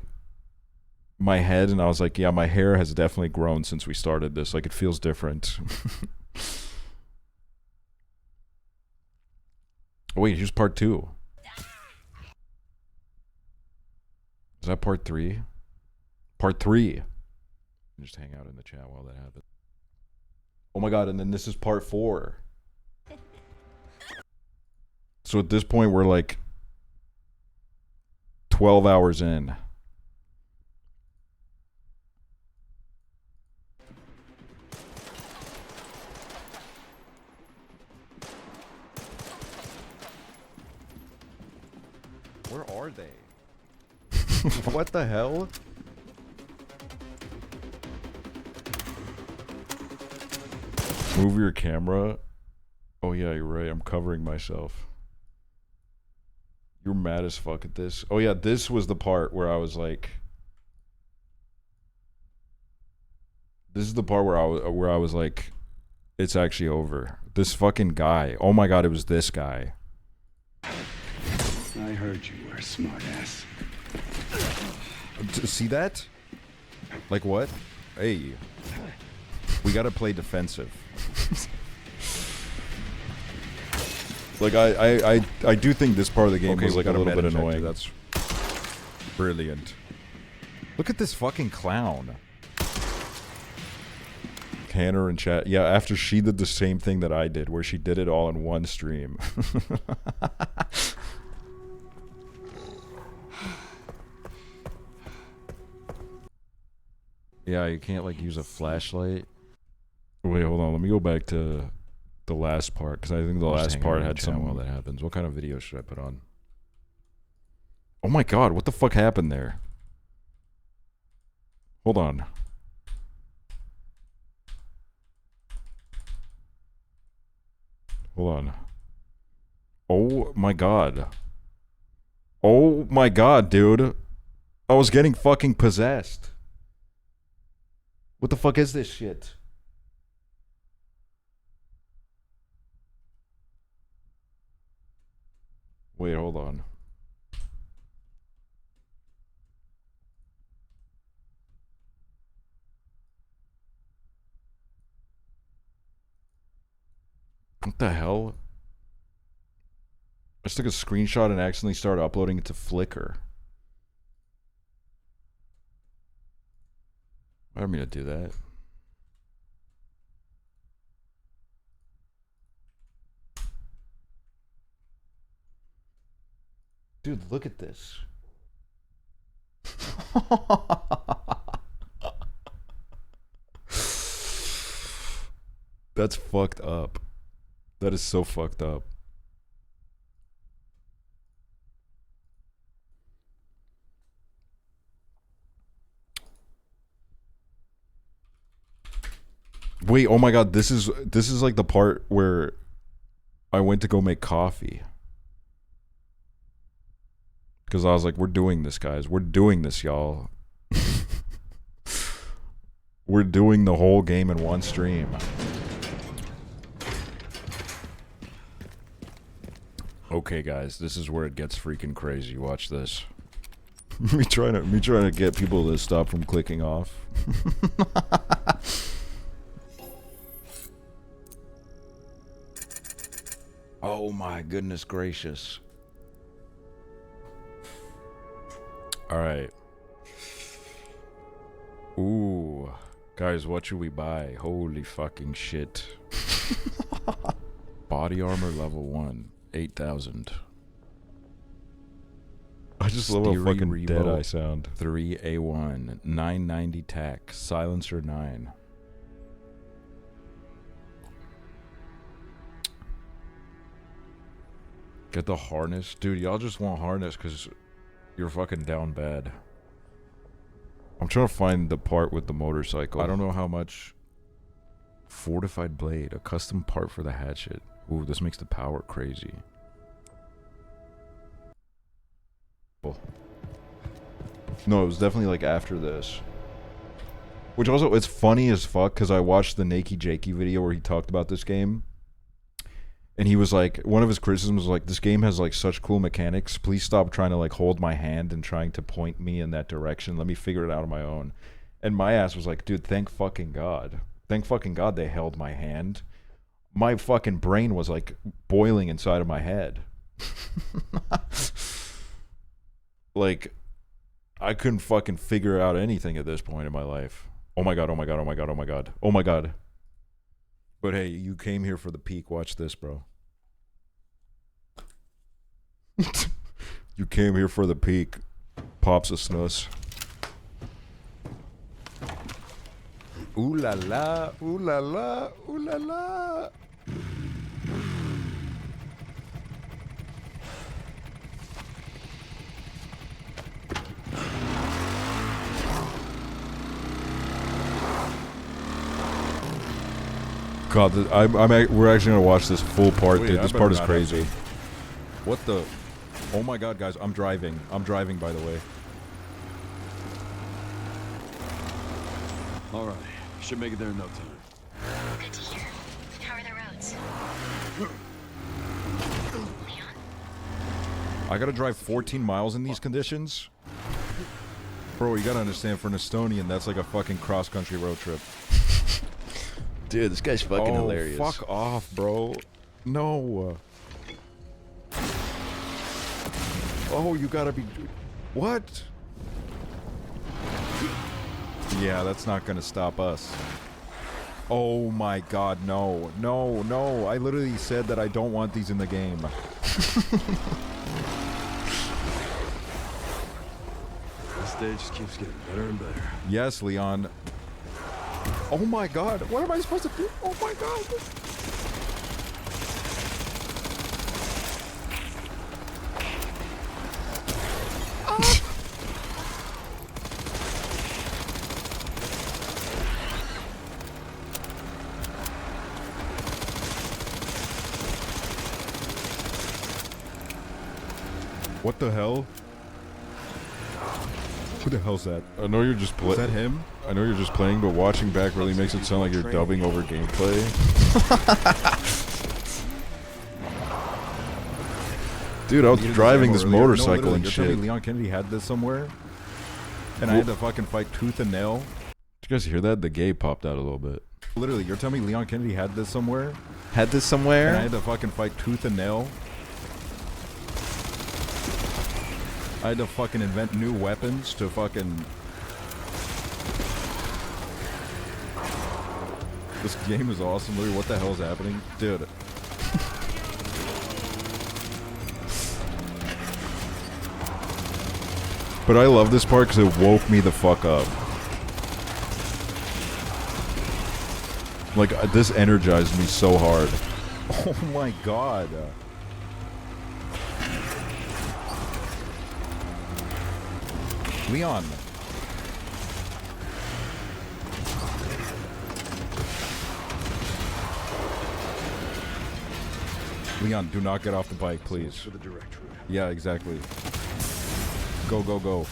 [SPEAKER 4] my head and I was like, yeah, my hair has definitely grown since we started this. Like it feels different. Oh, wait, here's part 2. Is that part 3? Part 3. Just hang out in the chat while that happens. Oh my god, and then this is part 4. So at this point, we're like 12 hours in. Where are they? What the hell? Move your camera. Oh yeah, you're right. I'm covering myself. You're mad as fuck at this. Oh yeah, this was the part where I was like, this is the part where I was like, it's actually over. This fucking guy. Oh my god, it was this guy.
[SPEAKER 7] I heard you were a smartass.
[SPEAKER 4] See that? Like what? Hey, we gotta play defensive. Like I do think this part of the game was like a little bit annoying. That's brilliant. Look at this fucking clown. Hannah in chat. Yeah, after she did the same thing that I did, where she did it all in one stream. Yeah, you can't like use a flashlight. Wait, hold on. Let me go back to the last part, because I think the last part had something while that happens. What kind of video should I put on? Oh my god, what the fuck happened there? Hold on. Hold on. Oh my god. Oh my god, dude. I was getting fucking possessed. What the fuck is this shit? Wait, hold on. What the hell? I just took a screenshot and accidentally started uploading it to Flickr. I don't mean to do that. Dude, look at this. That's fucked up. That is so fucked up. Wait, oh my god, this is like the part where I went to go make coffee. Because I was like, we're doing this, guys. We're doing this, y'all. We're doing the whole game in one stream. Okay, guys, this is where it gets freaking crazy. Watch this. me trying to get people to stop from clicking off. Oh my goodness gracious. All right. Ooh. Guys, what should we buy? Holy fucking shit. Body armor level 1. 8,000. I just love a fucking Deadeye sound. 3A1. 990 tac. Silencer 9. Get the harness. Dude, y'all just want harness because you're fucking down bad. I'm trying to find the part with the motorcycle. I don't know how much. Fortified blade. A custom part for the hatchet. Ooh, this makes the power crazy. No, it was definitely like after this. Which also, it's funny as fuck because I watched the Nakey Jakey video where he talked about this game. And he was like, one of his criticisms was like, this game has like such cool mechanics. Please stop trying to like hold my hand and trying to point me in that direction. Let me figure it out on my own. And my ass was like, dude, thank fucking God. Thank fucking God they held my hand. My fucking brain was like boiling inside of my head. Like, I couldn't fucking figure out anything at this point in my life. Oh my God, oh my God, oh my God, oh my God, oh my God. But hey, you came here for the peak. Watch this, bro. You came here for the peak. Pops a snus. Ooh la la, ooh la la, ooh la la. God, we're actually gonna watch this full part, dude. This part is crazy. What the? Oh my god, guys, I'm driving. I'm driving, by the way.
[SPEAKER 7] All right. Should make it there in no time.
[SPEAKER 8] Good to hear. How are the roads? Leon?
[SPEAKER 4] I gotta drive 14 miles in these conditions? Bro, you gotta understand, for an Estonian, that's like a fucking cross-country road trip.
[SPEAKER 9] Dude, this guy's fucking hilarious.
[SPEAKER 4] Fuck off, bro. No. Oh, you gotta be... What? Yeah, that's not gonna stop us. Oh my god, no. No, no. I literally said that I don't want these in the game.
[SPEAKER 7] This stage just keeps getting better and better.
[SPEAKER 4] Yes, Leon. Oh my god, what am I supposed to do? Oh my god. What the hell? Who the hell's that? I know you're just playing. Is that him? I know you're just playing, but watching back really makes it sound like you're dubbing over gameplay. Dude, I was driving this motorcycle and shit. Leon Kennedy had this somewhere, and I had to fucking fight tooth and nail. Did you guys hear that? The gay popped out a little bit. Literally, you're telling me Leon Kennedy had this somewhere?
[SPEAKER 9] Had this somewhere?
[SPEAKER 4] And I had to fucking fight tooth and nail. I had to fucking invent new weapons to fucking... This game is awesome. Literally, what the hell is happening? Dude. But I love this part because it woke me the fuck up. Like, this energized me so hard. Oh my god. Leon. Leon, do not get off the bike, please.
[SPEAKER 7] For the direct route.
[SPEAKER 4] Yeah, exactly. Go, go, go.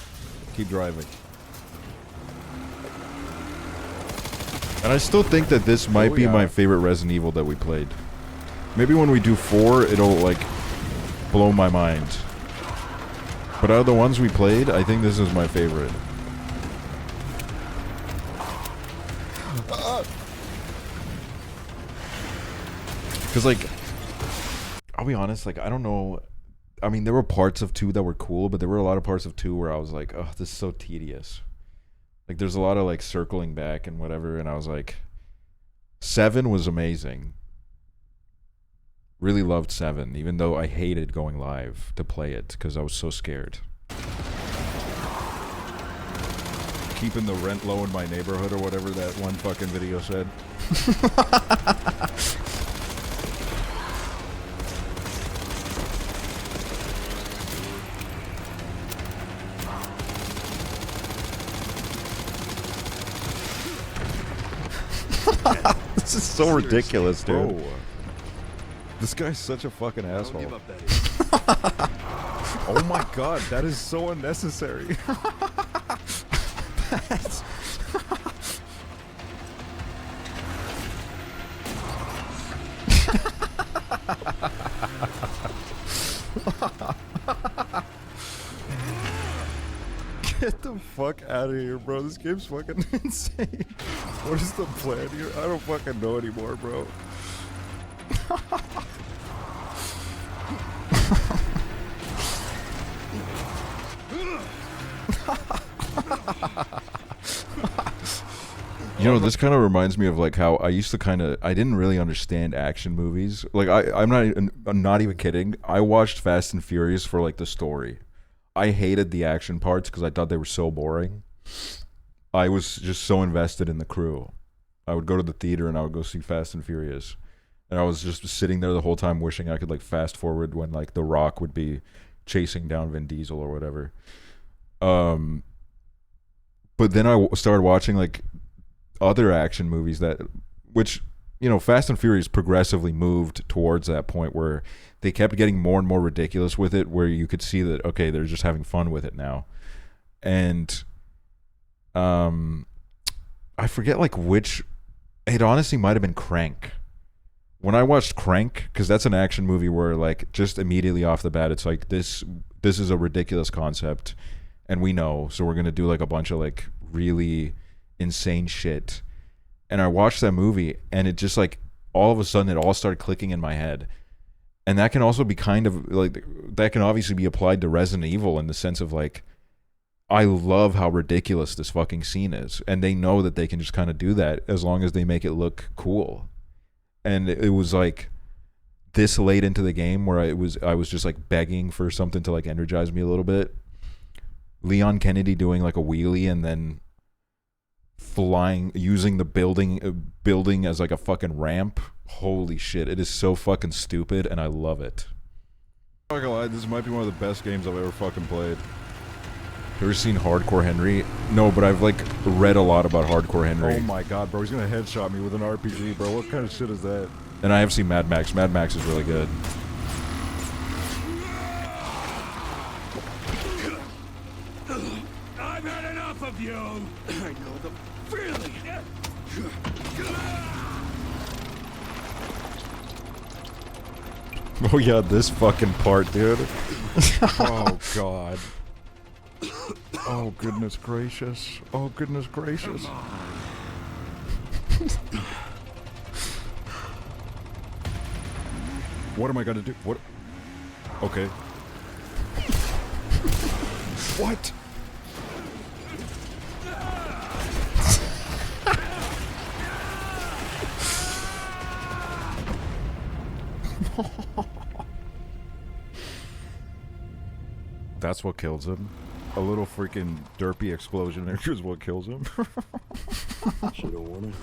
[SPEAKER 4] Keep driving. And I still think that this might be my favorite Resident Evil that we played. Maybe when we do 4, it'll, like, blow my mind. But out of the ones we played, I think this is my favorite. Because, like, I'll be honest, like, I don't know. I mean, there were parts of 2 that were cool, but there were a lot of parts of 2 where I was like, oh, this is so tedious. Like, there's a lot of, like, circling back and whatever, and I was like, 7 was amazing. Really loved 7, even though I hated going live to play it because I was so scared. Keeping the rent low in my neighborhood or whatever that one fucking video said. This is so ridiculous, dude. Bro. This guy's such a fucking asshole.
[SPEAKER 7] Don't give up that
[SPEAKER 4] Oh my god, that is so unnecessary. That's... Get the fuck out of here, bro. This game's fucking insane. What is the plan here? I don't fucking know anymore, bro. You know, this kind of reminds me of like how I used to I didn't really understand action movies. Like I'm not even kidding. I watched Fast and Furious for like the story. I hated the action parts because I thought they were so boring. I was just so invested in the crew. I would go to the theater and I would go see Fast and Furious. And I was just sitting there the whole time wishing I could like fast forward when like The Rock would be chasing down Vin Diesel or whatever. But then I started watching like other action movies which you know, Fast and Furious progressively moved towards that point where they kept getting more and more ridiculous with it, where you could see that, okay, they're just having fun with it now. And I forget like which, it honestly might have been Crank. When I watched Crank, because that's an action movie where like just immediately off the bat it's like this is a ridiculous concept and we know, so we're gonna do like a bunch of like really insane shit. And I watched that movie and it just like all of a sudden it all started clicking in my head. And that can also be kind of like, that can obviously be applied to Resident Evil in the sense of like, I love how ridiculous this fucking scene is, and they know that they can just kind of do that as long as they make it look cool. And it was like this late into the game where I was just like begging for something to like energize me a little bit. Leon Kennedy doing like a wheelie and then flying, using the building as like a fucking ramp. Holy shit, it is so fucking stupid and I love it. I'm not gonna lie, this might be one of the best games I've ever fucking played. Ever seen Hardcore Henry? No, but I've like read a lot about Hardcore Henry.
[SPEAKER 9] Oh my god, bro, he's gonna headshot me with an RPG, bro. What kind of shit is that?
[SPEAKER 4] And I have seen Mad Max. Mad Max is really good.
[SPEAKER 7] I've had enough of you. I know the feeling.
[SPEAKER 4] Oh yeah, this fucking part, dude.
[SPEAKER 9] Oh god. Oh goodness gracious. Oh goodness gracious. What am I gonna do? What? Okay. What? That's what kills him. A little freaking derpy explosion is what kills him.
[SPEAKER 7] Should've worn it.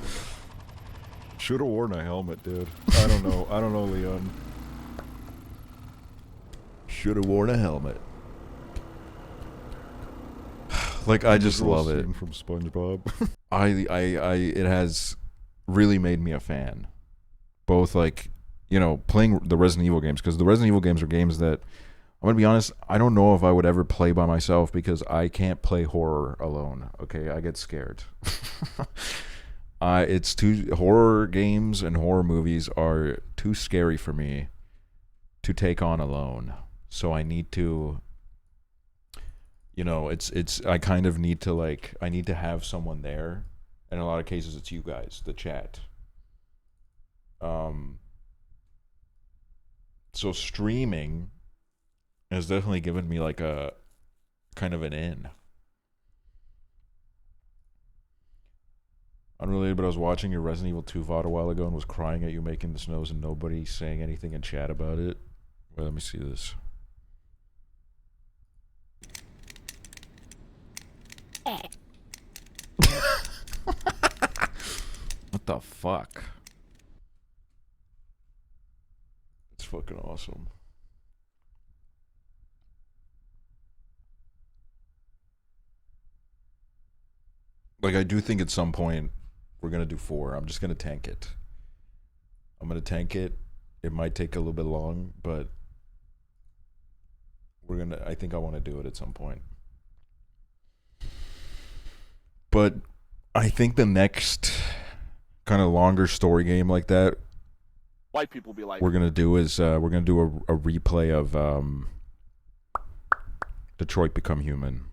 [SPEAKER 9] Should've worn a helmet, dude. I don't know. I don't know, Leon.
[SPEAKER 4] Should have worn a helmet. Like, I just love it.
[SPEAKER 9] From SpongeBob.
[SPEAKER 4] It has really made me a fan. Both, like, you know, playing the Resident Evil games, because the Resident Evil games are games that, I'm gonna be honest, I don't know if I would ever play by myself because I can't play horror alone. Okay, I get scared. Horror games and horror movies are too scary for me to take on alone. So I need to, you know, I kind of need to, like, I need to have someone there. In a lot of cases, it's you guys, the chat. So streaming has definitely given me like a kind of an in. Unrelated, but I was watching your Resident Evil 2 VOD a while ago and was crying at you making the snows and nobody saying anything in chat about it. Wait, let me see this. What the fuck? It's fucking awesome. Like, I do think at some point we're gonna do 4. I'm just gonna tank it. I'm gonna tank it. It might take a little bit long, but I think I want to do it at some point. But I think the next kind of longer story game like that,
[SPEAKER 1] White people be like,
[SPEAKER 4] we're gonna do is we're gonna do a replay of Detroit Become Human.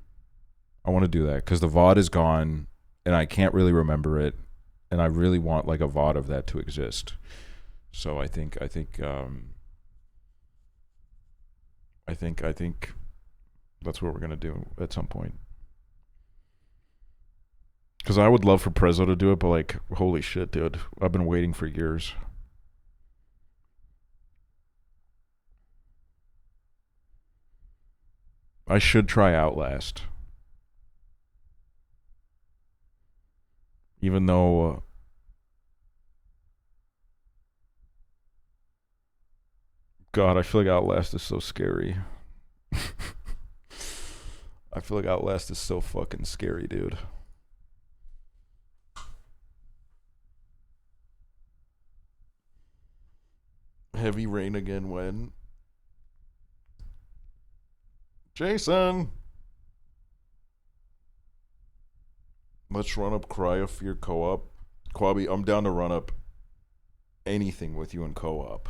[SPEAKER 4] I want to do that because the VOD is gone and I can't really remember it, and I really want like a VOD of that to exist. So I think that's what we're gonna do at some point. Because I would love for Prezzo to do it, but like, holy shit, dude, I've been waiting for years. I should try Outlast. Even though God, I feel like Outlast is so scary. I feel like Outlast is so fucking scary, dude. Heavy rain again when? Jason! Let's run up Cry of Fear co-op. Quabi, I'm down to run up anything with you in co-op.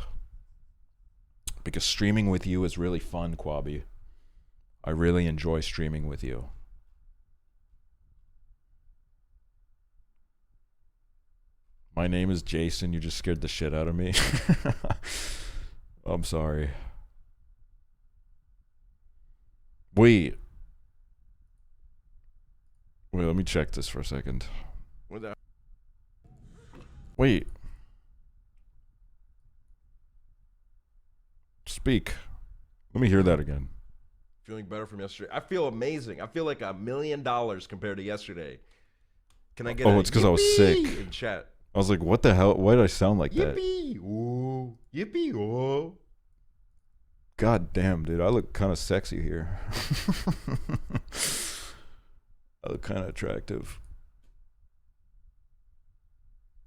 [SPEAKER 4] Because streaming with you is really fun, Quabi. I really enjoy streaming with you. My name is Jason. You just scared the shit out of me. I'm sorry. Wait, let me check this for a second. What the? Wait. Speak. Let me hear that again.
[SPEAKER 10] Feeling better from yesterday. I feel amazing. I feel like $1 million compared to yesterday. Can I get
[SPEAKER 4] it's because I was sick.
[SPEAKER 10] In chat?
[SPEAKER 4] I was like, what the hell? Why did I sound like that?
[SPEAKER 10] Yippee! Ooh. Yippee! Oh.
[SPEAKER 4] God damn, dude. I look kind of sexy here. I look kind of attractive.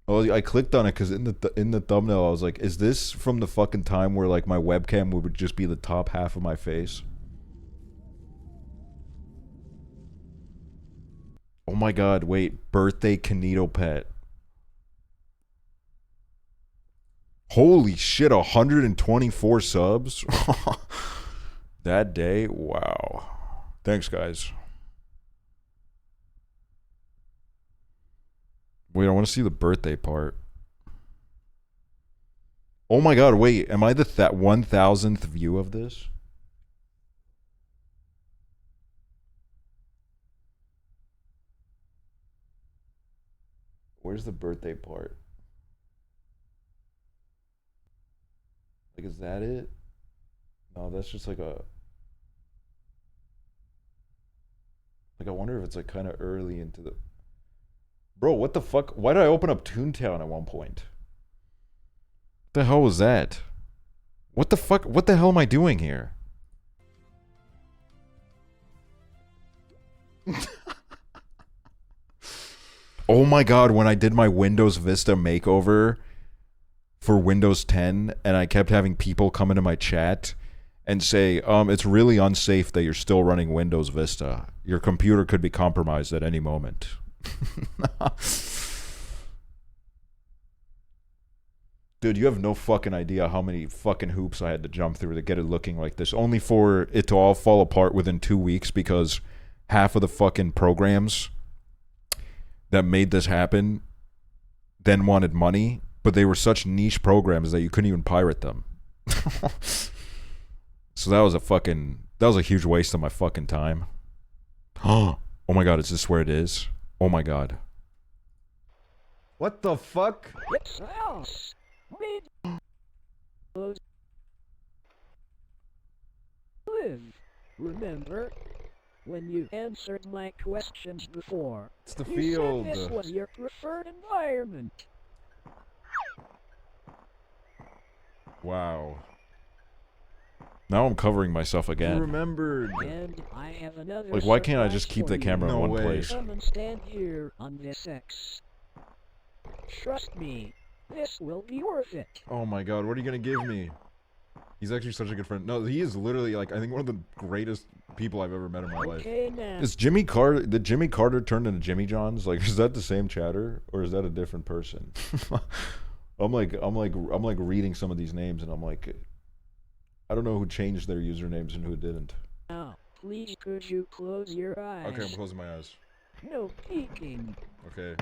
[SPEAKER 4] Oh, I clicked on it because in the thumbnail, I was like, is this from the fucking time where like my webcam would just be the top half of my face? Oh my god, wait. Birthday Canito Pet. Holy shit, 124 subs? That day? Wow. Thanks, guys. Wait, I want to see the birthday part. Oh my god, wait. Am I the 1000th view of this? Where's the birthday part? Like, is that it? No, that's just like a... Like, I wonder if it's like kind of early into the... Bro, what the fuck? Why did I open up Toontown at one point? What the hell was that? What the fuck? What the hell am I doing here? Oh my god, when I did my Windows Vista makeover for Windows 10 and I kept having people come into my chat and say, it's really unsafe that you're still running Windows Vista. Your computer could be compromised at any moment. Dude, you have no fucking idea how many fucking hoops I had to jump through to get it looking like this, only for it to all fall apart within 2 weeks because half of the fucking programs that made this happen then wanted money, but they were such niche programs that you couldn't even pirate them. So that was a huge waste of my fucking time. Oh my god, is this where it is? Oh my god.
[SPEAKER 10] What the fuck?
[SPEAKER 7] Remember when you answered my questions before?
[SPEAKER 10] It's the
[SPEAKER 7] You
[SPEAKER 10] field.
[SPEAKER 7] said this was your preferred environment.
[SPEAKER 4] Wow. Now I'm covering myself
[SPEAKER 10] Who
[SPEAKER 4] again.
[SPEAKER 10] remembered?
[SPEAKER 7] And I have another
[SPEAKER 4] Like, why can't I
[SPEAKER 7] surprise
[SPEAKER 4] just keep
[SPEAKER 7] for
[SPEAKER 4] the
[SPEAKER 7] you.
[SPEAKER 4] camera in
[SPEAKER 10] No
[SPEAKER 4] one
[SPEAKER 10] way.
[SPEAKER 4] place?
[SPEAKER 7] Come and stand here on this X. Trust me, this will be worth it.
[SPEAKER 10] Oh my god, what are you gonna give me? He's actually such a good friend. No, he is literally like, I think one of the greatest people I've ever met in my life.
[SPEAKER 7] Okay, now.
[SPEAKER 4] Is Jimmy Carter, did Jimmy Carter turn into Jimmy John's? Like, is that the same chatter or is that a different person? I'm like reading some of these names and I'm like, I don't know who changed their usernames and who didn't.
[SPEAKER 7] Now, please could you close your eyes?
[SPEAKER 10] Okay, I'm closing my eyes.
[SPEAKER 7] No peeking.
[SPEAKER 10] Okay.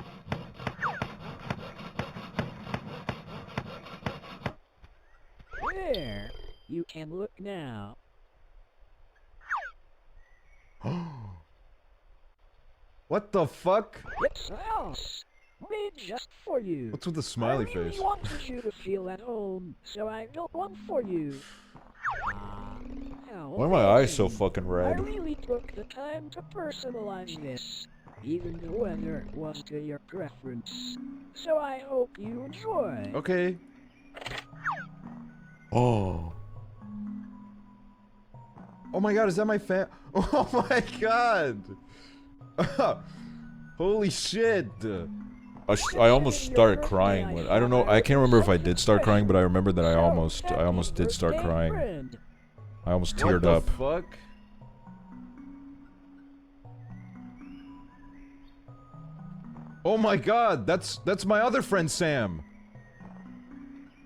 [SPEAKER 7] There. You can look now.
[SPEAKER 10] What the fuck?
[SPEAKER 7] It's a house. Made just for you.
[SPEAKER 10] What's with the smiley
[SPEAKER 7] I really
[SPEAKER 10] face?
[SPEAKER 7] wanted you to feel at home, so I built one for you. How
[SPEAKER 4] Why are my eyes so
[SPEAKER 7] amazing.
[SPEAKER 4] fucking
[SPEAKER 7] I
[SPEAKER 4] red?
[SPEAKER 7] really took the time to personalize this, even the weather was to your preference. So I hope you enjoy.
[SPEAKER 10] Okay.
[SPEAKER 4] Oh.
[SPEAKER 10] Oh my god, is that my fan? Oh my god! Holy shit!
[SPEAKER 4] I almost started crying when I don't know. I can't remember if I did start crying, but I remember that I almost did start crying. I almost teared up.
[SPEAKER 3] What the fuck?
[SPEAKER 10] Oh my god, that's my other friend Sam.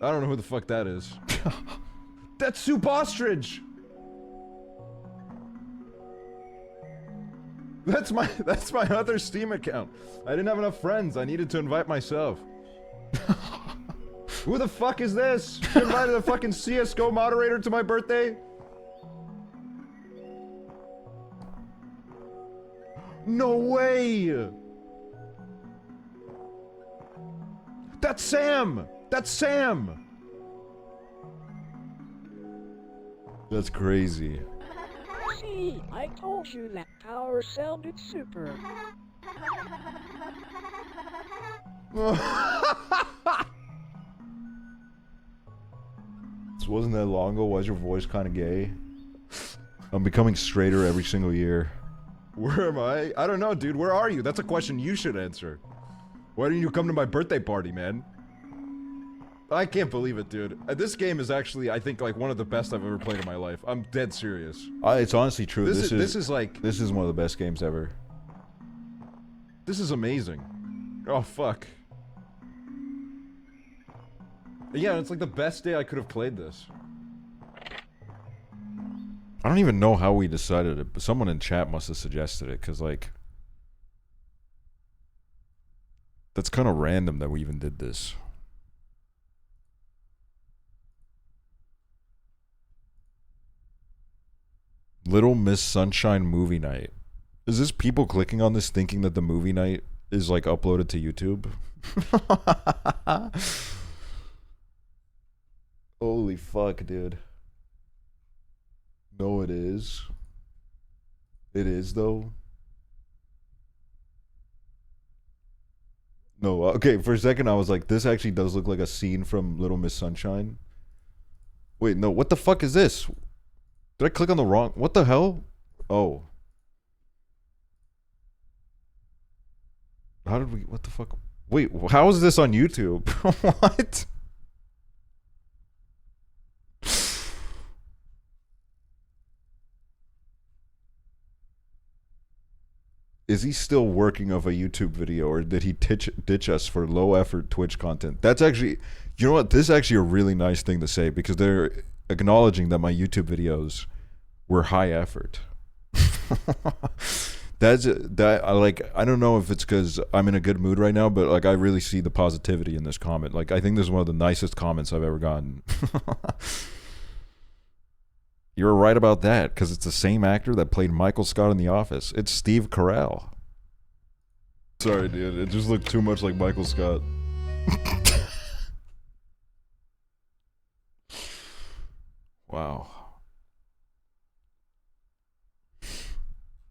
[SPEAKER 10] I don't know who the fuck that is. That's Soup Ostrich. That's my other Steam account. I didn't have enough friends. I needed to invite myself. Who the fuck is this? You invited a fucking CS:GO moderator to my birthday? No way! That's Sam! That's Sam!
[SPEAKER 4] That's crazy.
[SPEAKER 7] See, I told you that power sounded super.
[SPEAKER 4] This wasn't that long ago. Why is your voice kind of gay? I'm becoming straighter every single year.
[SPEAKER 10] Where am I? I don't know, dude. Where are you? That's a question you should answer. Why didn't you come to my birthday party, man? I can't believe it, dude. This game is actually, I think, like, one of the best I've ever played in my life. I'm dead serious.
[SPEAKER 4] It's honestly true.
[SPEAKER 10] This is like...
[SPEAKER 4] This is one of the best games ever.
[SPEAKER 10] This is amazing. Oh, fuck. Yeah, it's like the best day I could have played this.
[SPEAKER 4] I don't even know how we decided it, but someone in chat must have suggested it, because, like... That's kind of random that we even did this. Little Miss Sunshine movie night. Is this people clicking on this thinking that the movie night is like uploaded to YouTube? Holy fuck, dude. No, it is. It is, though. No, okay, for a second I was like, this actually does look like a scene from Little Miss Sunshine. Wait, no, what the fuck is this? Did I click on the wrong... What the hell? Oh. How did we... What the fuck? Wait, how is this on YouTube? What? Is he still working off a YouTube video, or did he ditch us for low-effort Twitch content? That's actually... You know what? This is actually a really nice thing to say, because they're acknowledging that my YouTube videos were high effort. I don't know if it's because I'm in a good mood right now, but like I really see the positivity in this comment. Like I think this is one of the nicest comments I've ever gotten. You're right about that, because it's the same actor that played Michael Scott in The Office. It's Steve Carell. Sorry, dude. It just looked too much like Michael Scott. Wow.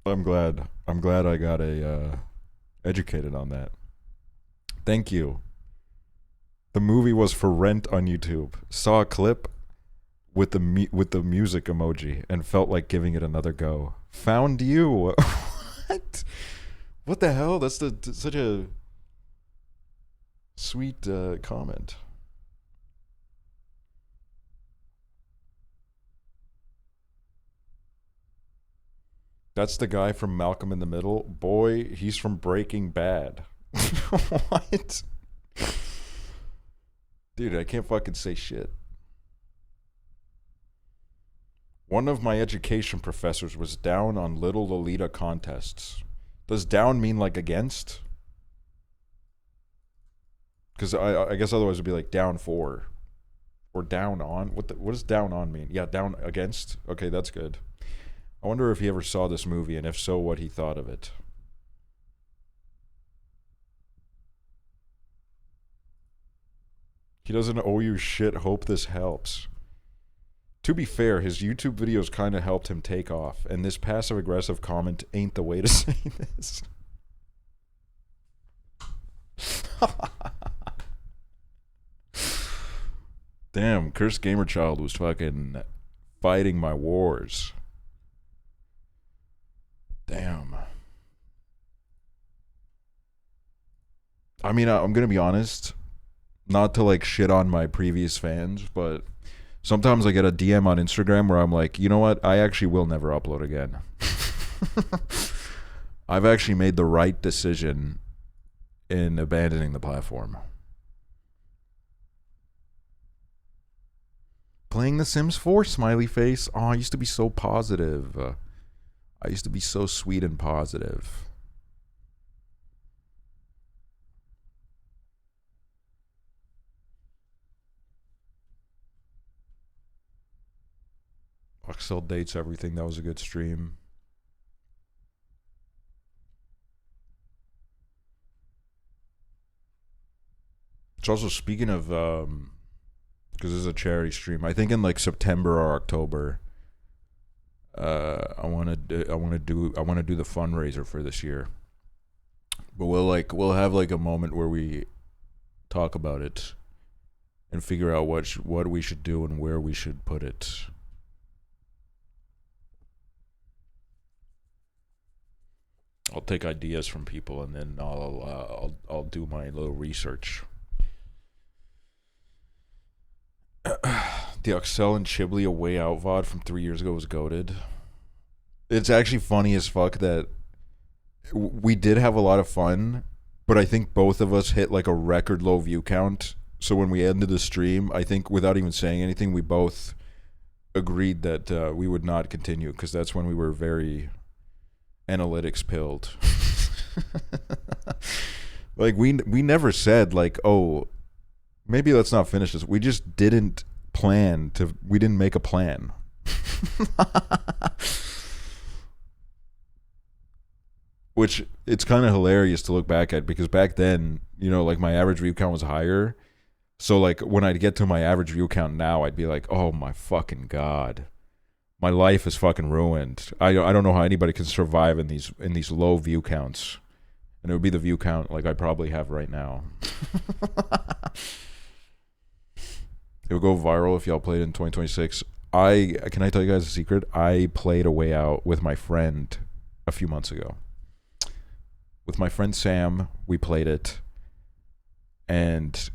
[SPEAKER 4] I'm glad I got educated on that. Thank you. The movie was for rent on YouTube. Saw a clip with the music emoji and felt like giving it another go. Found you. What? What the hell? That's such a sweet comment. That's the guy from Malcolm in the Middle. Boy, he's from Breaking Bad. What? Dude, I can't fucking say shit. One of my education professors was down on Little Lolita contests. Does down mean like against? Because I guess otherwise it'd be like down for. Or down on. What does down on mean? Yeah, down against. Okay, that's good. I wonder if he ever saw this movie, and if so, what he thought of it. He doesn't owe you shit. Hope this helps. To be fair, his YouTube videos kind of helped him take off, and this passive-aggressive comment ain't the way to say this. Damn, Cursed Gamer Child was fucking fighting my wars. Damn. I mean, I'm gonna be honest, not to like shit on my previous fans, but sometimes I get a DM on Instagram where I'm like, you know what? I actually will never upload again. I've actually made the right decision in abandoning the platform. Playing The Sims 4, smiley face. Oh, I used to be so positive. I used to be so sweet and positive. Aksel dates everything. That was a good stream. It's also, speaking of, because this is a charity stream, I think in like September or October, I want to do the fundraiser for this year. But we'll have like a moment where we talk about it and figure out what we should do and where we should put it. I'll take ideas from people and then I'll do my little research. The Aksel and Chibli A Way Out VOD from 3 years ago was goated. It's actually funny as fuck that we did have a lot of fun, but I think both of us hit like a record low view count. So when we ended the stream, I think without even saying anything, we both agreed that we would not continue, because that's when we were very analytics pilled. Like we never said like, oh, maybe let's not finish this. We just didn't plan to. We didn't make a plan. Which it's kind of hilarious to look back at, because back then, you know, like my average view count was higher. So like when I'd get to my average view count now, I'd be like, oh my fucking God, my life is fucking ruined. I don't know how anybody can survive in these low view counts. And it would be the view count like I probably have right now. It would go viral if y'all played in 2026. Can I tell you guys a secret? I played A Way Out with my friend a few months ago. With my friend Sam, we played it. And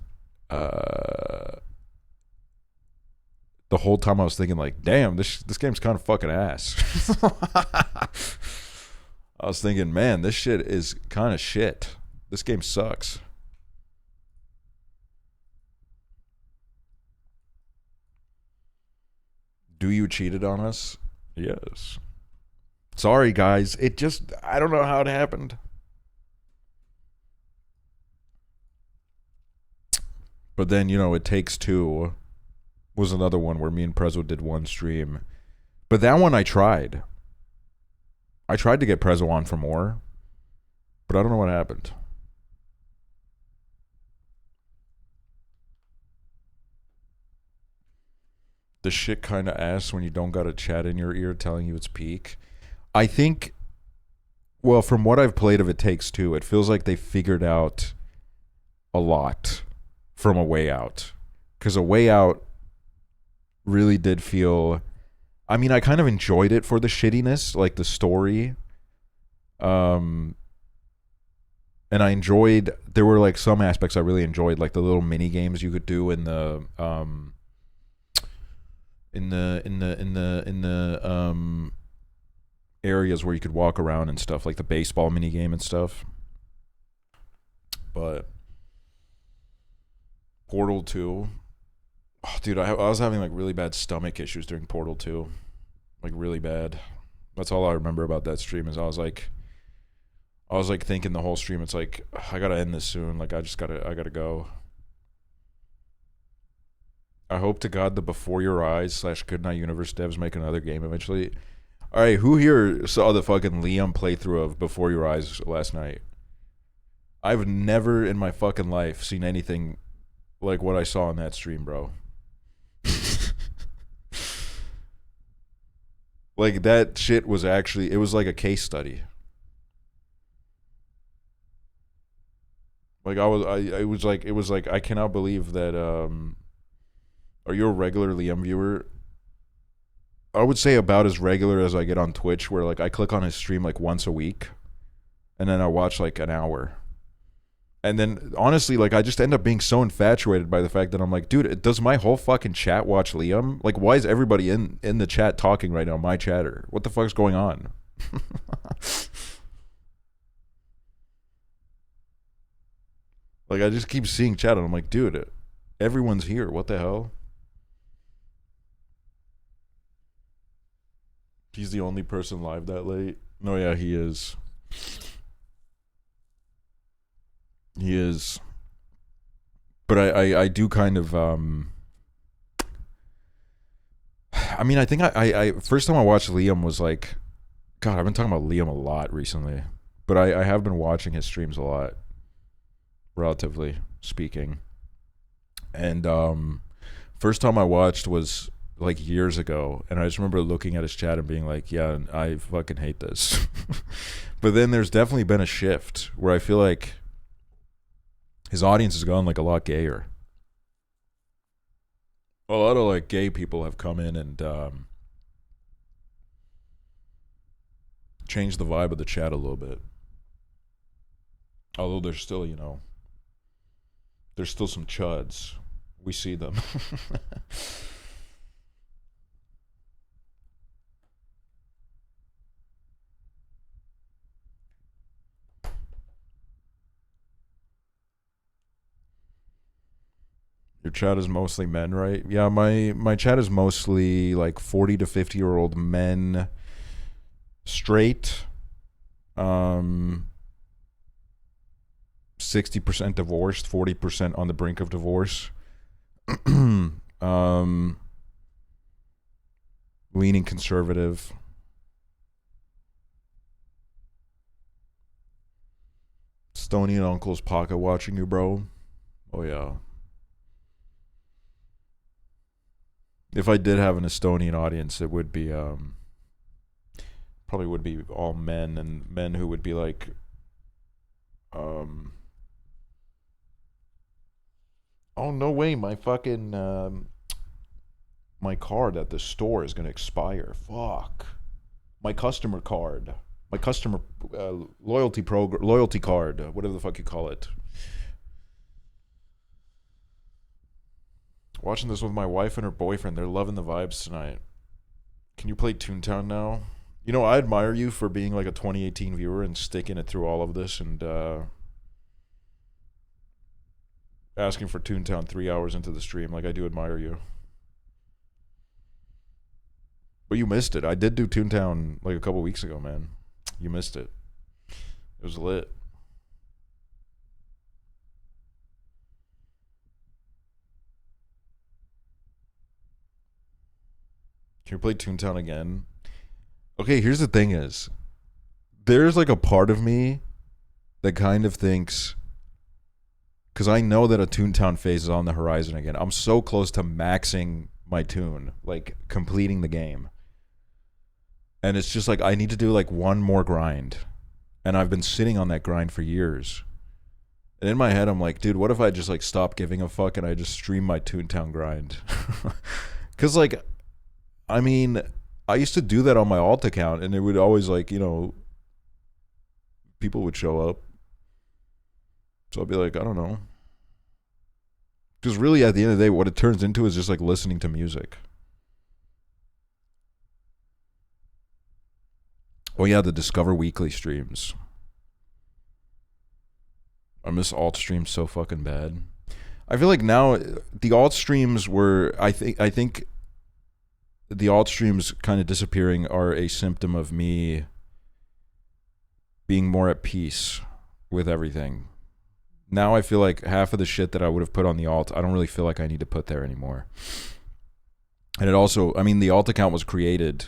[SPEAKER 4] the whole time I was thinking like, damn, this game's kind of fucking ass. I was thinking, man, this shit is kind of shit. This game sucks. Do you cheated on us? Yes. Sorry, guys. I don't know how it happened. But then, you know, It Takes Two was another one where me and Prezzo did one stream. But that one I tried. I tried to get Prezzo on for more, but I don't know what happened. The shit kind of ass when you don't got a chat in your ear telling you it's peak. I think, well, from what I've played of It Takes Two, it feels like they figured out a lot from A Way Out. Because A Way Out really did feel, I mean, I kind of enjoyed it for the shittiness, like the story. And I enjoyed, there were like some aspects I really enjoyed, like the little mini games you could do in the areas where you could walk around and stuff, like the baseball mini game and stuff. But Portal 2, oh, dude, I was having like really bad stomach issues during Portal 2, like really bad. That's all I remember about that stream. Is I was like thinking the whole stream, it's like, I gotta end this soon. Like I gotta go. I hope to God the Before Your Eyes / Goodnight Universe devs make another game eventually. All right, who here saw the fucking Liam playthrough of Before Your Eyes last night? I've never in my fucking life seen anything like what I saw on that stream, bro. Like that shit was actually, it was like a case study. Like it was like I cannot believe that. Are you a regular Liam viewer? I would say about as regular as I get on Twitch, where like I click on his stream like once a week, and then I watch like an hour. And then honestly, like I just end up being so infatuated by the fact that I'm like, dude, does my whole fucking chat watch Liam? Like, why is everybody in the chat talking right now? My chatter. What the fuck's going on? Like I just keep seeing chat and I'm like, dude, everyone's here. What the hell? He's the only person live that late. No, yeah, he is. He is. But I do kind of I mean, I think I first time I watched Liam was like, God, I've been talking about Liam a lot recently. But I have been watching his streams a lot, relatively speaking. And first time I watched was like years ago, and I just remember looking at his chat and being like, yeah, I fucking hate this. But then there's definitely been a shift where I feel like his audience has gone like a lot gayer. A lot of like gay people have come in and changed the vibe of the chat a little bit. Although there's still, you know, there's still some chuds. We see them. Your chat is mostly men, right? Yeah, my chat is mostly like 40 to 50-year-old men, straight, 60% divorced, 40% on the brink of divorce. Leaning conservative. Estonian uncle's pocket watching you, bro. Oh yeah. If I did have an Estonian audience, it would be probably would be all men, and men who would be like oh no way, my fucking my card at the store is gonna expire. Fuck. My customer card. My customer loyalty card, whatever the fuck you call it. Watching this with my wife and her boyfriend. They're loving the vibes tonight. Can you play Toontown now? You know, I admire you for being like a 2018 viewer and sticking it through all of this and asking for Toontown 3 hours into the stream. Like, I do admire you. But you missed it. I did do Toontown like a couple weeks ago, man. You missed it. It was lit. Can you play Toontown again? Okay, here's the thing is, there's like a part of me that kind of thinks, because I know that a Toontown phase is on the horizon again. I'm so close to maxing my toon, like completing the game. And it's just like, I need to do like one more grind. And I've been sitting on that grind for years. And in my head, I'm like, dude, what if I just like stop giving a fuck and I just stream my Toontown grind? Because like, I mean, I used to do that on my alt account, and it would always like, you know, people would show up. So I'd be like, I don't know. Because really, at the end of the day, what it turns into is just like listening to music. Oh yeah, the Discover Weekly streams. I miss alt streams so fucking bad. I feel like now the alt streams were, I think the alt streams kind of disappearing are a symptom of me being more at peace with everything. Now I feel like half of the shit that I would have put on the alt, I don't really feel like I need to put there anymore. And it also, I mean, the alt account was created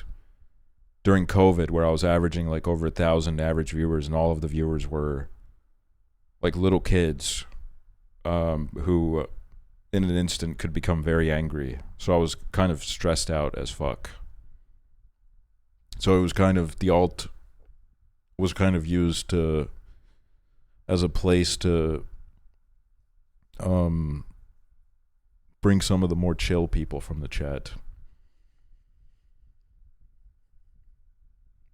[SPEAKER 4] during COVID, where I was averaging like over 1,000 average viewers, and all of the viewers were like little kids who in an instant could become very angry. So I was kind of stressed out as fuck. So it was kind of, the alt was kind of used to, as a place to bring some of the more chill people from the chat.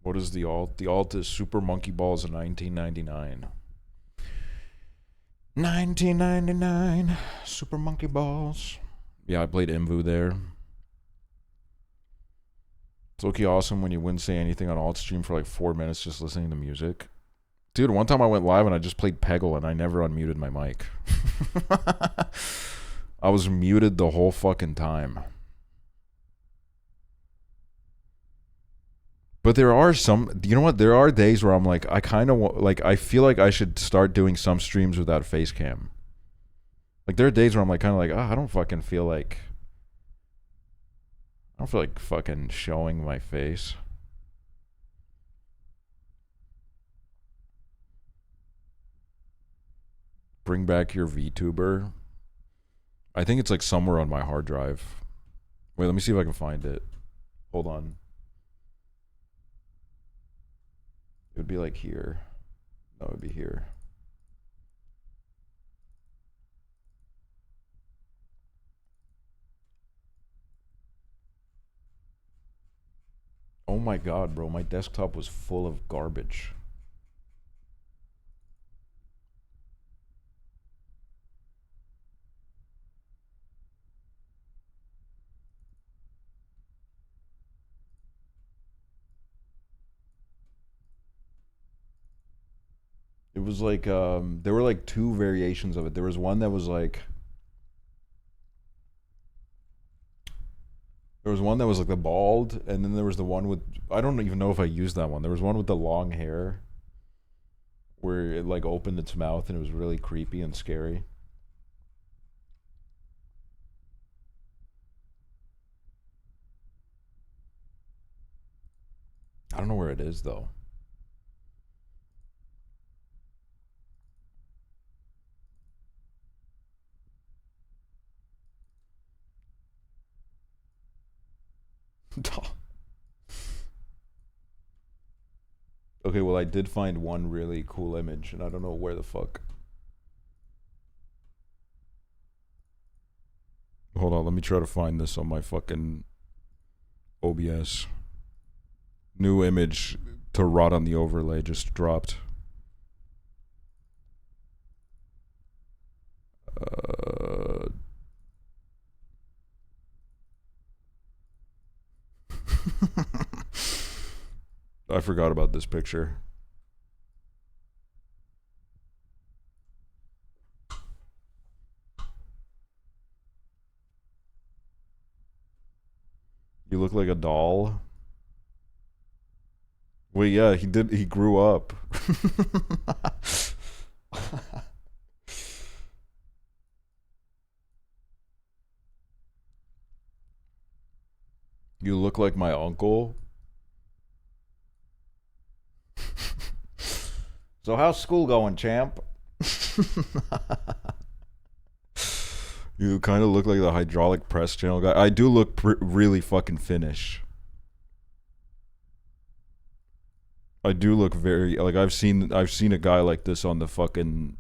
[SPEAKER 4] What is the alt? The alt is Super Monkey Balls in 1999. $19.99 Super Monkey Balls. Yeah, I played Imvu there. It's okay awesome when you wouldn't say anything on alt stream for like 4 minutes just listening to music. Dude, one time I went live and I just played Peggle and I never unmuted my mic. I was muted the whole fucking time. But there are some, you know what? There are days where I'm like, I kind of like, I feel like I should start doing some streams without face cam. Like there are days where I'm like, kind of like, I don't fucking feel like, I don't feel like fucking showing my face. Bring back your VTuber. I think it's like somewhere on my hard drive. Wait, let me see if I can find it. Hold on. It would be like here. No, it would be here. Oh my god, bro. My desktop was full of garbage. It was like, there were like two variations of it. There was one that was like, the bald, and then there was the one with, I don't even know if I used that one. There was one with the long hair, where it like opened its mouth and it was really creepy and scary. I don't know where it is though. Okay, well I did find one really cool image and I don't know where the fuck. Hold on, let me try to find this on my fucking OBS. New image to rot on the overlay just dropped. I forgot about this picture. You look like a doll. Wait, yeah, he grew up. You look like my uncle. So how's school going, champ? You kind of look like the hydraulic press channel guy. I do look really fucking Finnish. I do look very like I've seen a guy like this on the fucking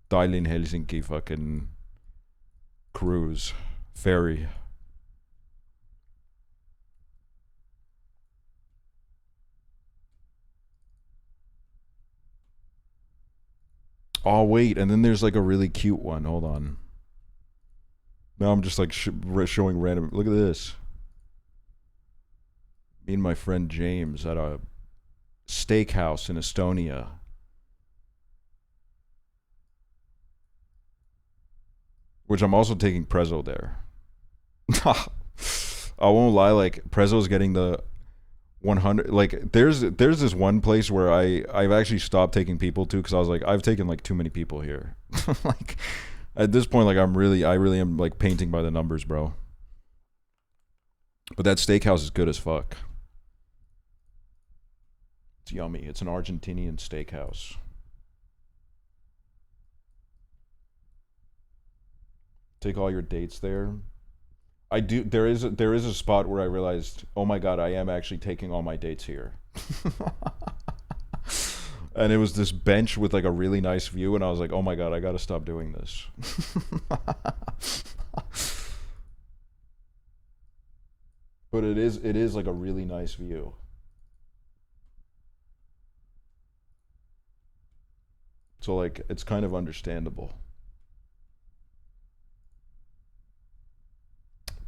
[SPEAKER 4] Tallinn Helsinki fucking cruise ferry. Oh wait, and then there's like a really cute one. Hold on. Now I'm just like showing random. Look at this. Me and my friend James at a steakhouse in Estonia. Which I'm also taking Prezzo there. I won't lie, like Prezzo's getting the 100. Like there's this one place where I've actually stopped taking people to because I was like I've taken like too many people here. Like at this point, like I really am like painting by the numbers, bro. But that steakhouse is good as fuck. It's yummy. It's an Argentinian steakhouse. Take all your dates there. I do. There is a spot where I realized, oh my god, I am actually taking all my dates here. And it was this bench with like a really nice view, and I was like, oh my god, I gotta stop doing this. But it is like a really nice view. So like it's kind of understandable.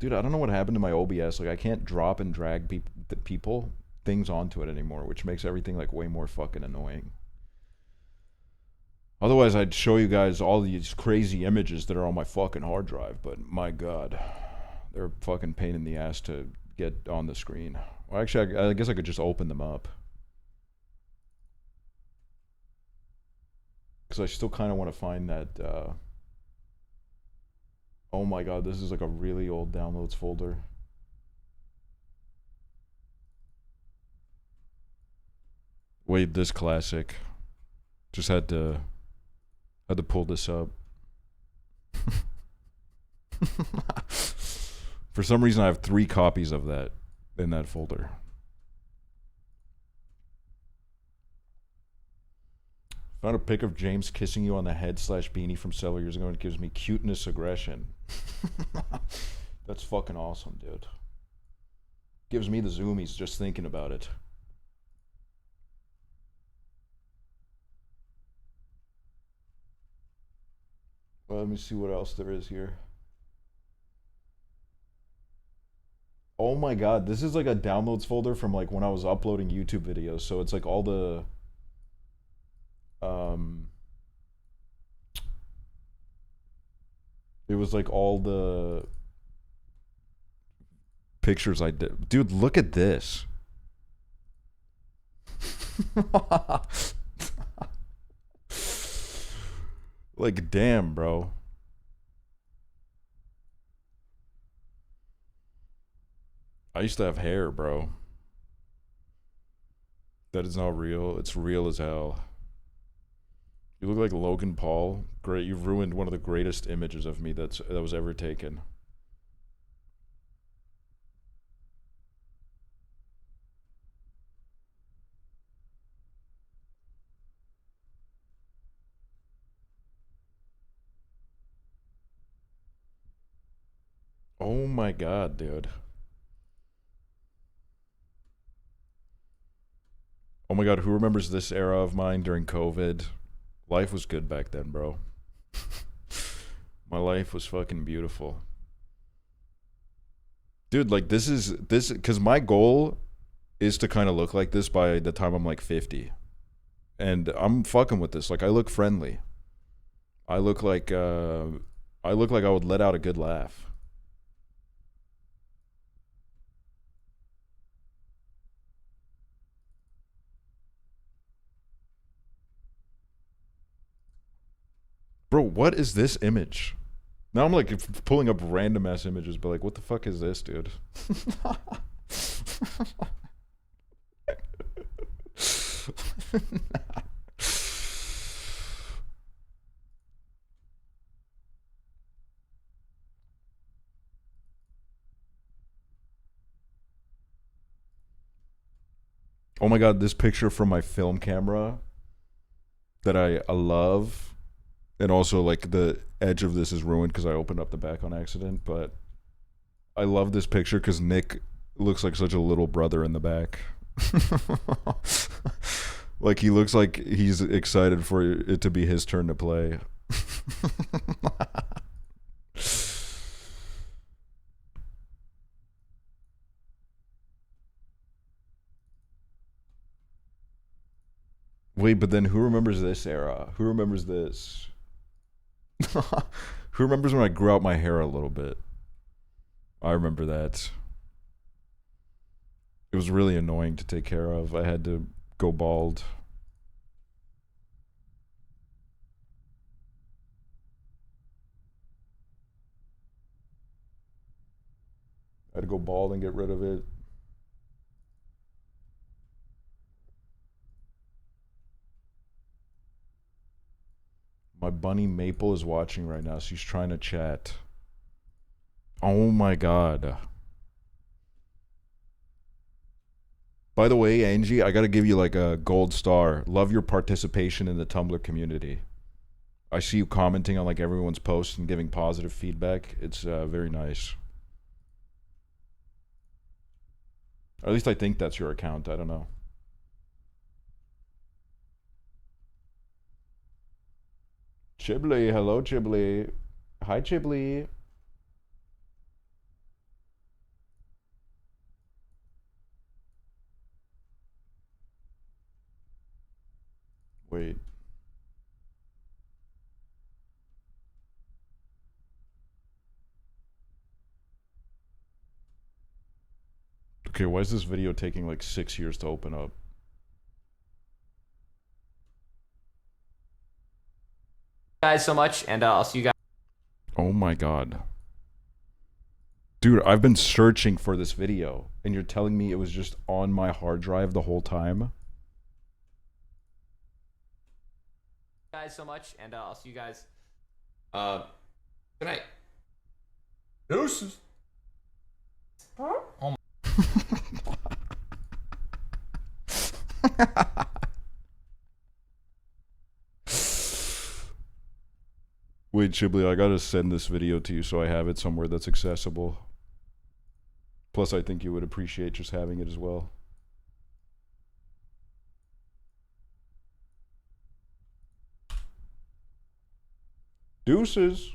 [SPEAKER 4] Dude, I don't know what happened to my OBS. Like, I can't drop and drag things onto it anymore, which makes everything like way more fucking annoying. Otherwise, I'd show you guys all these crazy images that are on my fucking hard drive, but my god, they're a fucking pain in the ass to get on the screen. Well, actually, I guess I could just open them up. Because I still kind of want to find that, oh my god, this is like a really old downloads folder. Wait, this classic. Just had to pull this up. For some reason, I have 3 copies of that in that folder. Found a pic of James kissing you on the head / beanie from several years ago, and it gives me cuteness aggression. That's fucking awesome, dude. Gives me the zoomies just thinking about it. Well, let me see what else there is here. Oh my god, this is like a downloads folder from like when I was uploading YouTube videos. So it's like all the it was like all the pictures I did. Dude, look at this. Like, damn, bro. I used to have hair, bro. That is not real. It's real as hell. You look like Logan Paul. Great. You've ruined one of the greatest images of me that was ever taken. Oh my god, dude. Oh my god, who remembers this era of mine during COVID? Life was good back then, bro. My life was fucking beautiful. Dude, like this, because my goal is to kind of look like this by the time I'm like 50. And I'm fucking with this. Like, I look friendly. I look like I would let out a good laugh. Bro, what is this image? Now I'm like pulling up random ass images, but like, what the fuck is this, dude? Oh my god, this picture from my film camera that I love. And also, like, the edge of this is ruined because I opened up the back on accident. But I love this picture because Nick looks like such a little brother in the back. Like, he looks like he's excited for it to be his turn to play. Wait, but then who remembers this era? Who remembers this? Who remembers when I grew out my hair a little bit? I remember that. It was really annoying to take care of. I had to go bald. I had to go bald and get rid of it. My bunny Maple is watching right now. She's trying to chat. Oh my god. By the way, Angie, I gotta give you like a gold star. Love your participation in the Tumblr community. I see you commenting on like everyone's posts and giving positive feedback. It's very nice. Or at least I think that's your account. I don't know. Chiblee, hello Chiblee. Hi Chiblee. Wait. Okay, why is this video taking like 6 years to open up?
[SPEAKER 11] Guys so much, and I'll see you guys.
[SPEAKER 4] Oh my god. Dude, I've been searching for this video, and you're telling me it was just on my hard drive the whole time?
[SPEAKER 11] Guys so much, and I'll see you guys. Good night. Deuces. Oh my.
[SPEAKER 4] Wait, Chibli, I gotta send this video to you so I have it somewhere that's accessible. Plus, I think you would appreciate just having it as well. Deuces.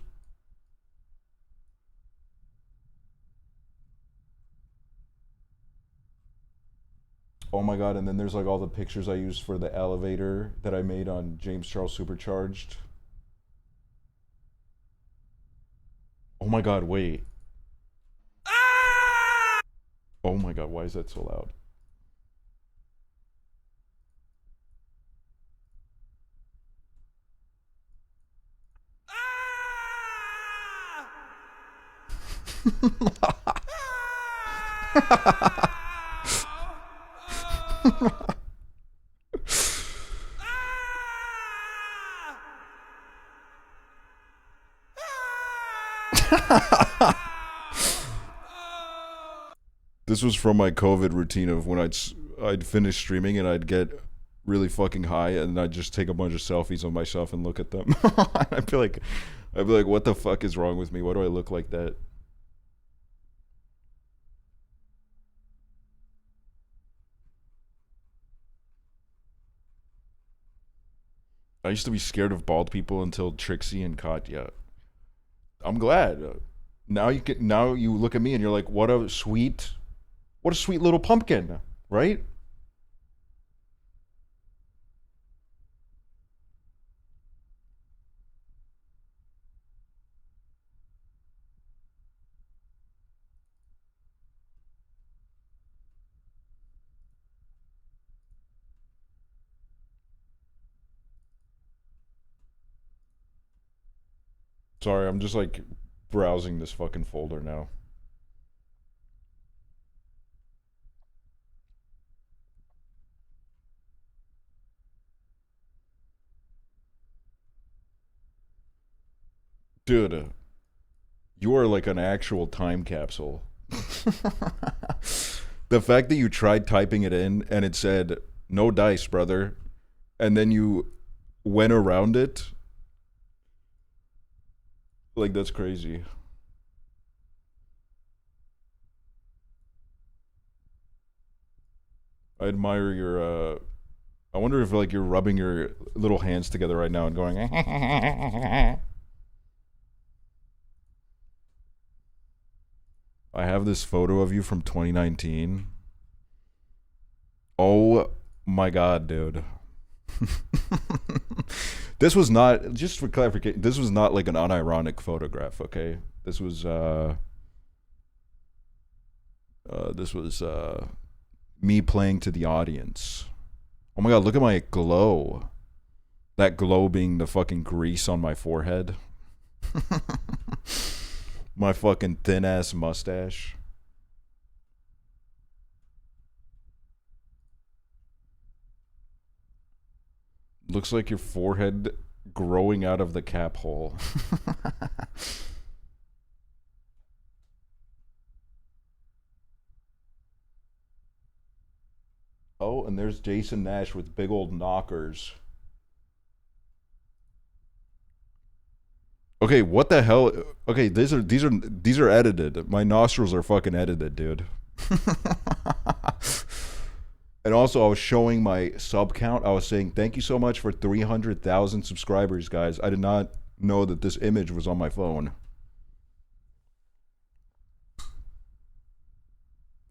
[SPEAKER 4] Oh my god, and then there's like all the pictures I used for the elevator that I made on James Charles Supercharged. Oh my god, wait. Oh my god, why is that so loud? This was from my COVID routine of when I'd finish streaming and I'd get really fucking high and I'd just take a bunch of selfies of myself and look at them. I'd be like, what the fuck is wrong with me? Why do I look like that? I used to be scared of bald people until Trixie and Katya. I'm glad. Now you look at me and you're like, what a sweet little pumpkin, right? Sorry, I'm just like browsing this fucking folder now. Dude, you are like an actual time capsule. The fact that you tried typing it in and it said, no dice, brother, and then you went around it, like, that's crazy. I admire your, I wonder if, like, you're rubbing your little hands together right now and going, I have this photo of you from 2019. Oh my god, dude. This was not, just for clarification, this was not like an unironic photograph, okay? This was me playing to the audience. Oh my god, look at my glow. That glow being the fucking grease on my forehead. My fucking thin ass mustache. Looks like your forehead growing out of the cap hole. Oh, and there's Jason Nash with big old knockers. Okay, what the hell? Okay, these are edited. My nostrils are fucking edited, dude. And also, I was showing my sub count. I was saying, thank you so much for 300,000 subscribers, guys. I did not know that this image was on my phone.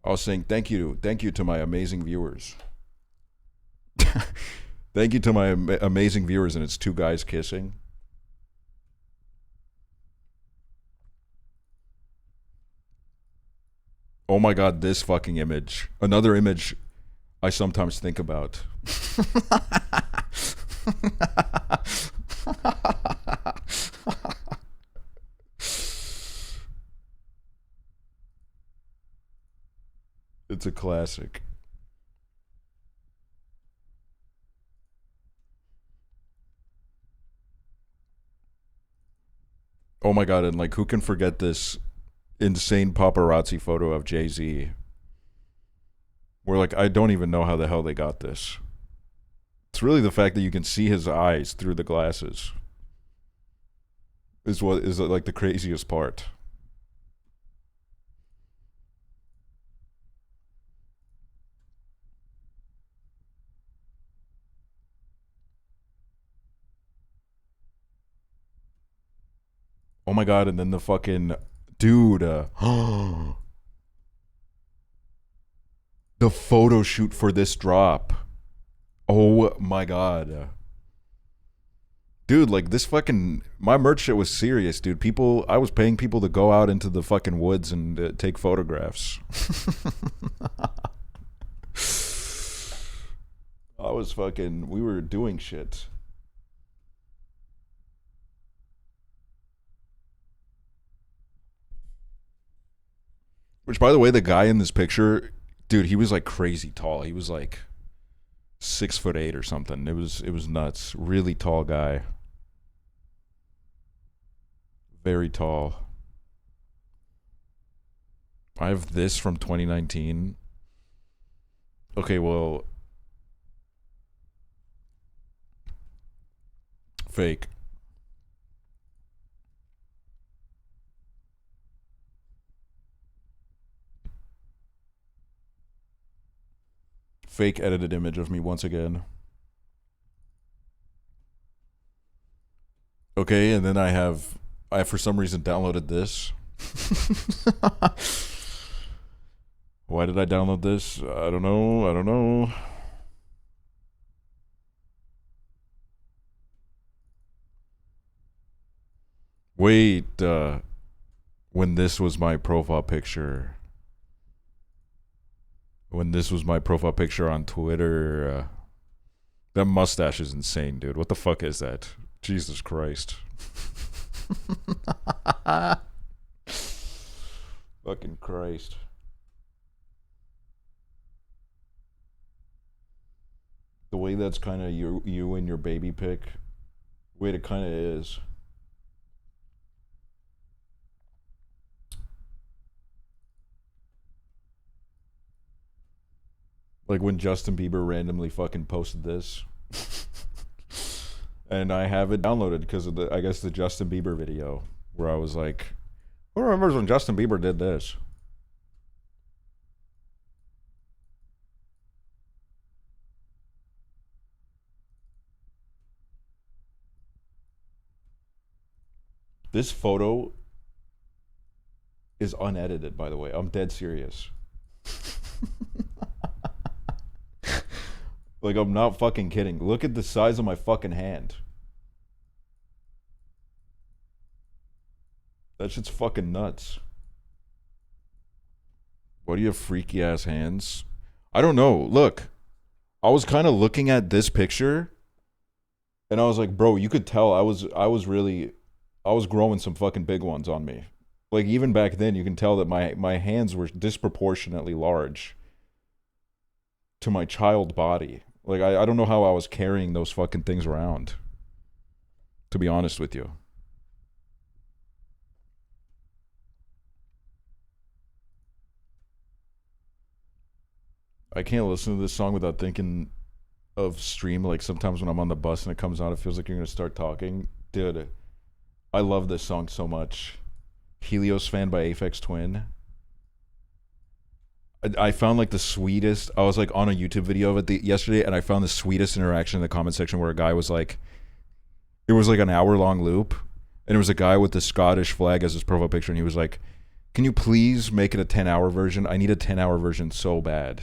[SPEAKER 4] I was saying, thank you to my amazing viewers. Thank you to my amazing viewers, and it's two guys kissing. Oh my god, this fucking image. Another image I sometimes think about. It's a classic. Oh my god, and like, who can forget this insane paparazzi photo of Jay-Z? Where like, I don't even know how the hell they got this. It's really the fact that you can see his eyes through the glasses is what is like the craziest part. Oh my god, and then the fucking dude, the photo shoot for this drop. Oh my god. Dude, like this fucking, my merch shit was serious, dude. People, I was paying people to go out into the fucking woods and take photographs. I was fucking, we were doing shit. Which, by the way, the guy in this picture, dude, he was like crazy tall. He was like 6'8" or something. It was nuts. Really tall guy. Very tall. I have this from 2019. Okay, well, fake. Fake edited image of me once again. Okay, and then I for some reason downloaded this. Why did I download this? I don't know. Wait, when this was my profile picture. When this was my profile picture on Twitter. That mustache is insane, dude. What the fuck is that? Jesus Christ. Fucking Christ. The way that's kind of you and your baby pic. Wait, it kind of is. Like when Justin Bieber randomly fucking posted this. And I have it downloaded because of I guess the Justin Bieber video where I was like, who remembers when Justin Bieber did this? This photo is unedited, by the way. I'm dead serious. Like, I'm not fucking kidding. Look at the size of my fucking hand. That shit's fucking nuts. Why do you have freaky ass hands? I don't know. Look, I was kind of looking at this picture and I was like, bro, you could tell I was growing some fucking big ones on me. Like, even back then, you can tell that my hands were disproportionately large to my child body. Like, I don't know how I was carrying those fucking things around, to be honest with you. I can't listen to this song without thinking of Stream. Like, sometimes when I'm on the bus and it comes on, it feels like you're going to start talking. Dude, I love this song so much. Helios Fan by Aphex Twin. I found like the sweetest, I was like on a YouTube video of it yesterday, and I found the sweetest interaction in the comment section where a guy was like, it was like an hour-long loop, and it was a guy with the Scottish flag as his profile picture, and he was like, can you please make it a 10-hour version? I need a 10-hour version so bad.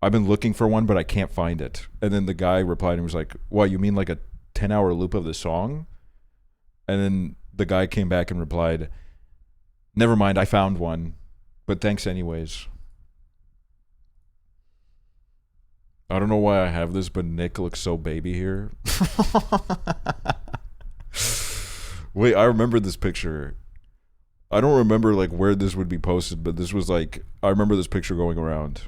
[SPEAKER 4] I've been looking for one, but I can't find it. And then the guy replied and was like, what, you mean like a 10-hour loop of the song? And then the guy came back and replied, never mind, I found one, but thanks anyways. I don't know why I have this, but Nick looks so baby here. Wait, I remember this picture. I don't remember like where this would be posted, but this was like, I remember this picture going around.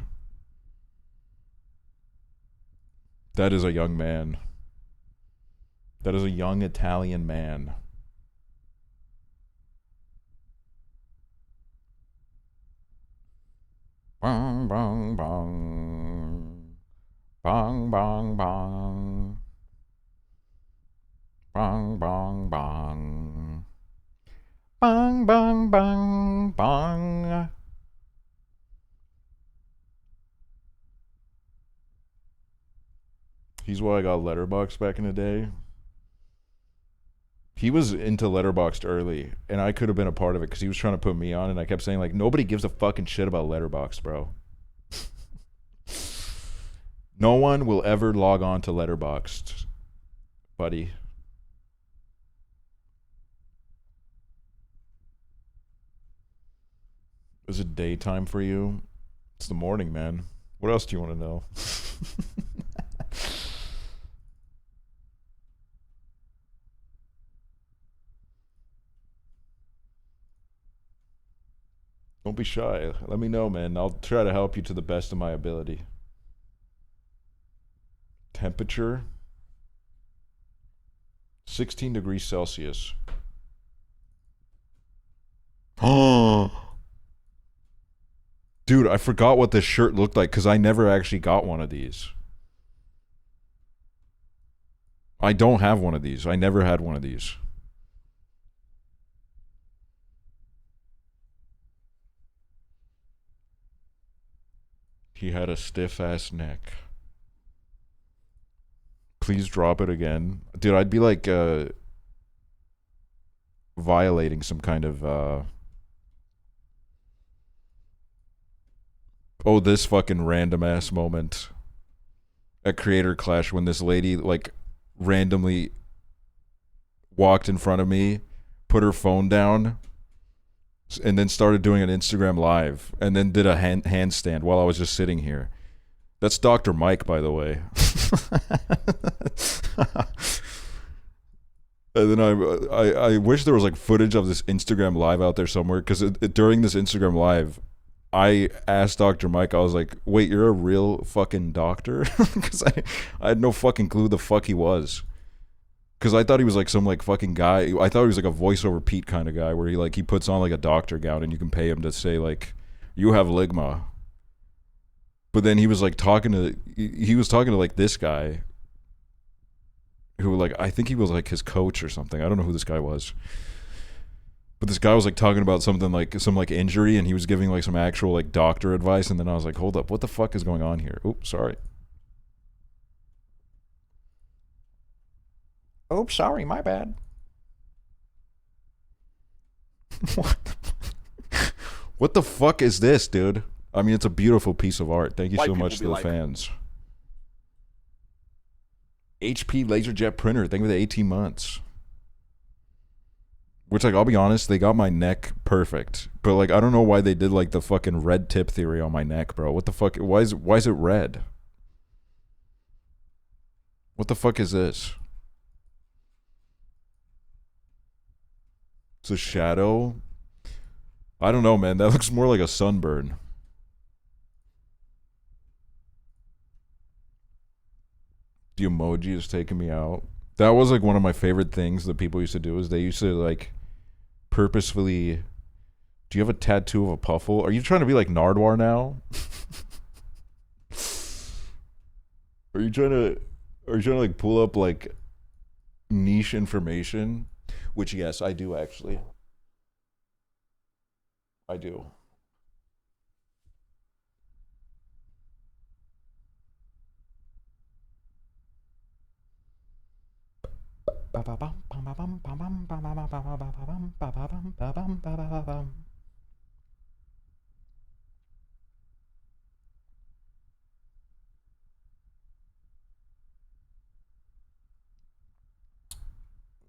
[SPEAKER 4] That is a young man. That is a young Italian man. Bong, bong, bong. Bong, bong, bong. Bong, bong, bong. Bong, bong, bong, bong. He's why I got Letterboxd back in the day. He was into Letterboxd early, and I could have been a part of it because he was trying to put me on, and I kept saying, like, nobody gives a fucking shit about Letterboxd, bro. No one will ever log on to Letterboxd, buddy. Is it daytime for you? It's the morning, man. What else do you want to know? Don't be shy. Let me know, man. I'll try to help you to the best of my ability. Temperature 16 degrees Celsius. Oh, dude, I forgot what this shirt looked like because I never actually got one of these. I don't have one of these. I never had one of these. He had a stiff ass neck. Please drop it again. Dude, I'd be like violating some kind of oh, this fucking random ass moment at Creator Clash when this lady like randomly walked in front of me, put her phone down, and then started doing an Instagram live, and then did a handstand while I was just sitting here. That's Dr. Mike, by the way. And then I wish there was like footage of this Instagram live out there somewhere, because during this Instagram live, I asked Dr. Mike, I was like, wait, you're a real fucking doctor? Because I had no fucking clue who the fuck he was. Because I thought he was like some like fucking guy. I thought he was like a voiceover Pete kind of guy where he puts on like a doctor gown and you can pay him to say like, you have ligma. But then he was like talking to like this guy who like, I think he was like his coach or something. I don't know who this guy was. But this guy was like talking about something like some like injury, and he was giving like some actual like doctor advice, and then I was like, hold up, what the fuck is going on here? Oops, sorry. Oops, sorry, my bad. What the fuck is this, dude? I mean, it's a beautiful piece of art. Thank you so much to the fans. HP LaserJet printer. Thank you for the 18 months. Which, like, I'll be honest, they got my neck perfect. But, like, I don't know why they did, like, the fucking red tip theory on my neck, bro. What the fuck? Why is it red? What the fuck is this? It's a shadow? I don't know, man. That looks more like a sunburn. The emoji is taking me out. That was like one of my favorite things that people used to do, is they used to like purposefully. Do you have a tattoo of a puffle? Are you trying to be like Nardwar now? Are you trying to like pull up like niche information? Which, yes, I do actually. I do.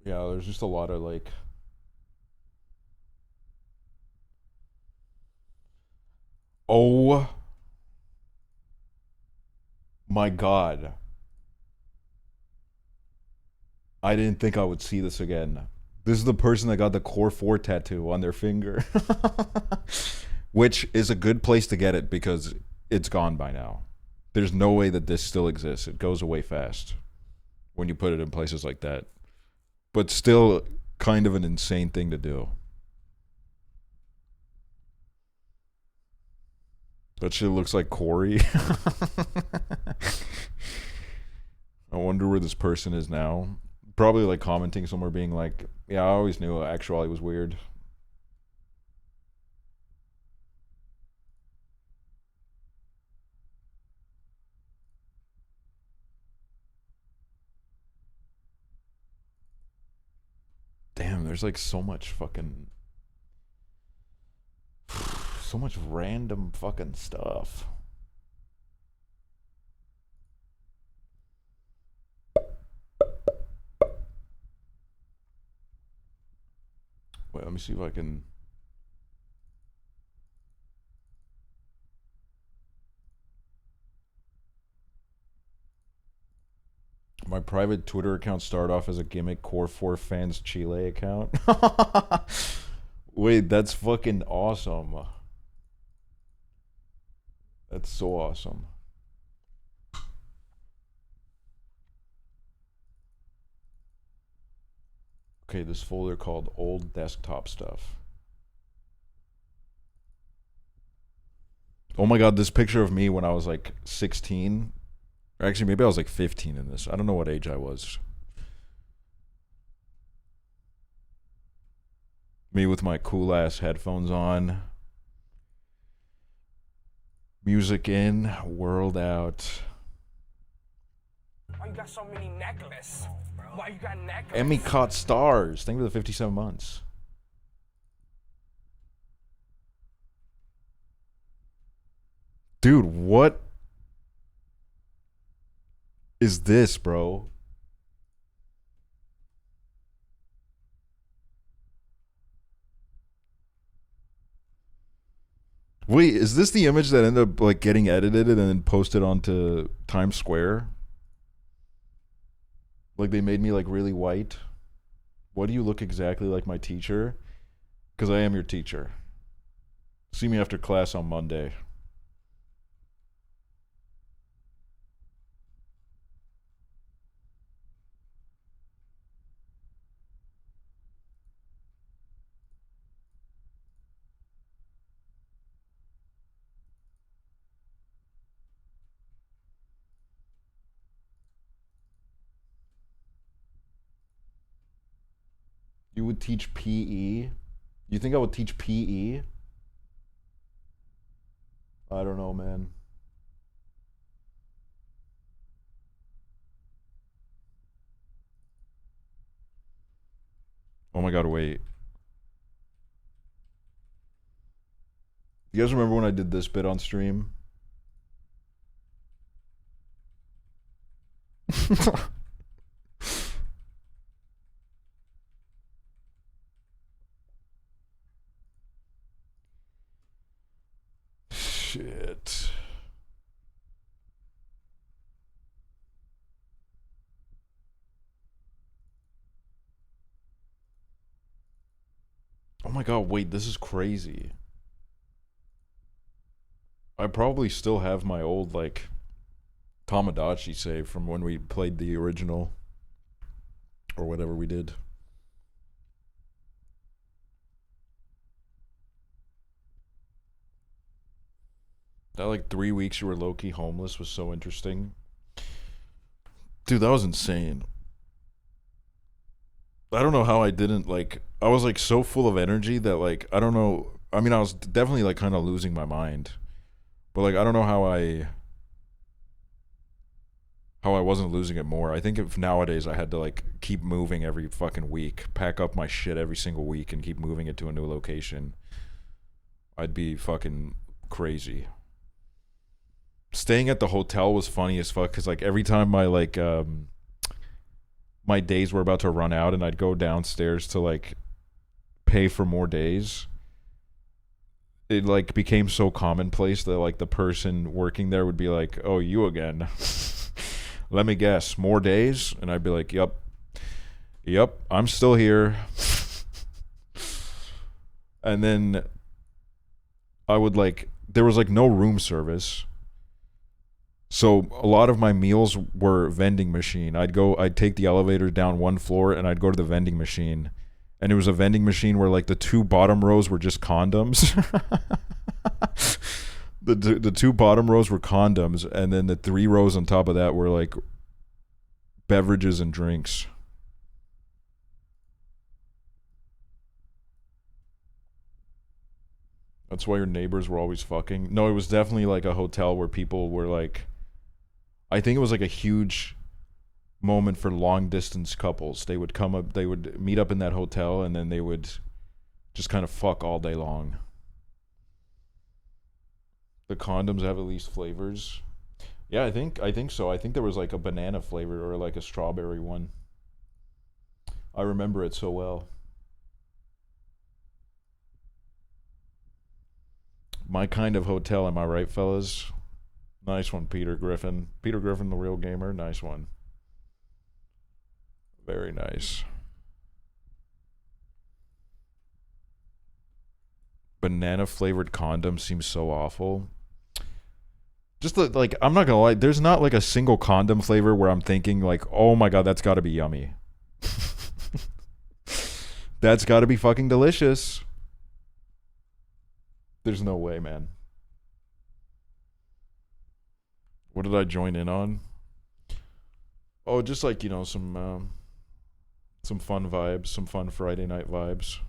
[SPEAKER 4] Yeah, there's just a lot of like. Oh my God. I didn't think I would see this again. This is the person that got the Core 4 tattoo on their finger. Which is a good place to get it because it's gone by now. There's no way that this still exists. It goes away fast when you put it in places like that. But still kind of an insane thing to do. That shit looks like Corey. I wonder where this person is now. Probably like commenting somewhere being like, yeah, I always knew Aksually was weird. Damn, there's like so much fucking... so much random fucking stuff. Wait, let me see if I can... My private Twitter account started off as a gimmick Core 4 fans Chile account. Wait, that's fucking awesome. That's so awesome. Okay, this folder called old desktop stuff. Oh my God, this picture of me when I was like 16. Or actually, maybe I was like 15 in this. I don't know what age I was. Me with my cool ass headphones on. Music in, world out.
[SPEAKER 1] Why you got so many necklaces? Why you got necklaces?
[SPEAKER 4] Emmy caught stars. Thank you for the 57 months. Dude, what is this, bro? Wait, is this the image that ended up like getting edited and then posted onto Times Square? Like they made me like really white. Why do you look exactly like my teacher? Because I am your teacher. See me after class on Monday. You would teach PE? You think I would teach PE? I don't know, man. Oh my God, wait. You guys remember when I did this bit on stream? Shit. Oh my God, wait, this is crazy. I probably still have my old, like, Tamagotchi save from when we played the original. Or whatever we did. That, like, 3 weeks you were low-key homeless was so interesting. Dude, that was insane. I don't know how I didn't, like... I was, like, so full of energy that, like, I don't know... I mean, I was definitely, like, kind of losing my mind. But, like, I don't know how I wasn't losing it more. I think if nowadays I had to, like, keep moving every fucking week, pack up my shit every single week and keep moving it to a new location, I'd be fucking crazy. Staying at the hotel was funny as fuck because, like, every time my, like, my days were about to run out and I'd go downstairs to like pay for more days, it like became so commonplace that like the person working there would be like, "Oh, you again? Let me guess, more days?" And I'd be like, Yep, I'm still here." And then I would like, there was like no room service. So a lot of my meals were vending machine. I'd take the elevator down one floor and I'd go to the vending machine. And it was a vending machine where like the two bottom rows were just condoms. The two bottom rows were condoms, and then the 3 rows on top of that were like beverages and drinks. That's why your neighbors were always fucking. No, it was definitely like a hotel where people were like, I think it was like a huge moment for long distance couples. They would come up, they would meet up in that hotel, and then they would just kind of fuck all day long. The condoms have at least flavors. Yeah, I think so. I think there was like a banana flavor or like a strawberry one. I remember it so well. My kind of hotel, am I right, fellas? Nice one, Peter Griffin. Peter Griffin, the real gamer. Nice one. Very nice. Banana flavored condom seems so awful. Just like, I'm not gonna lie, there's not like a single condom flavor where I'm thinking like, oh my god, that's gotta be yummy. That's gotta be fucking delicious. There's no way, man. What did I join in on? Oh, just like, you know, some fun vibes, some fun Friday night vibes.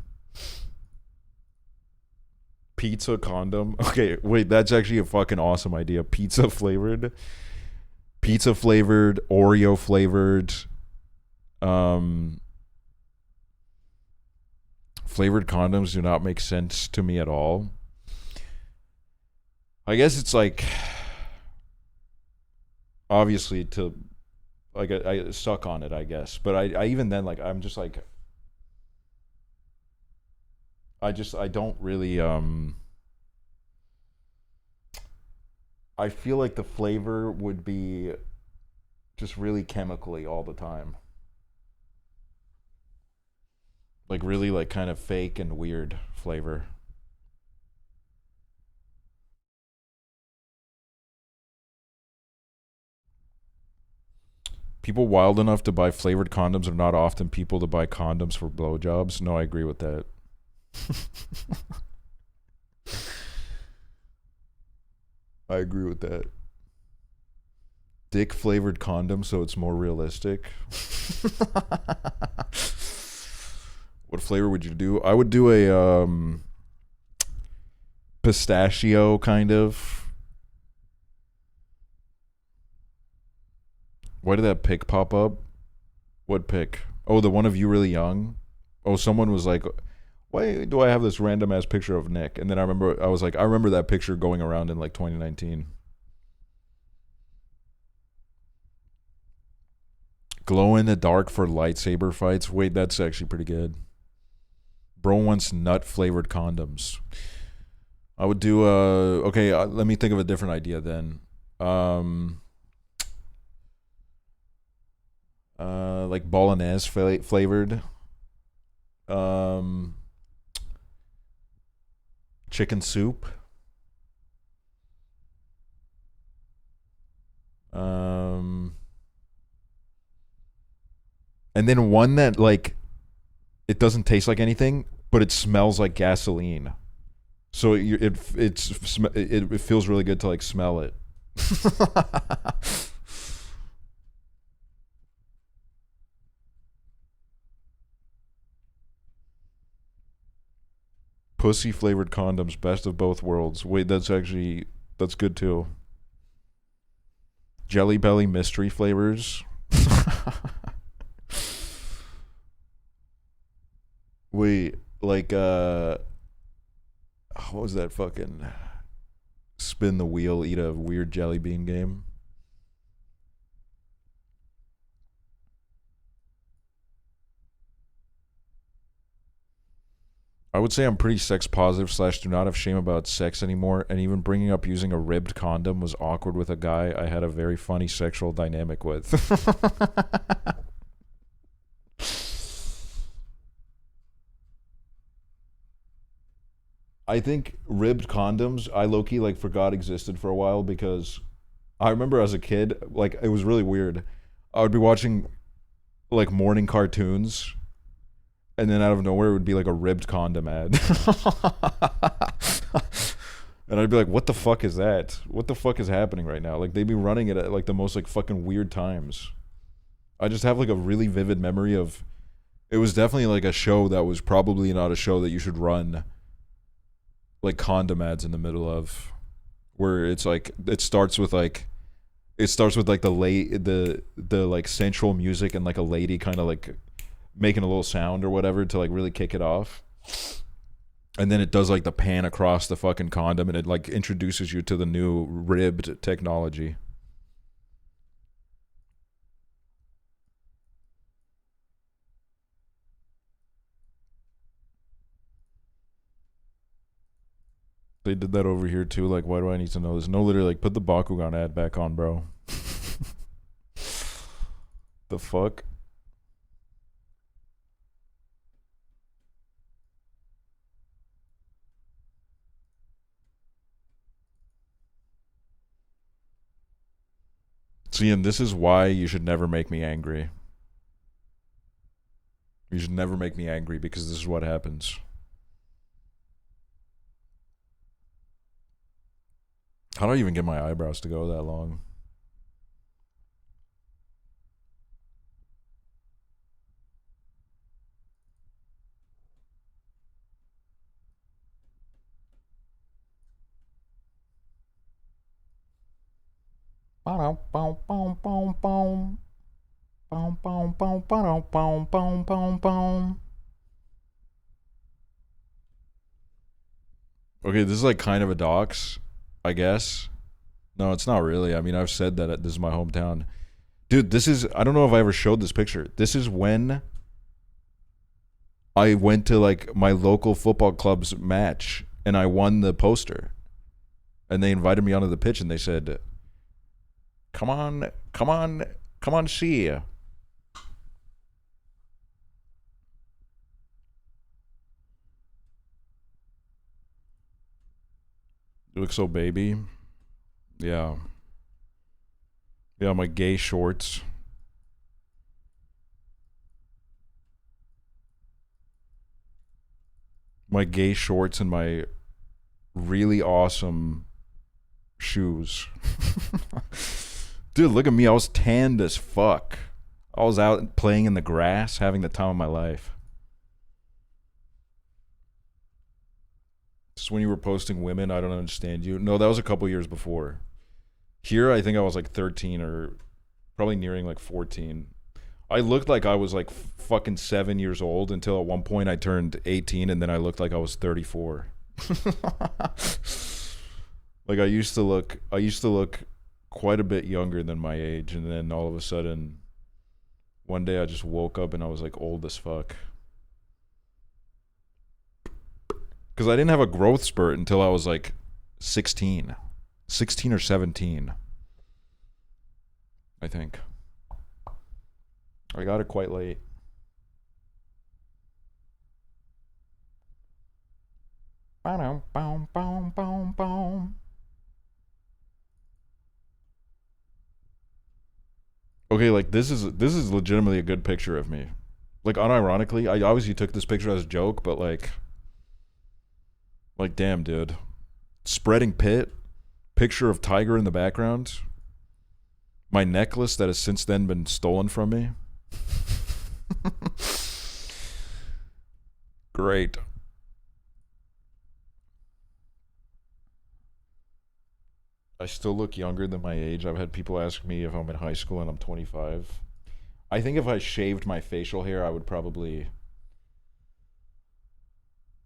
[SPEAKER 4] Pizza condom. Okay, wait, that's actually a fucking awesome idea. Pizza flavored, Oreo flavored, flavored condoms do not make sense to me at all. I guess it's like, obviously to, like, I suck on it, I guess. But I even then, like, I'm just like, I don't really, I feel like the flavor would be just really chemically all the time. Like really like kind of fake and weird flavor. People wild enough to buy flavored condoms are not often people to buy condoms for blowjobs. No, I agree with that. I agree with that. Dick flavored condom so it's more realistic. What flavor would you do? I would do a pistachio kind of. Why did that pic pop up? What pic? Oh, the one of you really young? Oh, someone was like, why do I have this random ass picture of Nick? And then I was like, I remember that picture going around in like 2019. Glow in the dark for lightsaber fights. Wait, that's actually pretty good. Bro wants nut flavored condoms. I would do okay, let me think of a different idea then. Like bolognese flavored. Chicken soup. And then one that like it doesn't taste like anything, but it smells like gasoline. So it feels really good to like smell it. Pussy flavored condoms, best of both worlds. Wait, that's good too. Jelly Belly mystery flavors. Wait, like what was that fucking spin the wheel, eat a weird jelly bean game? I would say I'm pretty sex positive / do not have shame about sex anymore, and even bringing up using a ribbed condom was awkward with a guy I had a very funny sexual dynamic with. I think ribbed condoms, I low-key like forgot existed for a while because I remember as a kid, like it was really weird. I would be watching like morning cartoons and then out of nowhere it would be like a ribbed condom ad. And I'd be like, what the fuck is that? What the fuck is happening right now? Like they'd be running it at like the most like fucking weird times. I just have like a really vivid memory of, it was definitely like a show that was probably not a show that you should run like condom ads in the middle of, where it's like it starts with like the like sensual music and like a lady kind of like making a little sound or whatever to like really kick it off, and then it does like the pan across the fucking condom and it like introduces you to the new ribbed technology. They did that over here too. Like, why do I need to know this? No, literally, like, put the Bakugan ad back on, bro. The fuck? See, and this is why you should never make me angry. You should never make me angry because this is what happens. How do I even get my eyebrows to go that long? Okay, this is like kind of a dox, I guess. No, it's not really. I mean, I've said that this is my hometown. Dude, this is, I don't know if I ever showed this picture. This is when I went to like my local football club's match and I won the poster. And they invited me onto the pitch and they said, come on, see ya. You look so baby. Yeah. Yeah, my gay shorts. My gay shorts and my really awesome shoes. Dude, look at me. I was tanned as fuck. I was out playing in the grass, having the time of my life. Just when you were posting women, I don't understand you. No, that was a couple years before. Here, I think I was like 13 or probably nearing like 14. I looked like I was like fucking 7 years old until at one point I turned 18 and then I looked like I was 34. Like I used to look quite a bit younger than my age, and then all of a sudden one day I just woke up and I was like old as fuck. Cuz I didn't have a growth spurt until I was like 16 or 17. I think. I got it quite late. Okay, like this is legitimately a good picture of me. Like unironically, I obviously took this picture as a joke, but like damn, dude. Spreading pit, picture of tiger in the background. My necklace that has since then been stolen from me. Great. I still look younger than my age. I've had people ask me if I'm in high school and I'm 25. I think if I shaved my facial hair, I would probably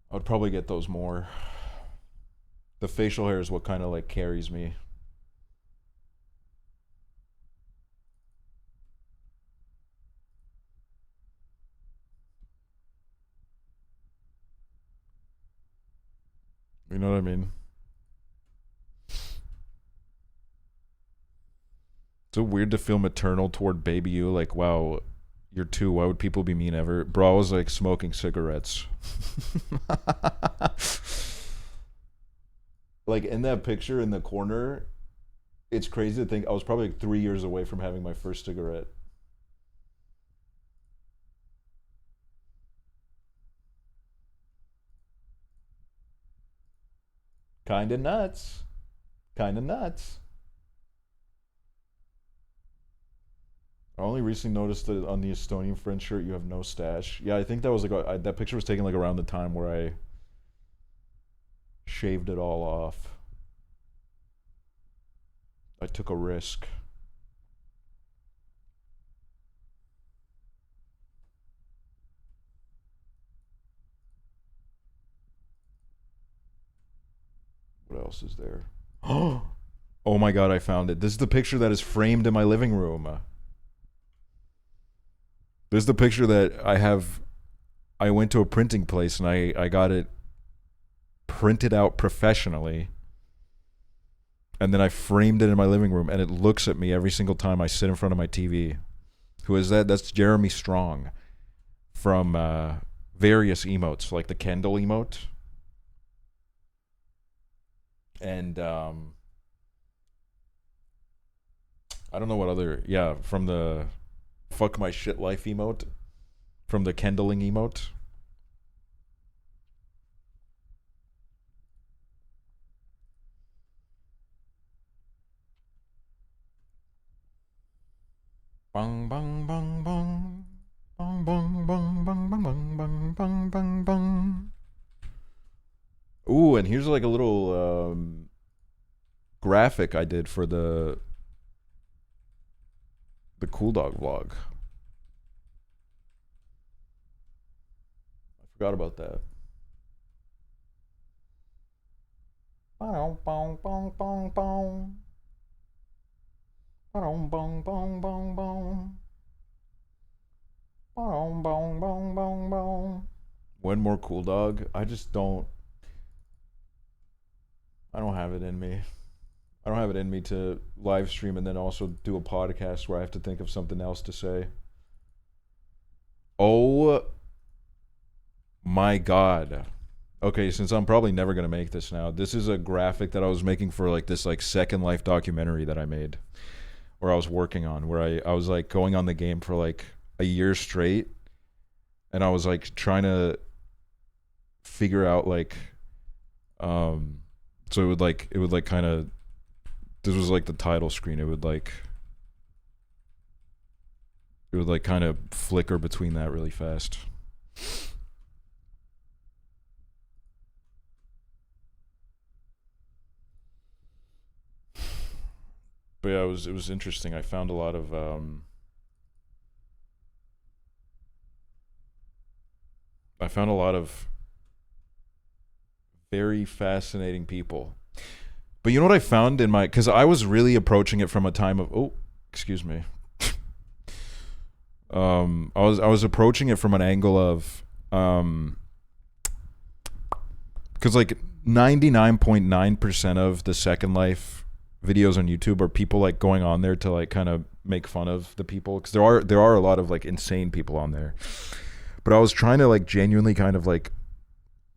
[SPEAKER 4] get those more. The facial hair is what kind of like carries me. I mean? So weird to feel maternal toward baby you. Like, wow, you're 2. Why would people be mean ever? Bro, I was like smoking cigarettes. Like in that picture in the corner, it's crazy to think I was probably like 3 years away from having my first cigarette. Kinda nuts. Kinda nuts. I only recently noticed that on the Estonian friend shirt you have no stash. Yeah, I think that was like that picture was taken like around the time where I shaved it all off. I took a risk. What else is there? Oh my god, I found it. This is the picture that is framed in my living room. This is the picture that I have. I went to a printing place and I got it printed out professionally. And then I framed it in my living room and it looks at me every single time I sit in front of my TV. Who is that? That's Jeremy Strong from various emotes, like the Kendall emote. And I don't know what other, yeah, from the fuck my shit life emote, from the Kendalling emote. Bang bang bang bang bang bang bang bang bang bang bang bang bang. Ooh, and here's like a little graphic I did for the Cool Dog vlog. I forgot about that. Bong bong bong bong bong. Bong bong bong bong bong. Bong bong bong bong bong. One more Cool Dog. I just don't. I don't have it in me. I don't have it in me to live stream and then also do a podcast where I have to think of something else to say. Oh my god. Okay, since I'm probably never going to make this now, this is a graphic that I was making for like this like Second Life documentary that I made, or I was working on, where I was like going on the game for like a year straight, and I was like trying to figure out like so it would like kind of, this was like the title screen, it would like kind of flicker between that really fast. But yeah, it was interesting. I found a lot of very fascinating people. But you know what I found in my, because I was really approaching it from a time of, oh, excuse me. I was approaching it from an angle of, because like 99.9% of the Second Life videos on YouTube are people like going on there to like kind of make fun of the people, because there are a lot of like insane people on there. But I was trying to like genuinely kind of like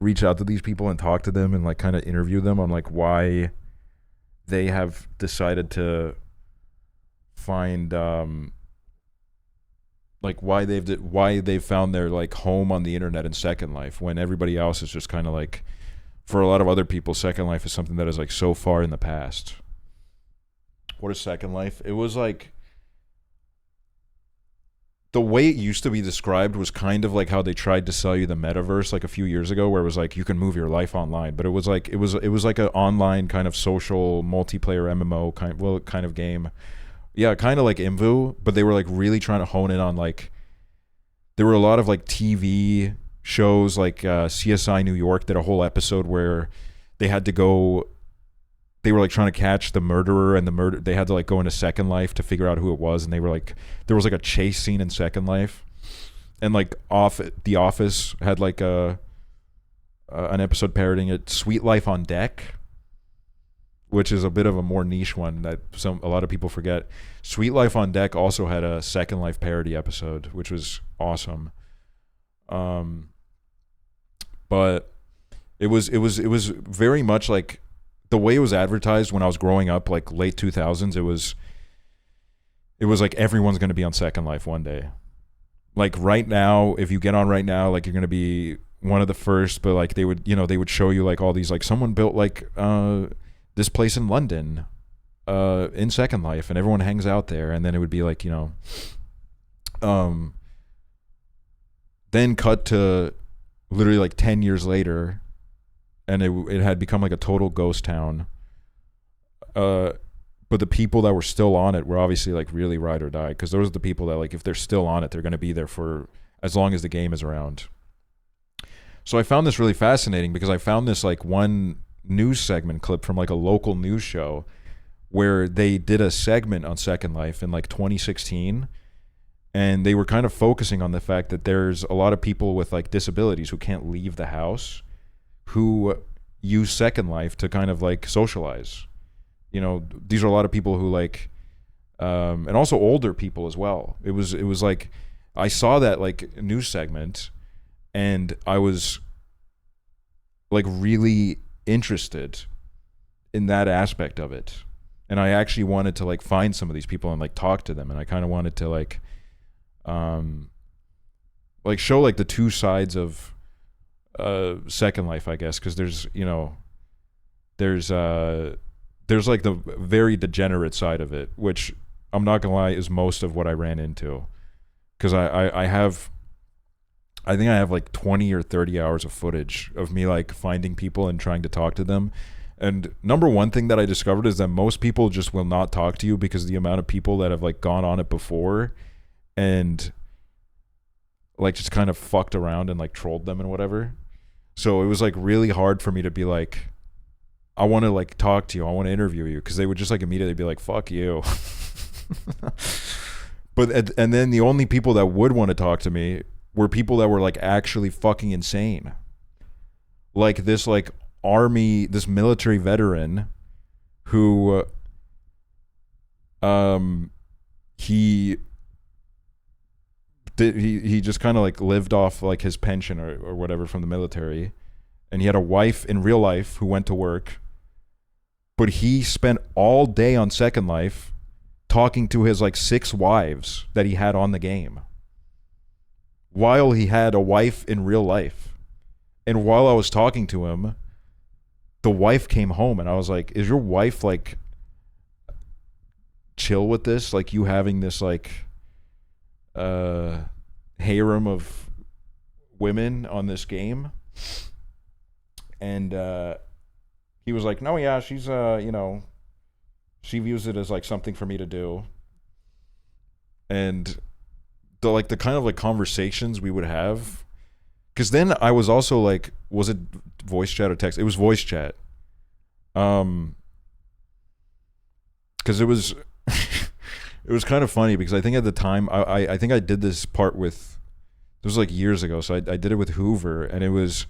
[SPEAKER 4] reach out to these people and talk to them and like kind of interview them on like why they have decided to find like why they've found their like home on the internet in Second Life, when everybody else is just kind of like, for a lot of other people, Second Life is something that is like so far in the past. What is Second Life? It was like, the way it used to be described was kind of like how they tried to sell you the metaverse like a few years ago, where it was like you can move your life online, but it was like an online kind of social multiplayer MMO kind of game. Yeah, kind of like Imvu, but they were like really trying to hone in on like, there were a lot of like TV shows like CSI New York did a whole episode where they had to go, they were like trying to catch the murderer, and they had to like go into Second Life to figure out who it was, and they were like, there was like a chase scene in Second Life, and like The Office had like a an episode parodying it, Sweet Life on Deck, which is a bit of a more niche one that a lot of people forget. Sweet Life on Deck also had a Second Life parody episode, which was awesome. But it was very much like the way it was advertised when I was growing up, like late 2000s. It was like everyone's going to be on Second Life one day. Like right now, if you get on right now, like you're going to be one of the first, but like they would show you like all these, like someone built like this place in London in Second Life, and everyone hangs out there, and then it would be like, then cut to literally like 10 years later, and it had become like a total ghost town. But the people that were still on it were obviously like really ride or die, because those are the people that, like, if they're still on it, they're going to be there for as long as the game is around. So I found this really fascinating because I found this like one news segment clip from like a local news show where they did a segment on Second Life in like 2016, and they were kind of focusing on the fact that there's a lot of people with like disabilities who can't leave the house who use Second Life to kind of like socialize. These are a lot of people who like and also older people as well. It was like I saw that like news segment, and I was like really interested in that aspect of it, and I actually wanted to like find some of these people and like talk to them, and I kind of wanted to like show like the two sides of Second Life, I guess, because there's like the very degenerate side of it, which I'm not gonna lie is most of what I ran into, because I think I have like 20 or 30 hours of footage of me like finding people and trying to talk to them. And number one thing that I discovered is that most people just will not talk to you because of the amount of people that have like gone on it before and like just kind of fucked around and like trolled them and whatever. So it was like really hard for me to be like, I want to like talk to you, I want to interview you, because they would just like immediately be like, fuck you. And then the only people that would want to talk to me were people that were like actually fucking insane. Like this like this military veteran who he just kind of like lived off like his pension or whatever from the military, and he had a wife in real life who went to work, but he spent all day on Second Life talking to his like 6 wives that he had on the game while he had a wife in real life. And while I was talking to him, the wife came home, and I was like, is your wife like chill with this, like you having this like harem of women on this game? And he was like, no, yeah, she's she views it as like something for me to do. And the kind of like conversations we would have, because then I was also like, was it voice chat or text? It was voice chat. Because it was it was kind of funny, because I think at the time I think I did this part with, this was like years ago, so I did it with Hoover, and it was,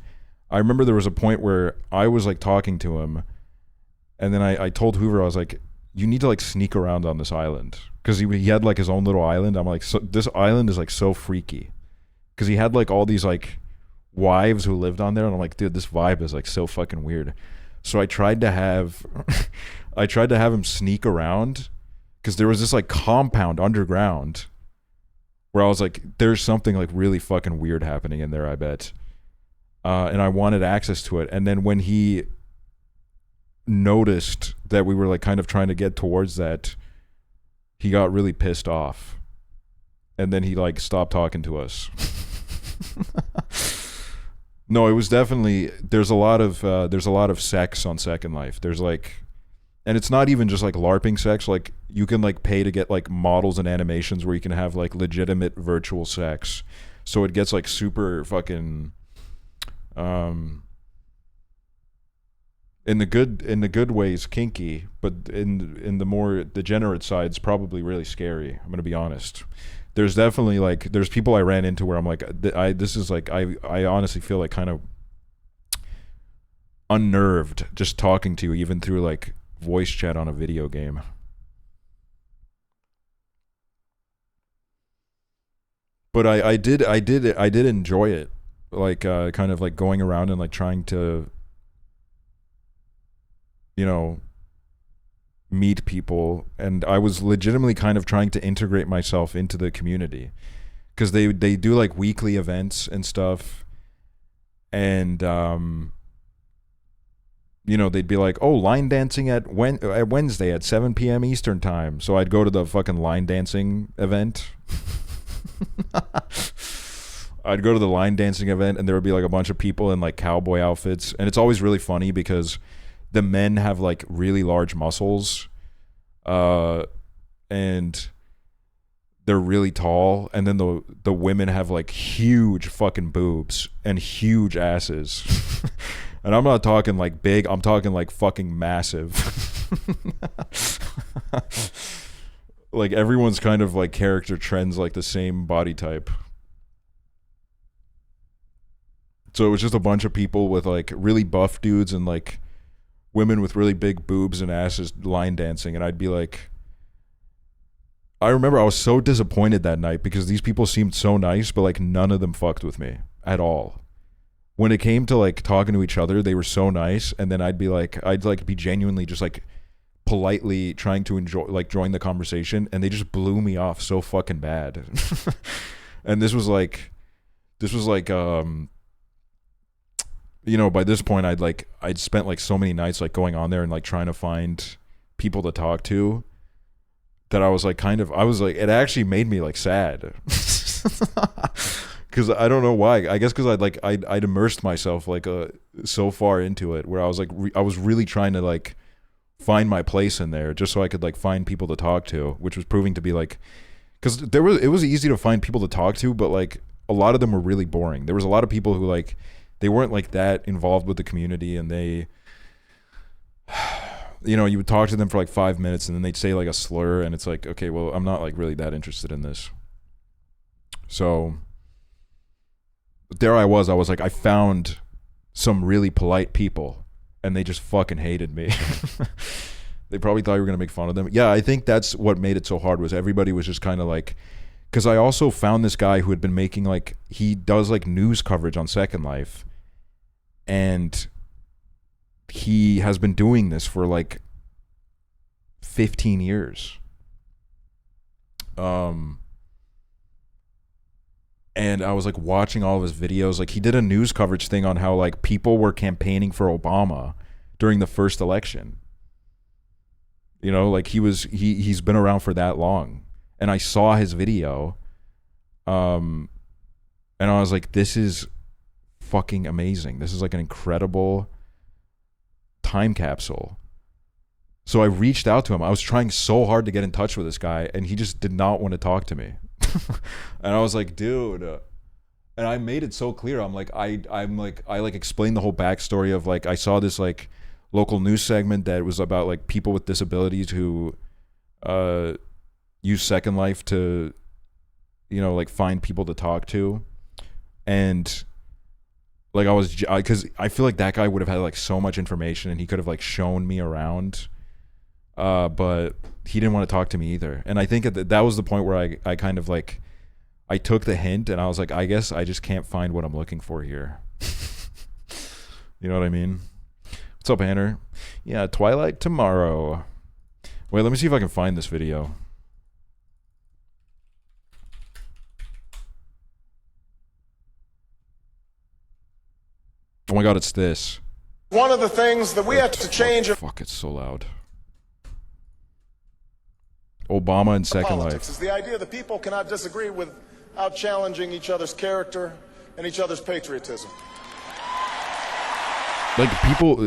[SPEAKER 4] I remember there was a point where I was like talking to him, and then I told Hoover, I was like, you need to like sneak around on this island, because he had like his own little island. I'm like, so this island is like so freaky, because he had like all these like wives who lived on there, and I'm like, dude, this vibe is like so fucking weird. So I tried to have him sneak around, because there was this like compound underground where I was like, there's something like really fucking weird happening in there, I bet. And I wanted access to it. And then when he noticed that we were like kind of trying to get towards that, he got really pissed off, and then he like stopped talking to us. No, it was definitely, there's a lot of sex on Second Life. There's like, and it's not even just like LARPing sex. Like you can like pay to get like models and animations where you can have like legitimate virtual sex. So it gets like super fucking in the good ways kinky, but in the more degenerate sides probably really scary. I'm gonna be honest. There's definitely like, there's people I ran into where I'm like, this is like, I honestly feel like kind of unnerved just talking to you, even through like voice chat on a video game. But I did enjoy it, like kind of like going around and like trying to, you know, meet people, and I was legitimately kind of trying to integrate myself into the community, because they do like weekly events and stuff, and you know, they'd be like, oh, line dancing at Wednesday at 7 p.m. Eastern time. So I'd go to the fucking line dancing event. I'd go to the line dancing event, and there would be like a bunch of people in like cowboy outfits, and it's always really funny because the men have like really large muscles, and they're really tall, and then the women have like huge fucking boobs and huge asses. And I'm not talking like big, I'm talking like fucking massive. Like everyone's kind of like character trends like the same body type. So it was just a bunch of people with like really buff dudes and like women with really big boobs and asses line dancing, and I'd be like, I remember I was so disappointed that night because these people seemed so nice, but like none of them fucked with me at all. When it came to like talking to each other, they were so nice, and then I'd be genuinely just like politely trying to join the conversation, and they just blew me off so fucking bad. And this was like you know, by this point I'd spent like so many nights like going on there and like trying to find people to talk to, that I was like it actually made me like sad. Because I don't know why. I guess because I'd immersed myself like so far into it, where I was like I was really trying to like find my place in there, just so I could like find people to talk to, which was proving to be like, because it was easy to find people to talk to, but like a lot of them were really boring. There was a lot of people who like they weren't like that involved with the community, and they, you know, you would talk to them for like 5 minutes and then they'd say like a slur, and it's like, okay, well, I'm not like really that interested in this. So there I was like, I found some really polite people, and they just fucking hated me. They probably thought you were going to make fun of them. Yeah, I think that's what made it so hard, was everybody was just kind of like, because I also found this guy who had been making like, he does like news coverage on Second Life, and he has been doing this for like 15 years. And I was like watching all of his videos. Like he did a news coverage thing on how like people were campaigning for Obama during the first election. You know, like he's been around for that long. And I saw his video. And I was like, this is fucking amazing. This is like an incredible time capsule. So I reached out to him. I was trying so hard to get in touch with this guy, and he just did not want to talk to me. And I was like, dude, and I made it so clear. I'm like, I explained the whole backstory of like, I saw this like local news segment that was about like people with disabilities who use Second Life to, you know, like find people to talk to. And like because I feel like that guy would have had like so much information, and he could have like shown me around. But he didn't want to talk to me either. And I think that was the point where I kind of like, I took the hint, and I was like, I guess I just can't find what I'm looking for here. You know what I mean? What's up, Hanner? Yeah, Twilight tomorrow. Wait, let me see if I can find this video. Oh my god, it's this.
[SPEAKER 12] One of the things that we have to change.
[SPEAKER 4] Fuck, it's so loud. Obama and Second Life.
[SPEAKER 12] Is the idea that people cannot disagree without challenging each other's character and each other's patriotism.
[SPEAKER 4] Like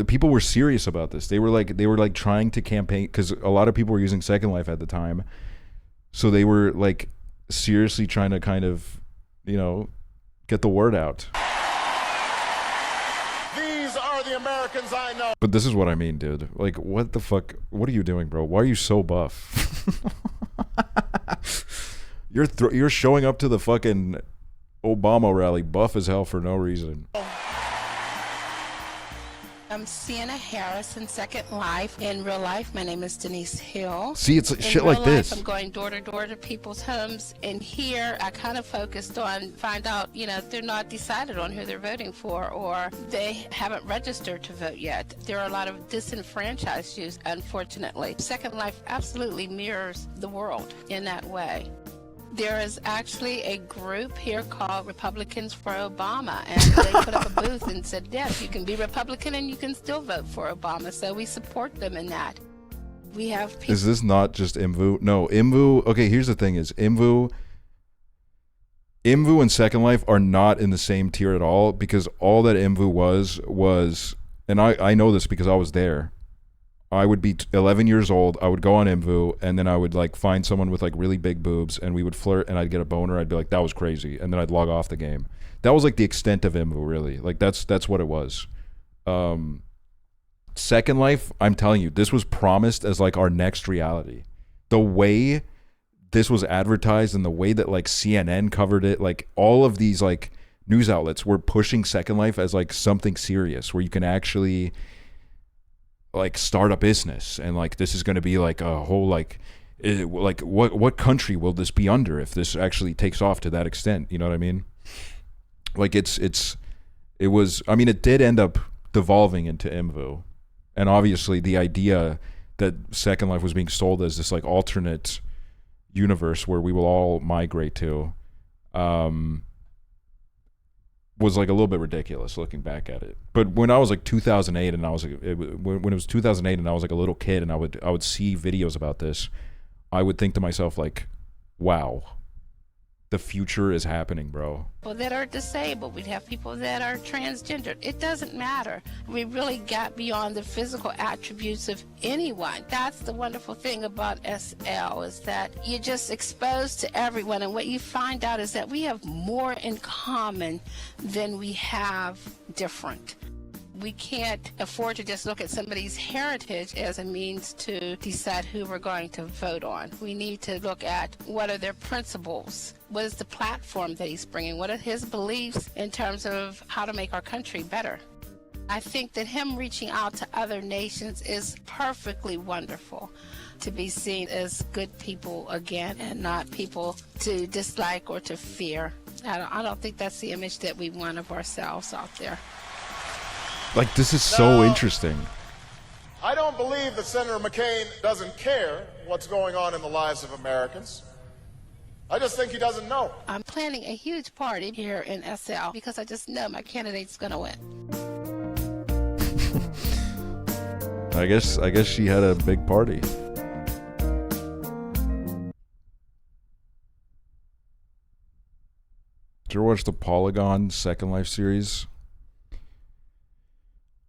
[SPEAKER 4] people were serious about this. They were like trying to campaign, because a lot of people were using Second Life at the time. So they were like seriously trying to kind of, you know, get the word out.
[SPEAKER 12] These are the Americans I know.
[SPEAKER 4] But this is what I mean, dude. Like, what the fuck? What are you doing, bro? Why are you so buff? You're showing up to the fucking Obama rally buff as hell for no reason.
[SPEAKER 13] am Sienna Harris in Second Life. In real life, my name is Denise Hill.
[SPEAKER 4] See, it's
[SPEAKER 13] in
[SPEAKER 4] shit
[SPEAKER 13] real
[SPEAKER 4] like this.
[SPEAKER 13] Life, I'm going door to door to people's homes, and here I kind of focused on find out, they're not decided on who they're voting for, or they haven't registered to vote yet. There are a lot of disenfranchised youth, unfortunately. Second Life absolutely mirrors the world in that way. There is actually a group here called Republicans for Obama, and they put up a booth and said, yes, you can be Republican and you can still vote for Obama, so we support them in that. We have people.
[SPEAKER 4] Is this not just IMVU? No, IMVU. Okay, here's the thing: is IMVU and Second Life are not in the same tier at all, because all that IMVU was, and I know this because I was there. I would be 11 years old. I would go on IMVU, and then I would like find someone with like really big boobs, and we would flirt, and I'd get a boner. I'd be like, that was crazy, and then I'd log off the game. That was like the extent of IMVU, really. Like that's what it was. Second Life, I'm telling you, this was promised as like our next reality. The way this was advertised and the way that like CNN covered it, like all of these like news outlets were pushing Second Life as like something serious where you can actually like start a business, and like this is going to be like a whole like what country will this be under if this actually takes off to that extent? You know what I mean? Like it was, I mean, it did end up devolving into IMVU. And obviously the idea that Second Life was being sold as this like alternate universe where we will all migrate to was like a little bit ridiculous looking back at it. But when I was like 2008 and I was like, when it was 2008 and I was like a little kid and I would see videos about this, I would think to myself like, wow, the future is happening, bro.
[SPEAKER 13] People that are disabled, we'd have people that are transgendered. It doesn't matter. We really got beyond the physical attributes of anyone. That's the wonderful thing about SL, is that you're just exposed to everyone, and what you find out is that we have more in common than we have different. We can't afford to just look at somebody's heritage as a means to decide who we're going to vote on. We need to look at what are their principles, what is the platform that he's bringing, what are his beliefs in terms of how to make our country better. I think that him reaching out to other nations is perfectly wonderful, to be seen as good people again and not people to dislike or to fear. I don't think that's the image that we want of ourselves out there.
[SPEAKER 4] Like, this is so interesting.
[SPEAKER 12] I don't believe that Senator McCain doesn't care what's going on in the lives of Americans. I just think he doesn't know.
[SPEAKER 13] I'm planning a huge party here in SL because I just know my candidate's going to win.
[SPEAKER 4] I guess she had a big party. Did you ever watch the Polygon Second Life series?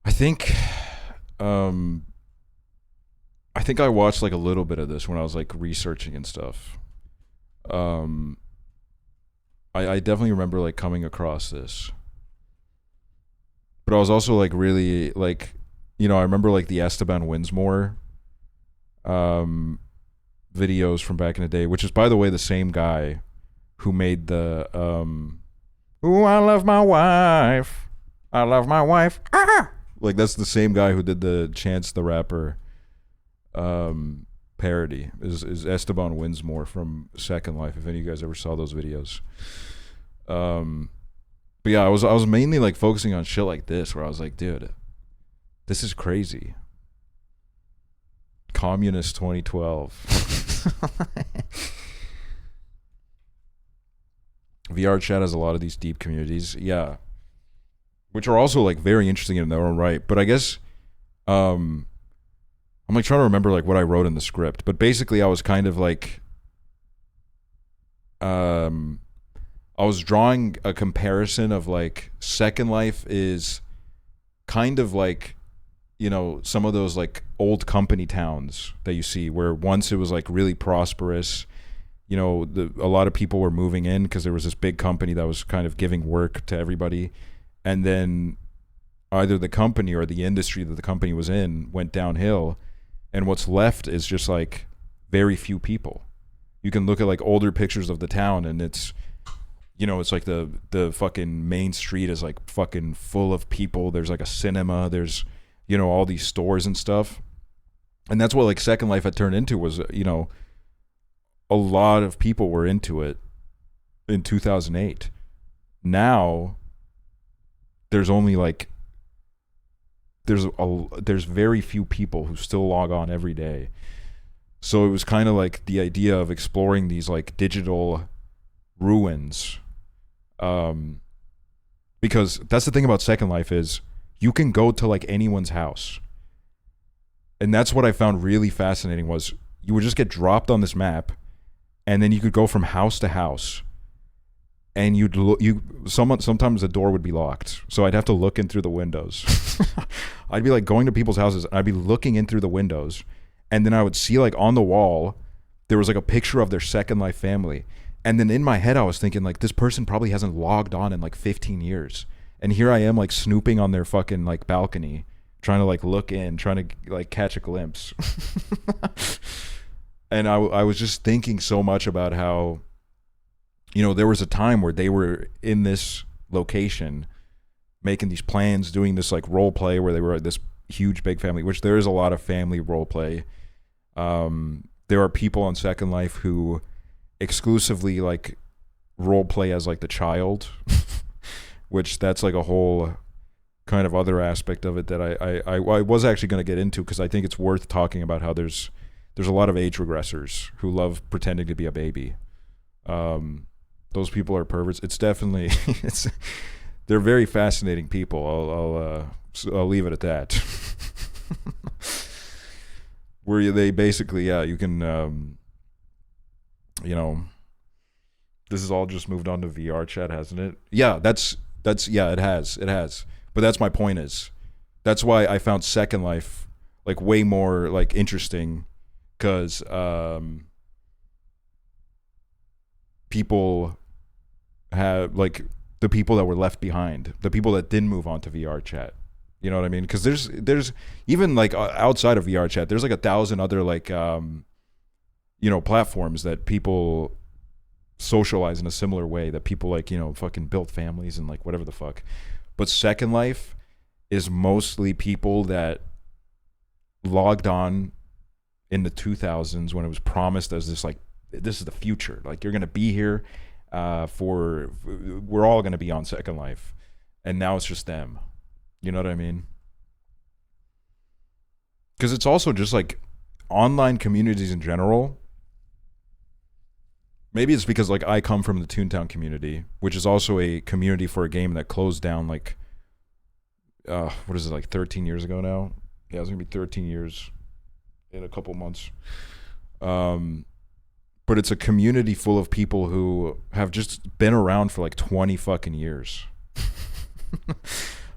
[SPEAKER 4] I think I watched like a little bit of this when I was like researching and stuff. I definitely remember like coming across this, but I was also like really like, you know, I remember like the Esteban Winsmore videos from back in the day, which is, by the way, the same guy who made the "Ooh, I love my wife, I love my wife." Ah! Like that's the same guy who did the Chance the Rapper parody. Is Esteban Winsmore from Second Life? If any of you guys ever saw those videos. But yeah, I was mainly like focusing on shit like this, where I was like, dude, this is crazy. Communist 2012. VR chat has a lot of these deep communities, yeah, which are also like very interesting in their own right. But I guess I'm like trying to remember like what I wrote in the script, but basically I was kind of like I was drawing a comparison of like Second Life is kind of like, you know, some of those like old company towns that you see where once it was like really prosperous, you know, a lot of people were moving in because there was this big company that was kind of giving work to everybody. And then either the company or the industry that the company was in went downhill. And what's left is just like very few people. You can look at like older pictures of the town and it's, you know, it's like the fucking main street is like fucking full of people. There's like a cinema. There's, you know, all these stores and stuff. And that's what like Second Life had turned into, was, you know, a lot of people were into it in 2008. Now there's only like there's very few people who still log on every day. So it was kind of like the idea of exploring these like digital ruins, because that's the thing about Second Life, is you can go to like anyone's house. And that's what I found really fascinating, was you would just get dropped on this map, and then you could go from house to house, and sometimes the door would be locked, so I'd have to look in through the windows. I'd be like going to people's houses, and I'd be looking in through the windows, and then I would see like on the wall there was like a picture of their Second Life family, and then in my head I was thinking like, this person probably hasn't logged on in like 15 years, and here I am like snooping on their fucking like balcony, trying to like look in, trying to like catch a glimpse. And I was just thinking so much about how, you know, there was a time where they were in this location making these plans, doing this like role play where they were this huge big family, which there is a lot of family role play. There are people on Second Life who exclusively like role play as like the child, which that's like a whole kind of other aspect of it that I was actually going to get into, because I think it's worth talking about how there's a lot of age regressors who love pretending to be a baby. Those people are perverts. It's definitely they're very fascinating people. I'll leave it at that. Where they basically, yeah, you can, you know, this has all just moved on to VR chat, hasn't it? Yeah, that's yeah, it has. But that's my point, is that's why I found Second Life like way more like interesting, because people have like the people that were left behind, the people that didn't move on to VR chat. You know what I mean? Because there's even like outside of VR chat, there's like 1,000 other like you know, platforms that people socialize in a similar way, that people like, you know, fucking built families and like whatever the fuck. But Second Life is mostly people that logged on in the 2000s when it was promised as this like, this is the future, like you're gonna be here we're all gonna be on Second Life, and now it's just them. You know what I mean? Because it's also just like online communities in general. Maybe it's because like I come from the Toontown community, which is also a community for a game that closed down like what is it, like 13 years ago now? Yeah, it's gonna be 13 years in a couple months. But it's a community full of people who have just been around for like 20 fucking years.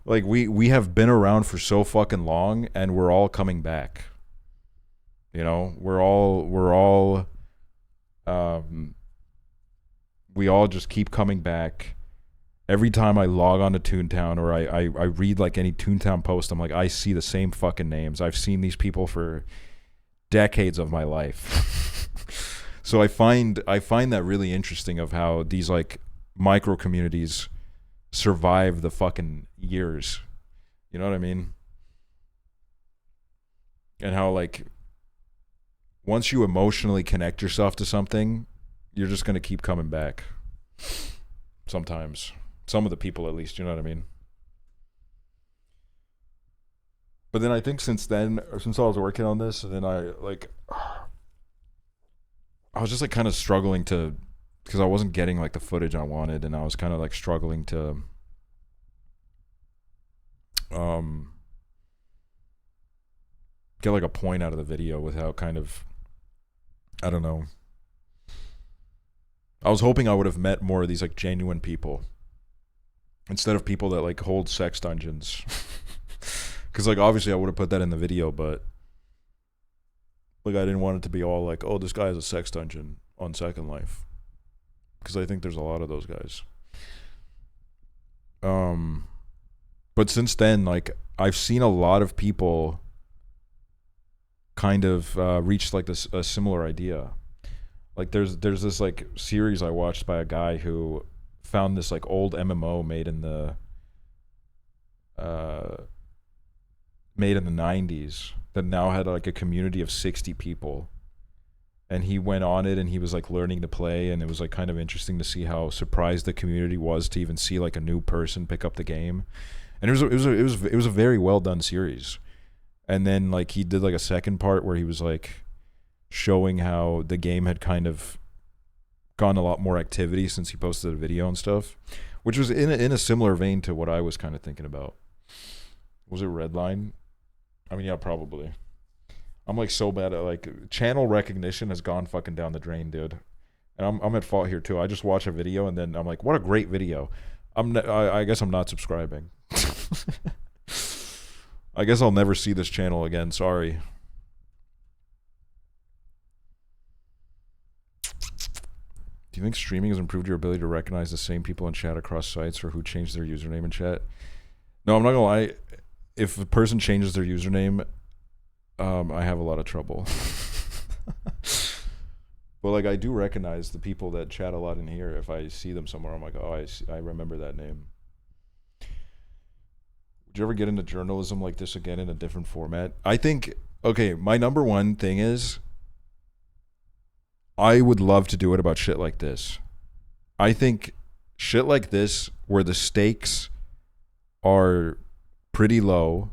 [SPEAKER 4] Like we have been around for so fucking long, and we're all coming back. You know, we all just keep coming back. Every time I log on to Toontown, or I read like any Toontown post, I'm like, I see the same fucking names. I've seen these people for decades of my life. So I find that really interesting, of how these like micro communities survive the fucking years. You know what I mean? And how like once you emotionally connect yourself to something, you're just going to keep coming back. Sometimes. Some of the people at least, you know what I mean? But then I think since I was working on this, and then I was just like kind of struggling to, because I wasn't getting like the footage I wanted, and I was kind of like struggling to get like a point out of the video without kind of, I don't know. I was hoping I would have met more of these like genuine people instead of people that like hold sex dungeons. Because like obviously I would have put that in the video, but like I didn't want it to be all like, oh, this guy has a sex dungeon on Second Life, because I think there's a lot of those guys. But since then, like I've seen a lot of people kind of reach like this a similar idea. Like there's this like series I watched by a guy who found this like old MMO made in the made in the 90s that now had like a community of 60 people. And he went on it and he was like learning to play, and it was like kind of interesting to see how surprised the community was to even see like a new person pick up the game. And it was a very well done series. And then like he did like a second part where he was like showing how the game had kind of gotten a lot more activity since he posted a video and stuff, which was in a similar vein to what I was kind of thinking about. Was it Redline? I mean, yeah, probably. I'm like so bad at like channel recognition has gone fucking down the drain, dude. And I'm at fault here too. I just watch a video and then I'm like, what a great video. I guess I'm not subscribing. I guess I'll never see this channel again. Sorry. Do you think streaming has improved your ability to recognize the same people in chat across sites or who changed their username in chat? No, I'm not gonna lie. If a person changes their username, I have a lot of trouble. But like I do recognize the people that chat a lot in here. If I see them somewhere, I'm like, oh, I remember that name. Would you ever get into journalism like this again in a different format? I think, okay, my number one thing is I would love to do it about shit like this. I think shit like this where the stakes are pretty low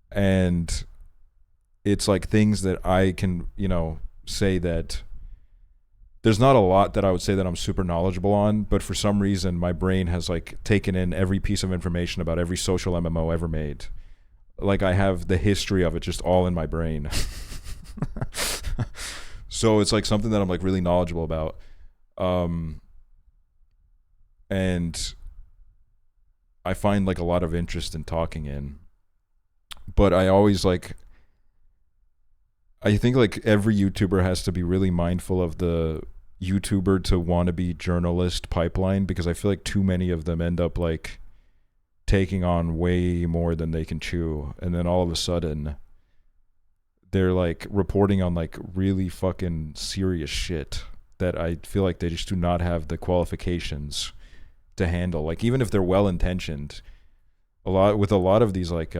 [SPEAKER 4] and it's like things that I can, you know, say that there's not a lot that I would say that I'm super knowledgeable on, but for some reason my brain has like taken in every piece of information about every social MMO ever made. Like I have the history of it just all in my brain. So it's like something that I'm like really knowledgeable about. And I find like a lot of interest in talking in. But I always like, I think like every YouTuber has to be really mindful of the YouTuber to wannabe journalist pipeline, because I feel like too many of them end up like taking on way more than they can chew. And then all of a sudden they're like reporting on like really fucking serious shit that I feel like they just do not have the qualifications to handle. Like even if they're well intentioned, a lot of these like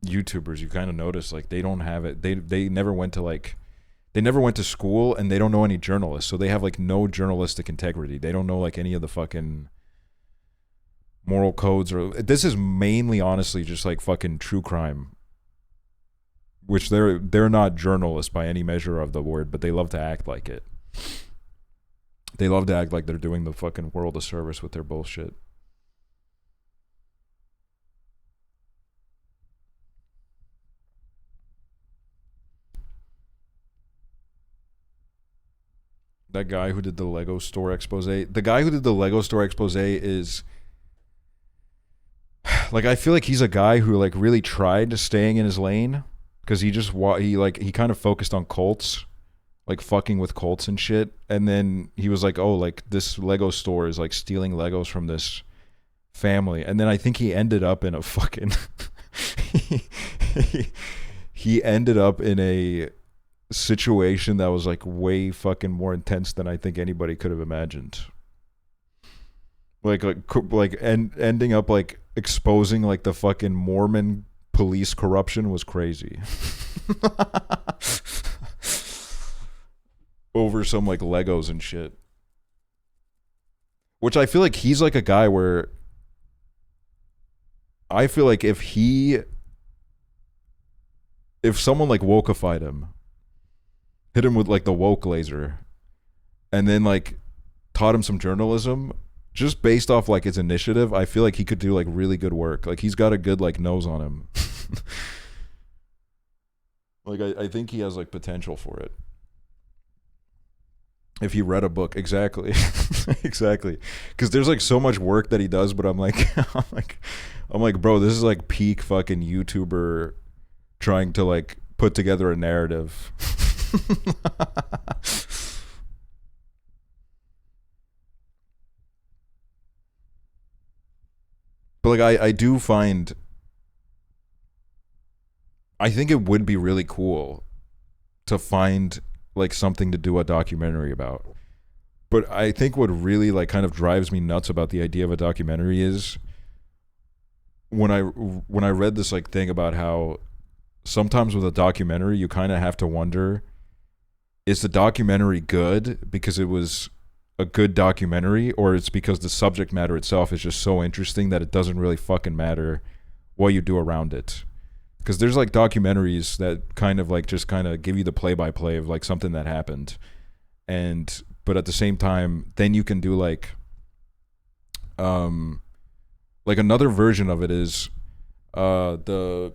[SPEAKER 4] YouTubers, you kind of notice like they don't have it. They never went to school and they don't know any journalists, so they have like no journalistic integrity. They don't know like any of the fucking moral codes, or this is mainly honestly just like fucking true crime, which they're not journalists by any measure of the word, but they love to act like it. They love to act like they're doing the fucking world a service with their bullshit. That guy who did the Lego store expose. The guy who did the Lego store expose is like, I feel like he's a guy who like really tried staying in his lane, because he kind of focused on cults, like fucking with cults and shit. And then he was like, oh, like this Lego store is like stealing Legos from this family. And then I think he ended up in a fucking he ended up in a situation that was like way fucking more intense than I think anybody could have imagined. Ending up like exposing like the fucking Mormon police corruption was crazy. Over some like Legos and shit. Which I feel like he's like a guy where I feel like if someone like wokeified him, hit him with like the woke laser, and then like taught him some journalism just based off like his initiative, I feel like he could do like really good work. Like he's got a good like nose on him. Like I think he has like potential for it. If he read a book, exactly. Exactly. Because there's like so much work that he does, but I'm like I'm like, bro, this is like peak fucking YouTuber trying to like put together a narrative. But like I do find, I think it would be really cool to find like something to do a documentary about. But I think what really like kind of drives me nuts about the idea of a documentary is when I read this like thing about how sometimes with a documentary you kind of have to wonder, is the documentary good because it was a good documentary, or it's because the subject matter itself is just so interesting that it doesn't really fucking matter what you do around it. Because there's like documentaries that kind of like just kind of give you the play-by-play of like something that happened, but at the same time then you can do like another version of it is the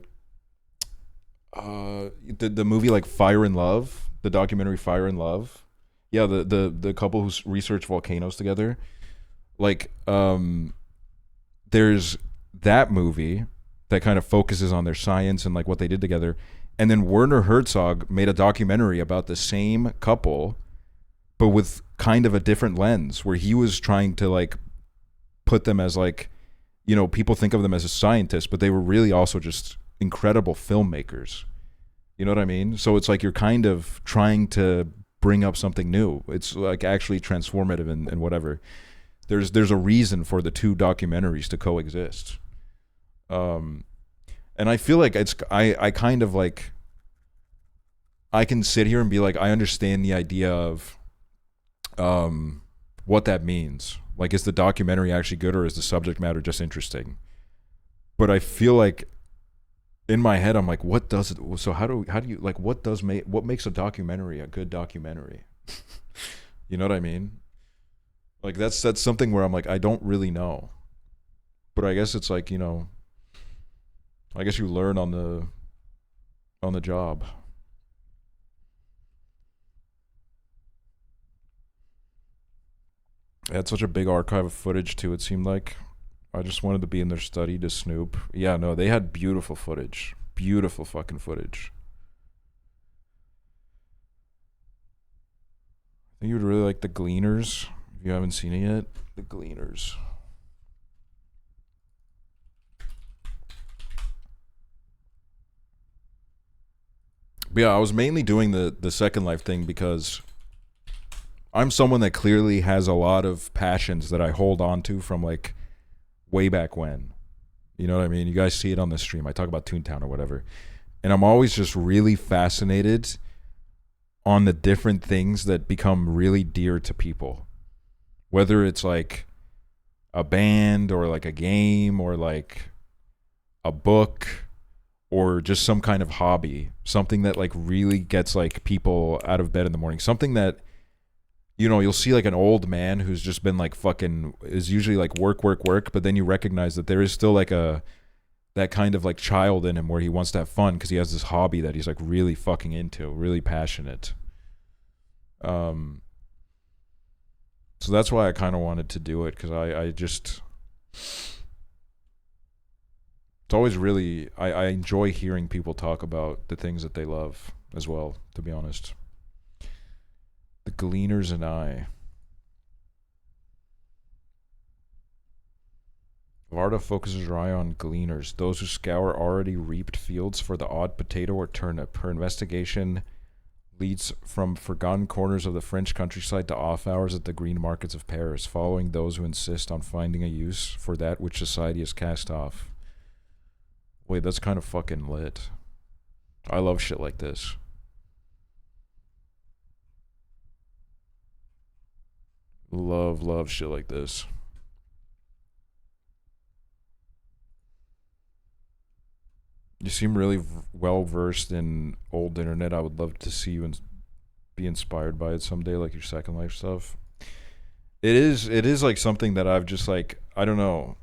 [SPEAKER 4] movie like Fire and Love, the documentary Fire and Love. Yeah, the couple who researched volcanoes together. Like there's that movie that kind of focuses on their science and like what they did together. And then Werner Herzog made a documentary about the same couple, but with kind of a different lens, where he was trying to like put them as like, you know, people think of them as a scientist, but they were really also just incredible filmmakers. You know what I mean? So it's like you're kind of trying to bring up something new. It's like actually transformative and whatever. There's a reason for the two documentaries to coexist. And I feel like I kind of like, I can sit here and be like, I understand the idea of what that means. Like, is the documentary actually good, or is the subject matter just interesting? But I feel like in my head I'm like, what does it, so how do you like, what makes a documentary a good documentary? You know what I mean? Like that's something where I'm like, I don't really know. But I guess it's like, you know, I guess you learn on the job. It had such a big archive of footage too, it seemed like. I just wanted to be in their study to snoop. Yeah, no, they had beautiful footage. Beautiful fucking footage. I think you would really like The Gleaners. If you haven't seen it yet, The Gleaners. But yeah, I was mainly doing the Second Life thing because I'm someone that clearly has a lot of passions that I hold on to from like way back when. You know what I mean? You guys see it on the stream. I talk about Toontown or whatever. And I'm always just really fascinated on the different things that become really dear to people. Whether it's like a band or like a game or like a book or just some kind of hobby. Something that like really gets like people out of bed in the morning. Something that, you know, you'll see like an old man who's just been like fucking, is usually like work, but then you recognize that there is still like that kind of like child in him where he wants to have fun because he has this hobby that he's like really fucking into, really passionate. So that's why I kind of wanted to do it, because I just, it's always really, I enjoy hearing people talk about the things that they love as well, to be honest. The Gleaners and I. Varda focuses her eye on gleaners, those who scour already reaped fields for the odd potato or turnip. Her investigation leads from forgotten corners of the French countryside to off hours at the green markets of Paris, following those who insist on finding a use for that which society has cast off. Wait, that's kind of fucking lit. I love shit like this. Love shit like this. You seem really well versed in old internet. I would love to see you and be inspired by it someday, like your Second Life stuff. It is like something that I've just like, I don't know.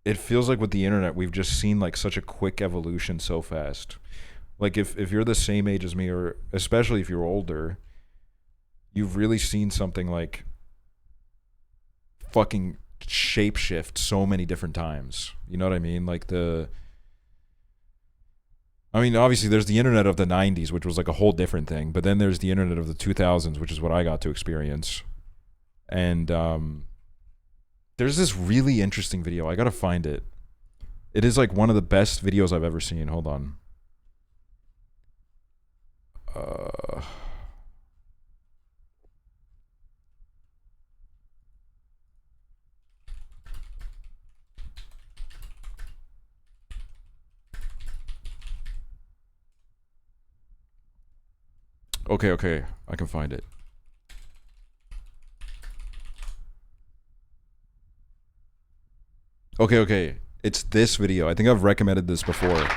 [SPEAKER 4] It feels like with the internet, we've just seen like such a quick evolution so fast. Like if you're the same age as me, or especially if you're older, you've really seen something like fucking shapeshift so many different times. You know what I mean? Like obviously there's the internet of the 90s, which was like a whole different thing, but then there's the internet of the 2000s, which is what I got to experience. And there's this really interesting video. I gotta find it. It is like one of the best videos I've ever seen. Hold on. Okay, I can find it. Okay. It's this video. I think I've recommended this before.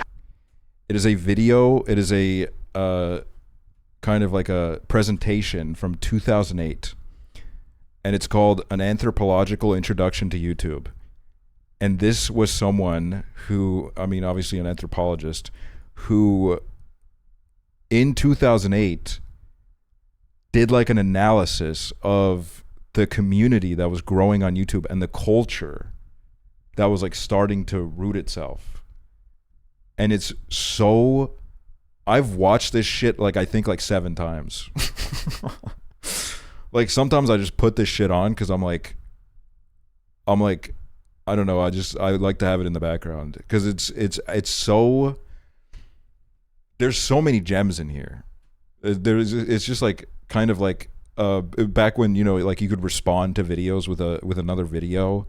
[SPEAKER 4] It is a video. It is a kind of like a presentation from 2008. And it's called An Anthropological Introduction to YouTube. And this was someone who, I mean, obviously an anthropologist, who in 2008 did like an analysis of the community that was growing on YouTube and the culture that was like starting to root itself. And it's so, I've watched this shit like I think like 7 times. Like sometimes I just put this shit on because I'm like I don't know, I like to have it in the background because it's so, there's so many gems in here. It's just like kind of like back when, you know, like you could respond to videos with another video.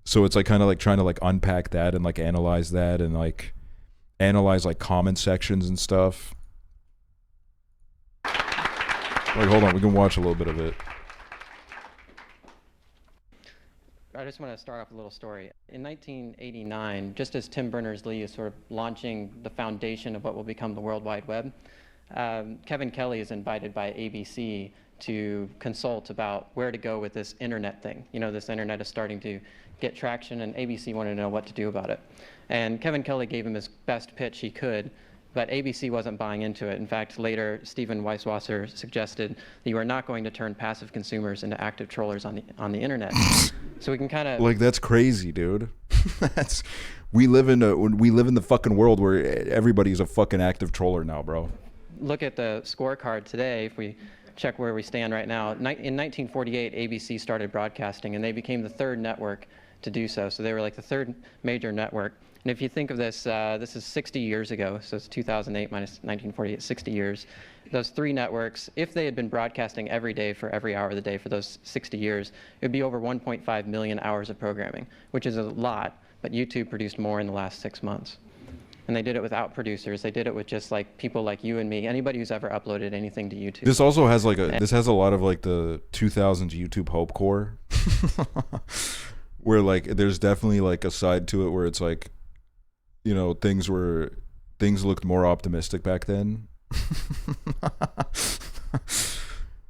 [SPEAKER 4] So it's like kind of like trying to like unpack that and like analyze that and like analyze like comment sections and stuff. Like, hold on, we can watch a little bit of it.
[SPEAKER 14] I just want to start off a little story. In 1989, just as Tim Berners-Lee is sort of launching the foundation of what will become the World Wide Web, Kevin Kelly is invited by ABC to consult about where to go with this internet thing. You know, this internet is starting to get traction, and ABC wanted to know what to do about it. And Kevin Kelly gave him his best pitch he could, but ABC wasn't buying into it. In fact, later, Stephen Weisswasser suggested that you are not going to turn passive consumers into active trollers on the internet. So we can kind of
[SPEAKER 4] like, that's crazy, dude. We live in the fucking world where everybody's a fucking active troller now, bro.
[SPEAKER 14] Look at the scorecard today. If we check where we stand right now, in 1948, ABC started broadcasting, and they became the 3rd network to do so. So they were like the 3rd major network. And if you think of this, this is 60 years ago, so it's 2008 minus 1948, 60 years. Those 3 networks, if they had been broadcasting every day for every hour of the day for those 60 years, it would be over 1.5 million hours of programming, which is a lot, but YouTube produced more in the last 6 months. And they did it without producers. They did it with just like people like you and me, anybody who's ever uploaded anything to YouTube.
[SPEAKER 4] This also has like this has a lot of like the 2000s YouTube hope core, where like there's definitely like a side to it where it's like, you know, things looked more optimistic back then.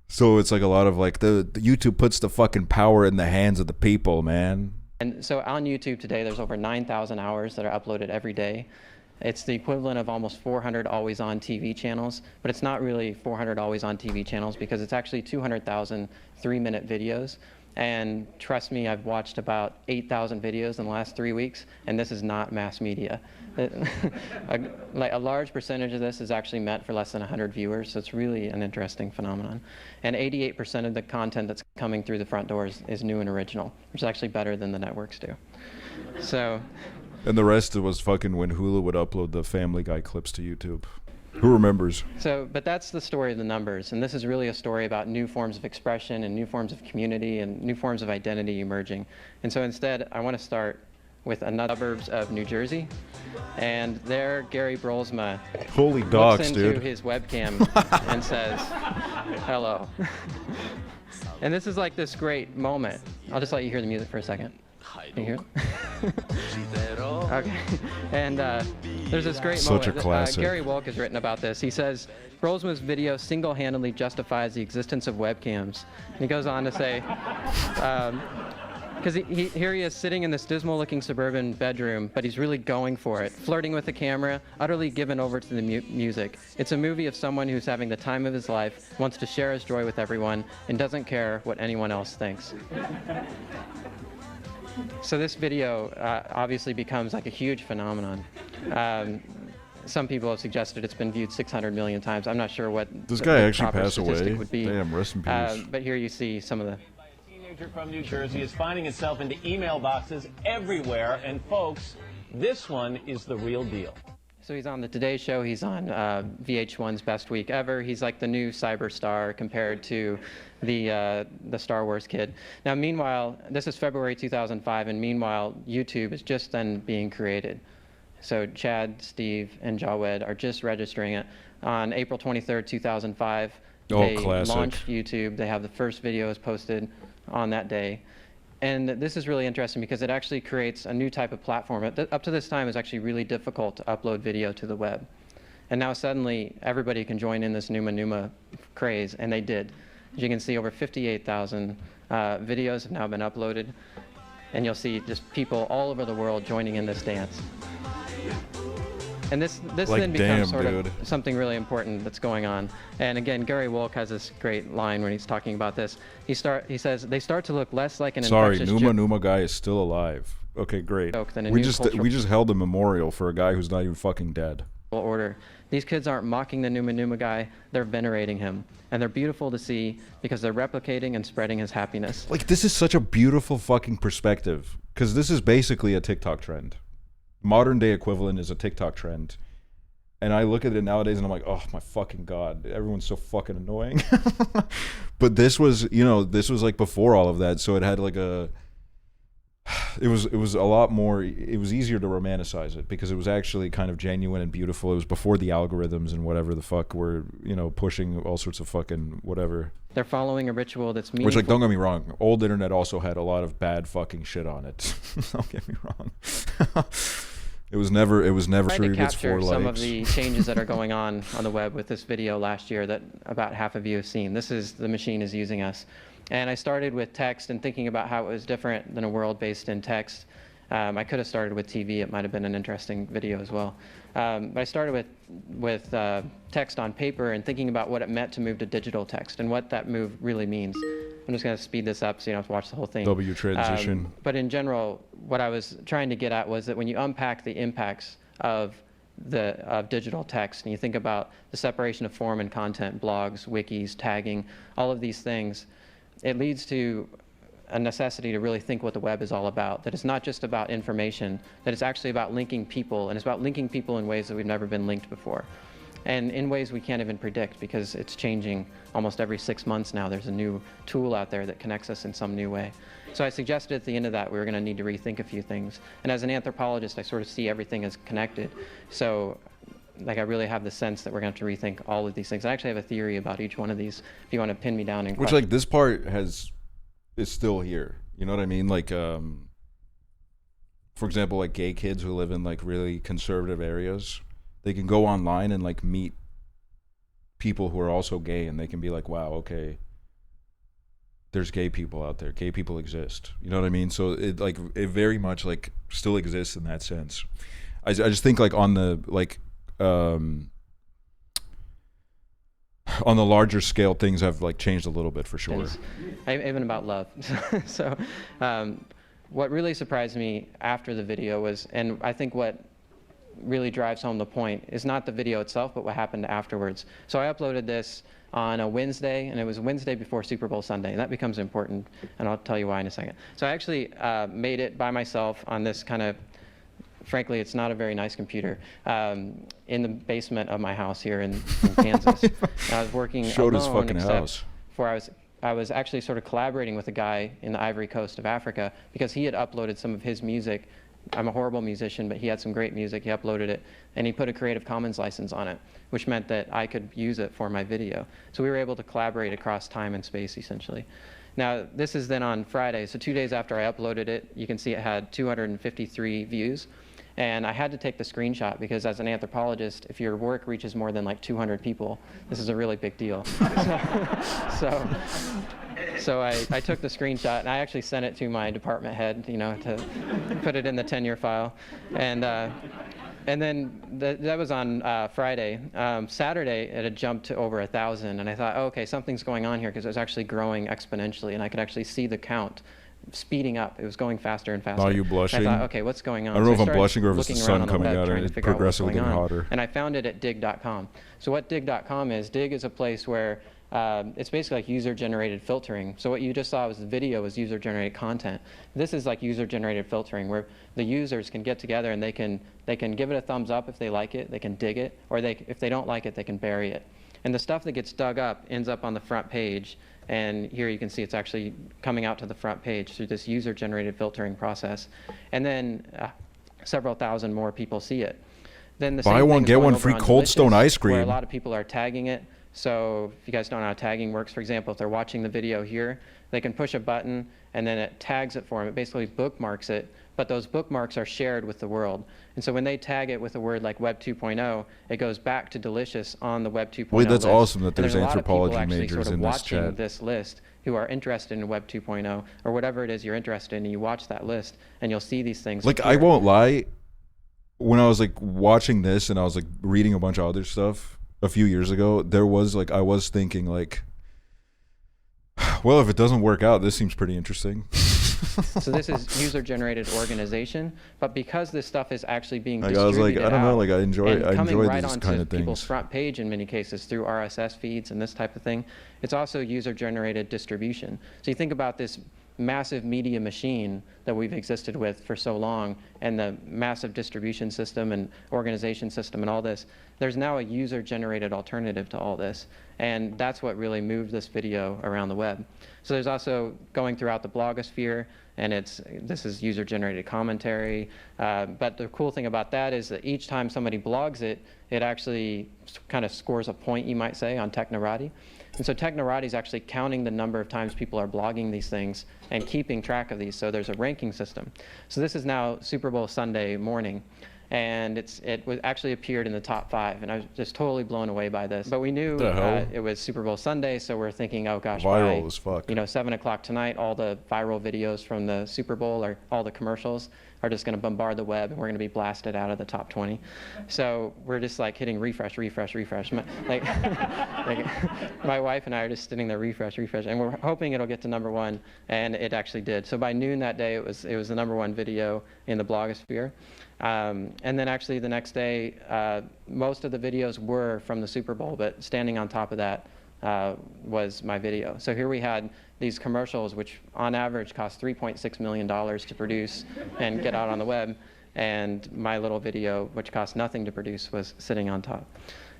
[SPEAKER 4] So it's like a lot of like the YouTube puts the fucking power in the hands of the people, man.
[SPEAKER 14] And so on YouTube today, there's over 9,000 hours that are uploaded every day. It's the equivalent of almost 400 always-on TV channels, but it's not really 400 always-on TV channels because it's actually 200,000 3-minute videos. And trust me, I've watched about 8,000 videos in the last 3 weeks, and this is not mass media. Like a large percentage of this is actually meant for less than 100 viewers, so it's really an interesting phenomenon. And 88% of the content that's coming through the front doors is new and original, which is actually better than the networks do. So.
[SPEAKER 4] And the rest was fucking when Hulu would upload the Family Guy clips to YouTube. Who remembers?
[SPEAKER 14] So, but that's the story of the numbers, and this is really a story about new forms of expression and new forms of community and new forms of identity emerging. And so instead, I want to start with another suburbs of New Jersey, and there Gary Brolsma
[SPEAKER 4] Holy dogs,
[SPEAKER 14] looks into
[SPEAKER 4] dude.
[SPEAKER 14] his webcam and says, "Hello." And this is like this great moment. I'll just let you hear the music for a second. Can you hear it? Okay. And there's this great
[SPEAKER 4] Such
[SPEAKER 14] moment.
[SPEAKER 4] a classic.
[SPEAKER 14] Gary Wolk has written about this. He says, Brolsma's video single-handedly justifies the existence of webcams. And he goes on to say, because here he is sitting in this dismal-looking suburban bedroom, but he's really going for it, flirting with the camera, utterly given over to the music. It's a movie of someone who's having the time of his life, wants to share his joy with everyone, and doesn't care what anyone else thinks. So this video obviously becomes like a huge phenomenon. Some people have suggested it's been viewed 600 million times. I'm not sure what
[SPEAKER 4] this
[SPEAKER 14] the
[SPEAKER 4] guy actually
[SPEAKER 14] proper
[SPEAKER 4] passed away.
[SPEAKER 14] statistic would be.
[SPEAKER 4] Damn, rest in peace.
[SPEAKER 14] But here you see some of the.
[SPEAKER 15] Teenager from New Jersey is finding itself into email boxes everywhere, and folks, this one is the real deal.
[SPEAKER 14] So he's on the Today Show. He's on VH1's Best Week Ever. He's like the new cyber star compared to the Star Wars kid. Now, meanwhile, this is February 2005, and meanwhile, YouTube is just then being created. So Chad, Steve, and Jawed are just registering it. on April 23rd, 2005,
[SPEAKER 4] Oh,
[SPEAKER 14] they
[SPEAKER 4] classic.
[SPEAKER 14] launched YouTube. They have the first videos posted on that day. And this is really interesting because it actually creates a new type of platform. Up to this time, it was actually really difficult to upload video to the web. And now suddenly, everybody can join in this Numa Numa craze, and they did. As you can see, over 58,000 videos have now been uploaded. And you'll see just people all over the world joining in this dance. And this
[SPEAKER 4] Like,
[SPEAKER 14] then becomes
[SPEAKER 4] damn,
[SPEAKER 14] sort
[SPEAKER 4] dude.
[SPEAKER 14] of something really important that's going on. And again, Gary Wolk has this great line when he's talking about this. He says, they start to look less like an
[SPEAKER 4] Sorry,
[SPEAKER 14] infectious
[SPEAKER 4] Numa
[SPEAKER 14] joke
[SPEAKER 4] Numa guy is still alive. Okay, great.
[SPEAKER 14] Than a
[SPEAKER 4] We
[SPEAKER 14] new
[SPEAKER 4] just
[SPEAKER 14] cultural-
[SPEAKER 4] we just held a memorial for a guy who's not even fucking dead.
[SPEAKER 14] order. These kids aren't mocking the Numa Numa guy, they're venerating him. And they're beautiful to see because they're replicating and spreading his happiness.
[SPEAKER 4] Like, this is such a beautiful fucking perspective, because this is basically a TikTok trend. Modern day equivalent is a TikTok trend. And I look at it nowadays and I'm like, oh my fucking God, everyone's so fucking annoying. But this was, you know, this was like before all of that. So it had like it was a lot more, it was easier to romanticize it because it was actually kind of genuine and beautiful. It was before the algorithms and whatever the fuck were, you know, pushing all sorts of fucking whatever.
[SPEAKER 14] They're following a ritual that's meaningful.
[SPEAKER 4] Which, like, don't get me wrong, old internet also had a lot of bad fucking shit on it. Don't get me wrong. It was never
[SPEAKER 14] tried
[SPEAKER 4] true
[SPEAKER 14] to
[SPEAKER 4] to its
[SPEAKER 14] capture
[SPEAKER 4] 4
[SPEAKER 14] some
[SPEAKER 4] likes.
[SPEAKER 14] of the changes that are going on the web with this video last year that about half of you have seen. This is the machine is using us. And I started with text and thinking about how it was different than a world based in text. I could have started with TV. It might have been an interesting video as well. But I started with text on paper and thinking about what it meant to move to digital text and what that move really means. I'm just going to speed this up so you don't have to watch the whole thing.
[SPEAKER 4] W transition.
[SPEAKER 14] But in general, what I was trying to get at was that when you unpack the impacts of digital text and you think about the separation of form and content, blogs, wikis, tagging, all of these things, it leads to a necessity to really think what the web is all about, that it's not just about information, that it's actually about linking people, and it's about linking people in ways that we've never been linked before. And in ways we can't even predict because it's changing almost every 6 months now. There's a new tool out there that connects us in some new way. So I suggested at the end of that we were going to need to rethink a few things. And as an anthropologist, I sort of see everything as connected. So like I really have the sense that we're going to have to rethink all of these things. I actually have a theory about each one of these if you want to pin me down in
[SPEAKER 4] Which, like, this part is still here. You know what I mean? Like, for example, like gay kids who live in like really conservative areas, they can go online and like meet people who are also gay, and they can be like, wow, okay, there's gay people out there. Gay people exist. You know what I mean? So it very much like still exists in that sense. I just think like on the like on the larger scale, things have like changed a little bit for sure.
[SPEAKER 14] Even about love. So what really surprised me after the video was, and I think what really drives home the point, is not the video itself, but what happened afterwards. So I uploaded this on a Wednesday, and it was Wednesday before Super Bowl Sunday, and that becomes important, and I'll tell you why in a second. So I actually made it by myself on this kind of, frankly, it's not a very nice computer, in the basement of my house here in Kansas. I was working
[SPEAKER 4] Showed his
[SPEAKER 14] alone,
[SPEAKER 4] fucking
[SPEAKER 14] except
[SPEAKER 4] house.
[SPEAKER 14] for I was actually sort of collaborating with a guy in the Ivory Coast of Africa because he had uploaded some of his music. I'm a horrible musician, but he had some great music. He uploaded it, and he put a Creative Commons license on it, which meant that I could use it for my video. So we were able to collaborate across time and space, essentially. Now, this is then on Friday, so 2 days after I uploaded it, you can see it had 253 views. And I had to take the screenshot because as an anthropologist, if your work reaches more than like 200 people, this is a really big deal. So I took the screenshot and I actually sent it to my department head, you know, to put it in the tenure file. And then that was on Friday. Saturday, it had jumped to over 1,000. And I thought, oh, okay, something's going on here because it was actually growing exponentially. And I could actually see the count speeding up. It was going faster and faster.
[SPEAKER 4] Are you blushing?
[SPEAKER 14] I thought, okay, what's going on?
[SPEAKER 4] I don't know if I'm
[SPEAKER 14] started
[SPEAKER 4] blushing or if it's the
[SPEAKER 14] looking
[SPEAKER 4] sun
[SPEAKER 14] around on
[SPEAKER 4] coming
[SPEAKER 14] web
[SPEAKER 4] out
[SPEAKER 14] trying
[SPEAKER 4] and
[SPEAKER 14] to
[SPEAKER 4] it's
[SPEAKER 14] figure out what's
[SPEAKER 4] progressively
[SPEAKER 14] going
[SPEAKER 4] getting
[SPEAKER 14] on.
[SPEAKER 4] hotter.
[SPEAKER 14] And I found it at dig.com. So what dig.com is a place where it's basically like user-generated filtering. So what you just saw was the video was user-generated content. This is like user-generated filtering, where the users can get together and they can give it a thumbs up if they like it, they can dig it, or if they don't like it, they can bury it. And the stuff that gets dug up ends up on the front page. And here you can see it's actually coming out to the front page through this user-generated filtering process. And then several thousand more people see it. Then the
[SPEAKER 4] Buy
[SPEAKER 14] same
[SPEAKER 4] one,
[SPEAKER 14] thing is
[SPEAKER 4] get
[SPEAKER 14] going
[SPEAKER 4] one
[SPEAKER 14] over
[SPEAKER 4] free
[SPEAKER 14] on
[SPEAKER 4] Cold Stone
[SPEAKER 14] Delicious,
[SPEAKER 4] ice
[SPEAKER 14] where
[SPEAKER 4] cream.
[SPEAKER 14] a lot of people are tagging it. So if you guys don't know how tagging works, for example, if they're watching the video here, they can push a button and then it tags it for them. It basically bookmarks it, but those bookmarks are shared with the world. And so when they tag it with a word like Web 2.0, it goes back to Delicious on the Web 2.0
[SPEAKER 4] Wait, that's
[SPEAKER 14] list.
[SPEAKER 4] awesome that
[SPEAKER 14] And
[SPEAKER 4] there's
[SPEAKER 14] a lot of people
[SPEAKER 4] anthropology
[SPEAKER 14] actually
[SPEAKER 4] majors
[SPEAKER 14] sort of
[SPEAKER 4] in this
[SPEAKER 14] watching
[SPEAKER 4] chat.
[SPEAKER 14] this list who are interested in Web 2.0 or whatever it is you're interested in, and you watch that list and you'll see these things.
[SPEAKER 4] Like, I
[SPEAKER 14] appear.
[SPEAKER 4] won't lie. When I was like watching this and I was like reading a bunch of other stuff a few years ago, there was like, I was thinking like, well, if it doesn't work out, this seems pretty interesting.
[SPEAKER 14] So this is user-generated organization, but because this stuff is actually being
[SPEAKER 4] Like, I was
[SPEAKER 14] distributed
[SPEAKER 4] like, I don't know,
[SPEAKER 14] out
[SPEAKER 4] like I enjoy
[SPEAKER 14] and coming right
[SPEAKER 4] these
[SPEAKER 14] onto
[SPEAKER 4] kind of
[SPEAKER 14] people's
[SPEAKER 4] things.
[SPEAKER 14] front page in many cases through RSS feeds and this type of thing, it's also user-generated distribution. So you think about this massive media machine that we've existed with for so long and the massive distribution system and organization system and all this, there's now a user-generated alternative to all this. And that's what really moved this video around the web. So there's also going throughout the blogosphere, and this is user-generated commentary. But the cool thing about that is that each time somebody blogs it, it actually kind of scores a point, you might say, on Technorati. And so Technorati is actually counting the number of times people are blogging these things and keeping track of these. So there's a ranking system. So this is now Super Bowl Sunday morning. And it actually appeared in the top 5, and I was just totally blown away by this. But we knew it was Super Bowl Sunday, so we're thinking, oh gosh,
[SPEAKER 4] Viral
[SPEAKER 14] by,
[SPEAKER 4] as fuck.
[SPEAKER 14] 7 o'clock tonight, all the viral videos from the Super Bowl or all the commercials are just going to bombard the web, and we're going to be blasted out of the top 20. So we're just like hitting refresh, refresh, refresh. Like my wife and I are just sitting there, refresh, refresh, and we're hoping it'll get to #1, and it actually did. So by noon that day, it was the #1 video in the blogosphere. And then actually the next day, most of the videos were from the Super Bowl, but standing on top of that was my video. So here we had these commercials, which on average cost $3.6 million to produce and get out on the web. And my little video, which cost nothing to produce, was sitting on top.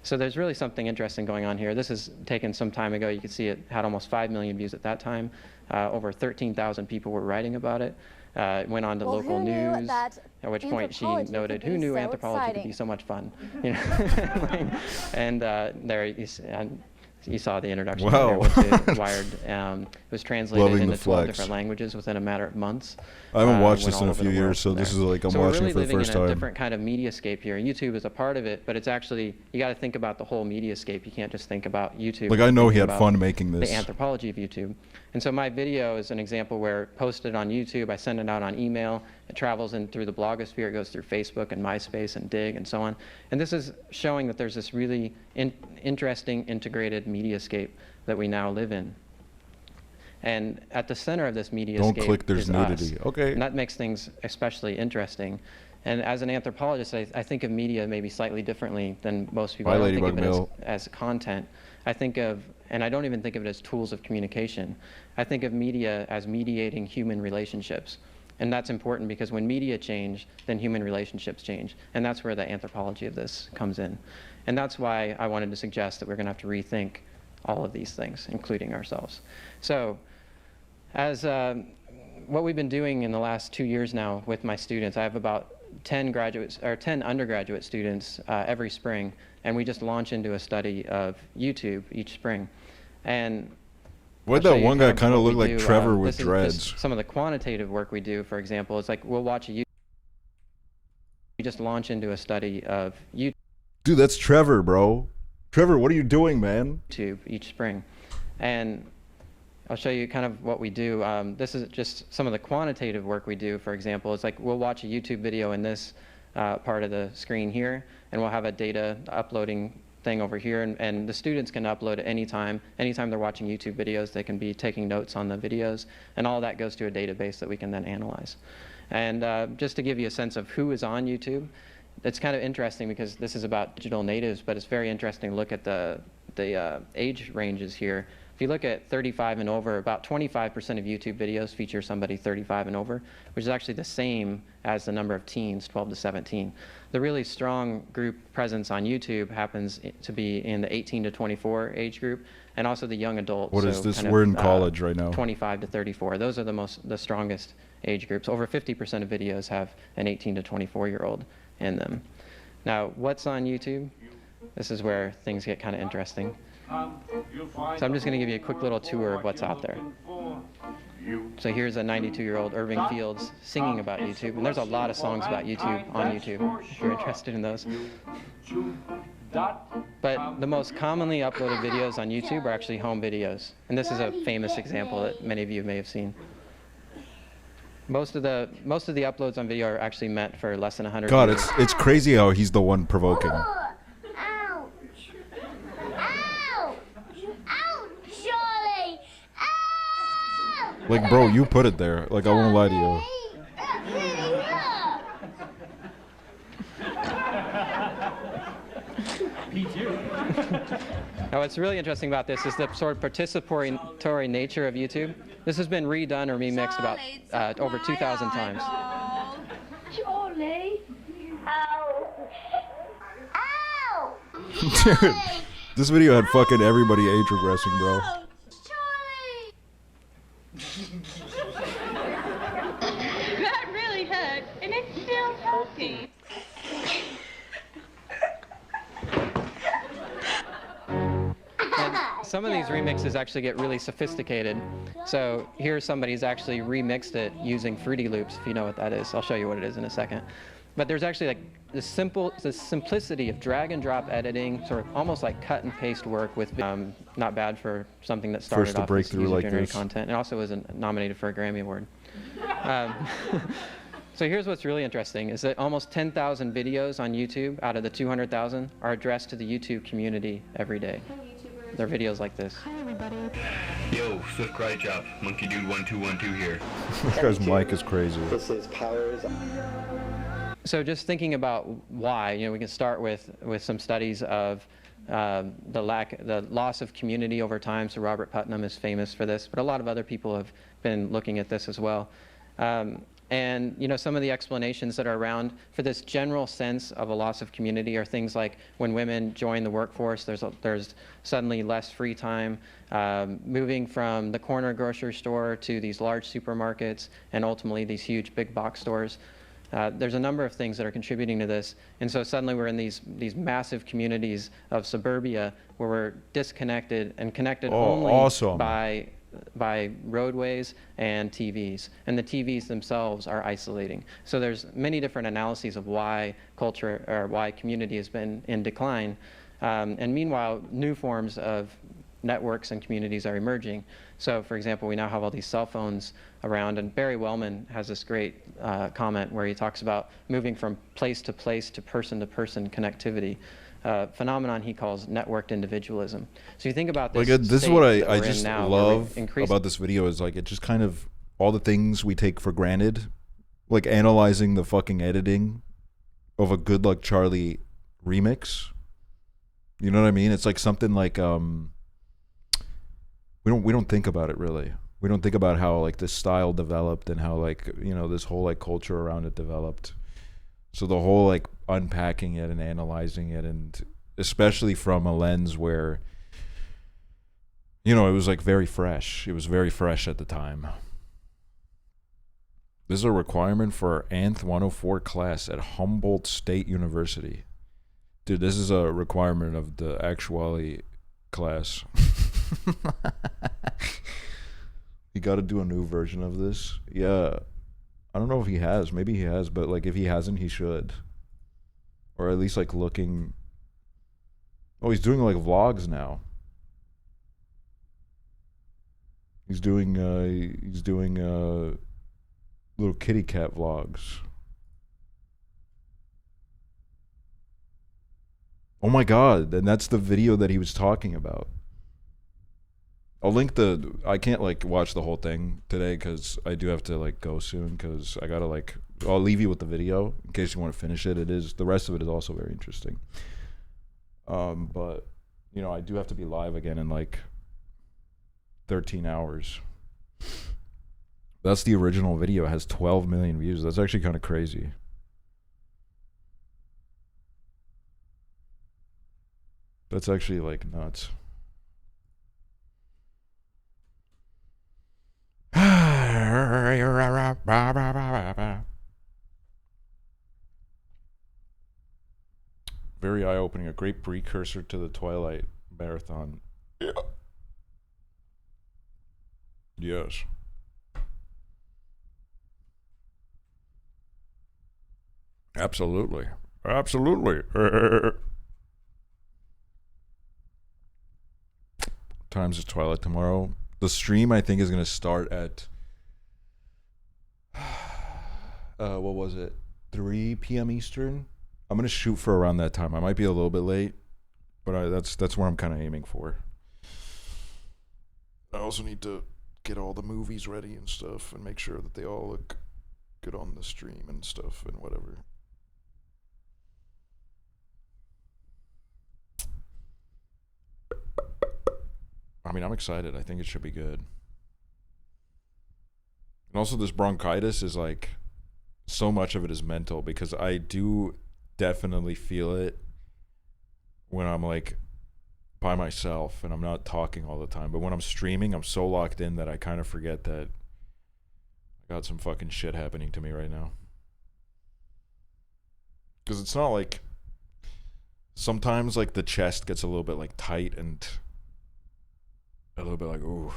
[SPEAKER 14] So there's really something interesting going on here. This is taken some time ago. You can see it had almost 5 million views at that time. Over 13,000 people were writing about it. It went on to local news, at which point she noted, who knew anthropology could be so much fun? And there you saw the introduction.
[SPEAKER 4] Wow.
[SPEAKER 14] There, went to Wired. It was translated into 12 different languages within a matter of months.
[SPEAKER 4] I haven't watched this in a few years, so this is like I'm watching it for the first time. So we're really living in a different kind of mediascape here. YouTube is a part of it, but it's actually, you got to think about the whole mediascape. You can't just think about YouTube. Like, I know he had fun making this.
[SPEAKER 14] The anthropology of YouTube. And so my video is an example where posted on YouTube, I send it out on email, it travels in through the blogosphere, it goes through Facebook and MySpace and Dig and so on. And this is showing that there's this really interesting integrated mediascape that we now live in. And at the center of this mediascape
[SPEAKER 4] Don't click, there's
[SPEAKER 14] is
[SPEAKER 4] nudity.
[SPEAKER 14] us.
[SPEAKER 4] Okay.
[SPEAKER 14] And that makes things especially interesting. And as an anthropologist, I think of media maybe slightly differently than most people.
[SPEAKER 4] Bye,
[SPEAKER 14] I don't
[SPEAKER 4] Ladybug
[SPEAKER 14] think of it
[SPEAKER 4] Mill.
[SPEAKER 14] as content. I think of, and I don't even think of it as tools of communication. I think of media as mediating human relationships. And that's important because when media change, then human relationships change. And that's where the anthropology of this comes in. And that's why I wanted to suggest that we're going to have to rethink all of these things, including ourselves. So, as what we've been doing in the last 2 years now with my students, I have about 10 undergraduate students every spring, and we just launch into a study of YouTube each spring. And
[SPEAKER 4] why'd that one guy kind of look like Trevor with dreads?
[SPEAKER 14] Some of the quantitative work we do, for example, is like we'll watch a YouTube. We just launch into a study of YouTube.
[SPEAKER 4] Dude, that's Trevor, bro. Trevor, what are you doing, man?
[SPEAKER 14] YouTube each spring, and I'll show you kind of what we do. This is just some of the quantitative work we do. For example, it's like we'll watch a YouTube video in this part of the screen here, and we'll have a data uploading thing over here, and the students can upload at any time. Anytime they're watching YouTube videos, they can be taking notes on the videos, and all that goes to a database that we can then analyze. And just to give you a sense of who is on YouTube, it's kind of interesting because this is about digital natives, but it's very interesting to look at the age ranges here. If you look at 35 and over, about 25% of YouTube videos feature somebody 35 and over, which is actually the same as the number of teens, 12 to 17. The really strong group presence on YouTube happens to be in the 18 to 24 age group, and also the young adults.
[SPEAKER 4] What is this? We're in college right now.
[SPEAKER 14] 25 to 34. Those are the strongest age groups. Over 50% of videos have an 18 to 24-year-old in them. Now, what's on YouTube? This is where things get kind of interesting. So I'm just going to give you a quick little tour of what's out there. So here's a 92-year-old Irving Fields singing about YouTube, and there's a lot of songs about YouTube on YouTube, if you're interested in those. But the most commonly uploaded videos on YouTube are actually home videos, and this is a famous example that many of you may have seen. Most of the uploads on video are actually meant for less than 100
[SPEAKER 4] God,
[SPEAKER 14] views.
[SPEAKER 4] it's crazy how he's the one provoking. Like, bro, you put it there. Like, I won't lie to you.
[SPEAKER 14] Now, what's really interesting about this is the sort of participatory nature of YouTube. This has been redone or remixed about over 2,000 times.
[SPEAKER 16] Charlie! Ow! Ow!
[SPEAKER 4] Dude, this video had fucking everybody age regressing, bro.
[SPEAKER 16] That really hurt, and it's still healthy.
[SPEAKER 14] And some of these remixes actually get really sophisticated. So here somebody's actually remixed it using Fruity Loops, if you know what that is. I'll show you what it is in a second. But there's actually like the simplicity of drag and drop editing, sort of almost like cut and paste work with not bad for something that started
[SPEAKER 4] First to
[SPEAKER 14] off
[SPEAKER 4] break
[SPEAKER 14] as
[SPEAKER 4] through like
[SPEAKER 14] user-generated
[SPEAKER 4] this.
[SPEAKER 14] content. It also was nominated for a Grammy Award. So here's what's really interesting, is that almost 10,000 videos on YouTube out of the 200,000 are addressed to the YouTube community every day. They're videos like this.
[SPEAKER 17] Hi everybody. Yo, Swift Cry Chop, Monkey Dude 1212 here.
[SPEAKER 4] This guy's mic is crazy.
[SPEAKER 17] This is Powers.
[SPEAKER 14] So just thinking about why, you know, we can start with some studies of the loss of community over time. So Robert Putnam is famous for this, but a lot of other people have been looking at this as well. And you know, some of the explanations that are around for this general sense of a loss of community are things like when women join the workforce, there's suddenly less free time, moving from the corner grocery store to these large supermarkets and ultimately these huge big box stores. There's a number of things that are contributing to this, and so suddenly we're in these massive communities of suburbia where we're disconnected and connected only
[SPEAKER 4] awesome.
[SPEAKER 14] by roadways and TVs, and the TVs themselves are isolating. So there's many different analyses of why culture or why community has been in decline, and meanwhile new forms of networks and communities are emerging. So for example, we now have all these cell phones around, and Barry Wellman has this great comment where he talks about moving from place to person connectivity. Phenomenon he calls networked individualism. So you think about this.
[SPEAKER 4] Like, this is what I just
[SPEAKER 14] now,
[SPEAKER 4] love about this video is like it just kind of all the things we take for granted, like analyzing the fucking editing of a Good Luck Charlie remix. You know what I mean? It's like something like we don't think about it really. We don't think about how like this style developed and how like, you know, this whole like culture around it developed. So the whole like unpacking it and analyzing it, and especially from a lens where, you know, it was like very fresh. It was very fresh at the time. This is a requirement for Anth 104 class at Humboldt State University. Dude, this is a requirement of the Aksually class. You got to do a new version of this. Yeah. I don't know if he has. Maybe he has, but like if he hasn't, he should. Or at least like looking. Oh, he's doing like vlogs now. He's doing little kitty cat vlogs. Oh my god, and that's the video that he was talking about. I'll link I can't like watch the whole thing today because I do have to like go soon because I gotta like, I'll leave you with the video in case you want to finish it. The rest of it is also very interesting. But you know, I do have to be live again in like 13 hours. That's the original video. It has 12 million views. That's actually kind of crazy. That's actually like nuts. Very eye-opening. A great precursor to the Twilight Marathon. Yeah. Yes. Absolutely. Absolutely. Times is Twilight tomorrow. The stream, I think, is going to start at... what was it? 3 p.m. Eastern? I'm going to shoot for around that time. I might be a little bit late, but that's where I'm kind of aiming for. I also need to get all the movies ready and stuff and make sure that they all look good on the stream and stuff and whatever. I mean, I'm excited. I think it should be good. And also this bronchitis is like, so much of it is mental because I do definitely feel it when I'm like by myself and I'm not talking all the time. But when I'm streaming, I'm so locked in that I kind of forget that I got some fucking shit happening to me right now. Because it's not like, sometimes like the chest gets a little bit like tight and a little bit like, ooh.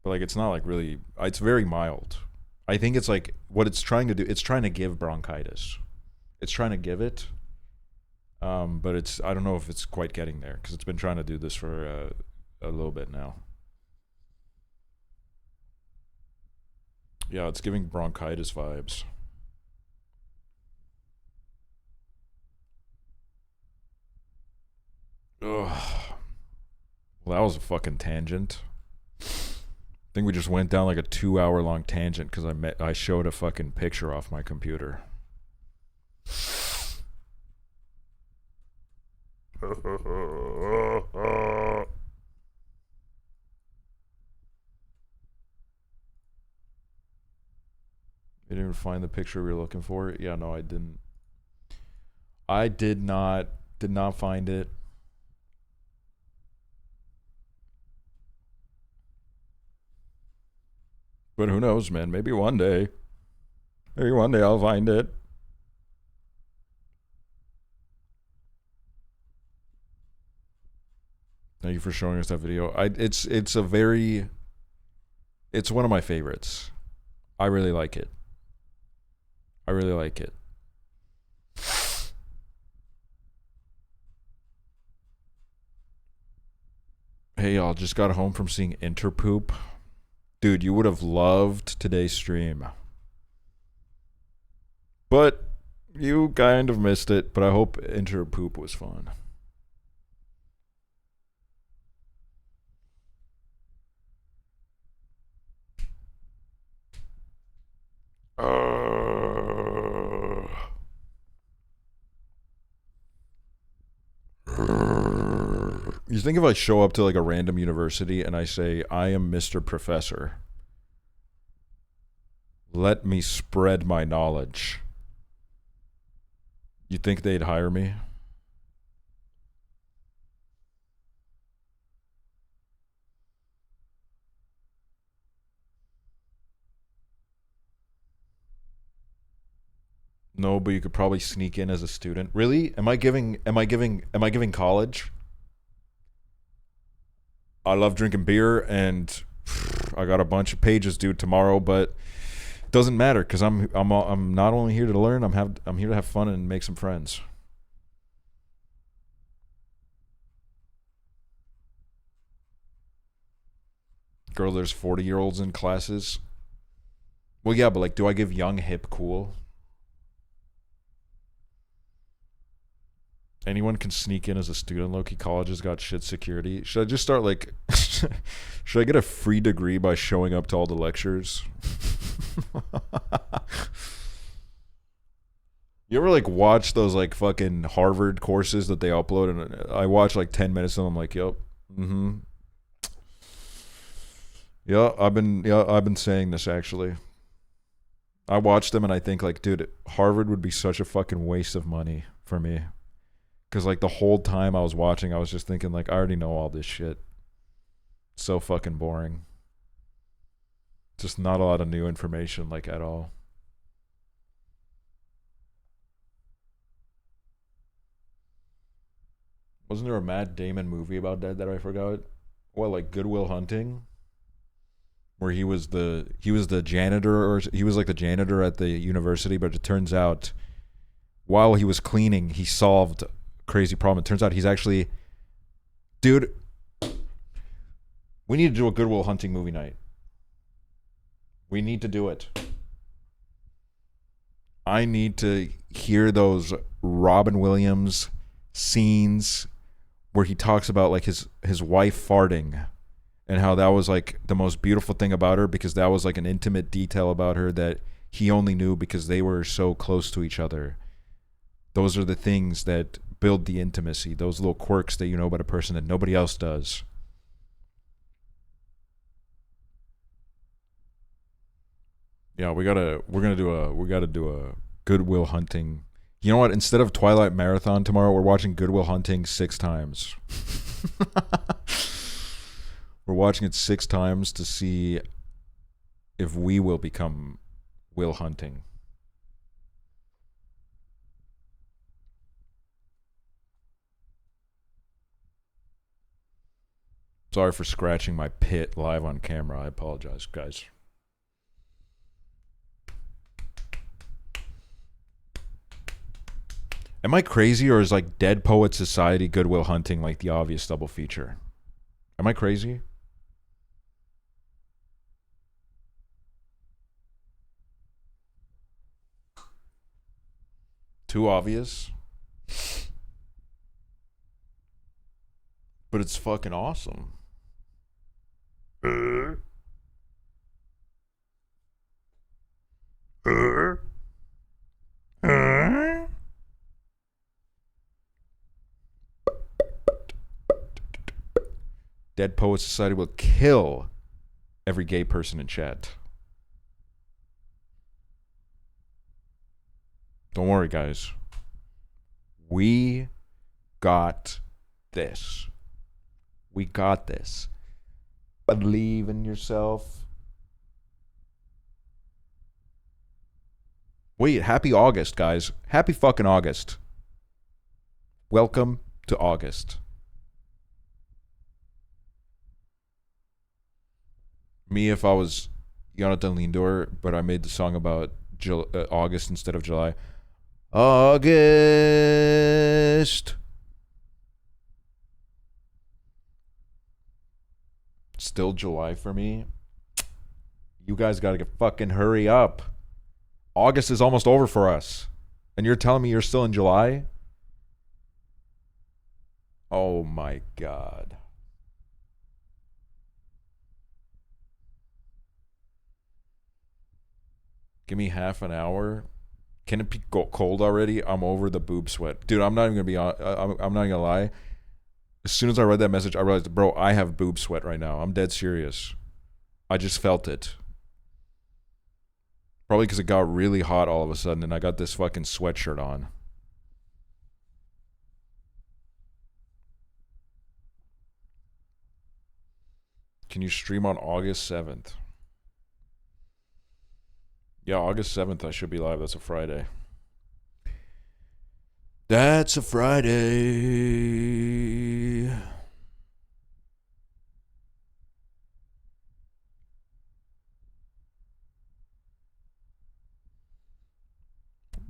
[SPEAKER 4] But like it's not like really, it's very mild. I think it's like, what it's trying to do, it's trying to give bronchitis. It's trying to give it. But it's, I don't know if it's quite getting there because it's been trying to do this for a little bit now. Yeah, it's giving bronchitis vibes. Ugh. Well, that was a fucking tangent. I think we just went down like a 2-hour-long tangent because I showed a fucking picture off my computer. You didn't even find the picture we were looking for? Yeah, no, I didn't. I did not find it. But who knows, man? Maybe one day. Maybe one day I'll find it. Thank you for showing us that video. It's one of my favorites. I really like it. I really like it. Hey y'all, just got home from seeing Interpoop. Dude, you would have loved today's stream. But you kind of missed it, but I hope Interpoop was fun. You think if I show up to like a random university and I say, I am Mr. Professor, let me spread my knowledge, you think they'd hire me? No, but you could probably sneak in as a student. Really? Am I giving college? I love drinking beer and I got a bunch of pages due tomorrow, but it doesn't matter because I'm not only here to learn, I'm here to have fun and make some friends. Girl, there's 40-year-olds in classes. Well, yeah, but like, do I give young, hip, cool? Anyone can sneak in as a student. Low-key college has got shit security. Should I just start like... should I get a free degree by showing up to all the lectures? You ever like watch those like fucking Harvard courses that they upload? And I watch like 10 minutes and I'm like, yep. Mm-hmm. Yeah, I've been saying this actually. I watch them and I think like, dude, Harvard would be such a fucking waste of money for me. Because, like, the whole time I was watching, I was just thinking, like, I already know all this shit. So fucking boring. Just not a lot of new information, like, at all. Wasn't there a Matt Damon movie about that I forgot? What, like Good Will Hunting? Where he was the janitor, or he was like the janitor at the university, but it turns out while he was cleaning, he solved a crazy problem. It turns out he's actually, dude, we need to do a Good Will Hunting movie night. We need to do it. I need to hear those Robin Williams scenes where he talks about like his wife farting and how that was like the most beautiful thing about her, because that was like an intimate detail about her that he only knew because they were so close to each other. Those are the things that build the intimacy, those little quirks that you know about a person that nobody else does. Yeah, we gotta do a Good Will Hunting. You know what? Instead of Twilight Marathon tomorrow, we're watching Good Will Hunting 6 times. We're watching it 6 times to see if we will become Will Hunting. Sorry for scratching my pit live on camera. I apologize, guys. Am I crazy, or is like Dead Poet Society, Good Will Hunting like the obvious double feature? Am I crazy? Too obvious? But it's fucking awesome. Dead Poet Society will kill every gay person in chat. Don't worry, guys. We got this. We got this. Believe in yourself. Wait, happy August, guys. Happy fucking August. Welcome to August. Me, if I was Jonathan Lindor, but I made the song about August instead of July. August. Still July for me. You guys gotta fucking hurry up. August is almost over for us. And you're telling me you're still in July? Oh my God. Give me half an hour. Can it be cold already? I'm over the boob sweat. Dude, I'm not even gonna be on. I'm not gonna lie. As soon as I read that message, I realized, bro, I have boob sweat right now. I'm dead serious. I just felt it. Probably because it got really hot all of a sudden and I got this fucking sweatshirt on. Can you stream on August 7th? Yeah, August 7th I should be live. That's a Friday. That's a Friday.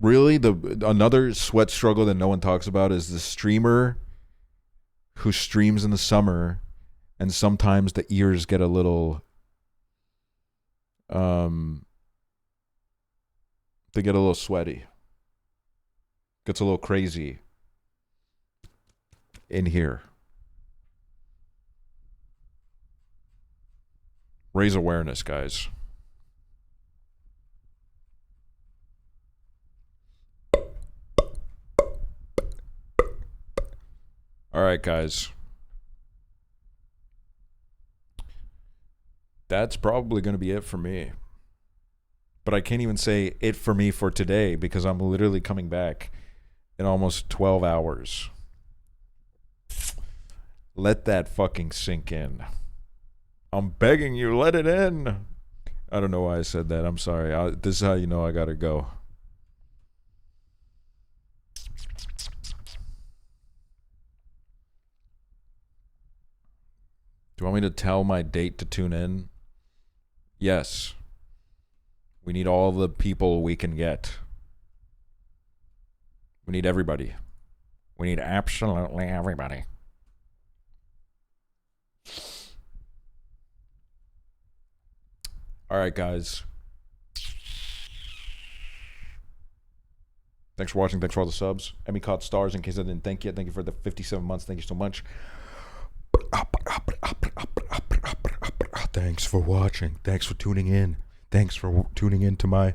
[SPEAKER 4] Really, another sweat struggle that no one talks about is the streamer who streams in the summer and sometimes the ears get a little they get a little sweaty. Gets a little crazy in here. Raise awareness, guys. All right, guys. That's probably going to be it for me. But I can't even say it for me for today because I'm literally coming back in almost 12 hours. Let that fucking sink in. I'm begging you, let it in. I don't know why I said that. I'm sorry. This is how you know I gotta go. Do you want me to tell my date to tune in? Yes. We need all the people we can get. We need everybody. We need absolutely everybody. All right, guys. Thanks for watching. Thanks for all the subs. Emmy caught stars. In case I didn't thank you, thank you for the 57 months. Thank you so much. Thanks for watching. Thanks for tuning in. Thanks for tuning in to my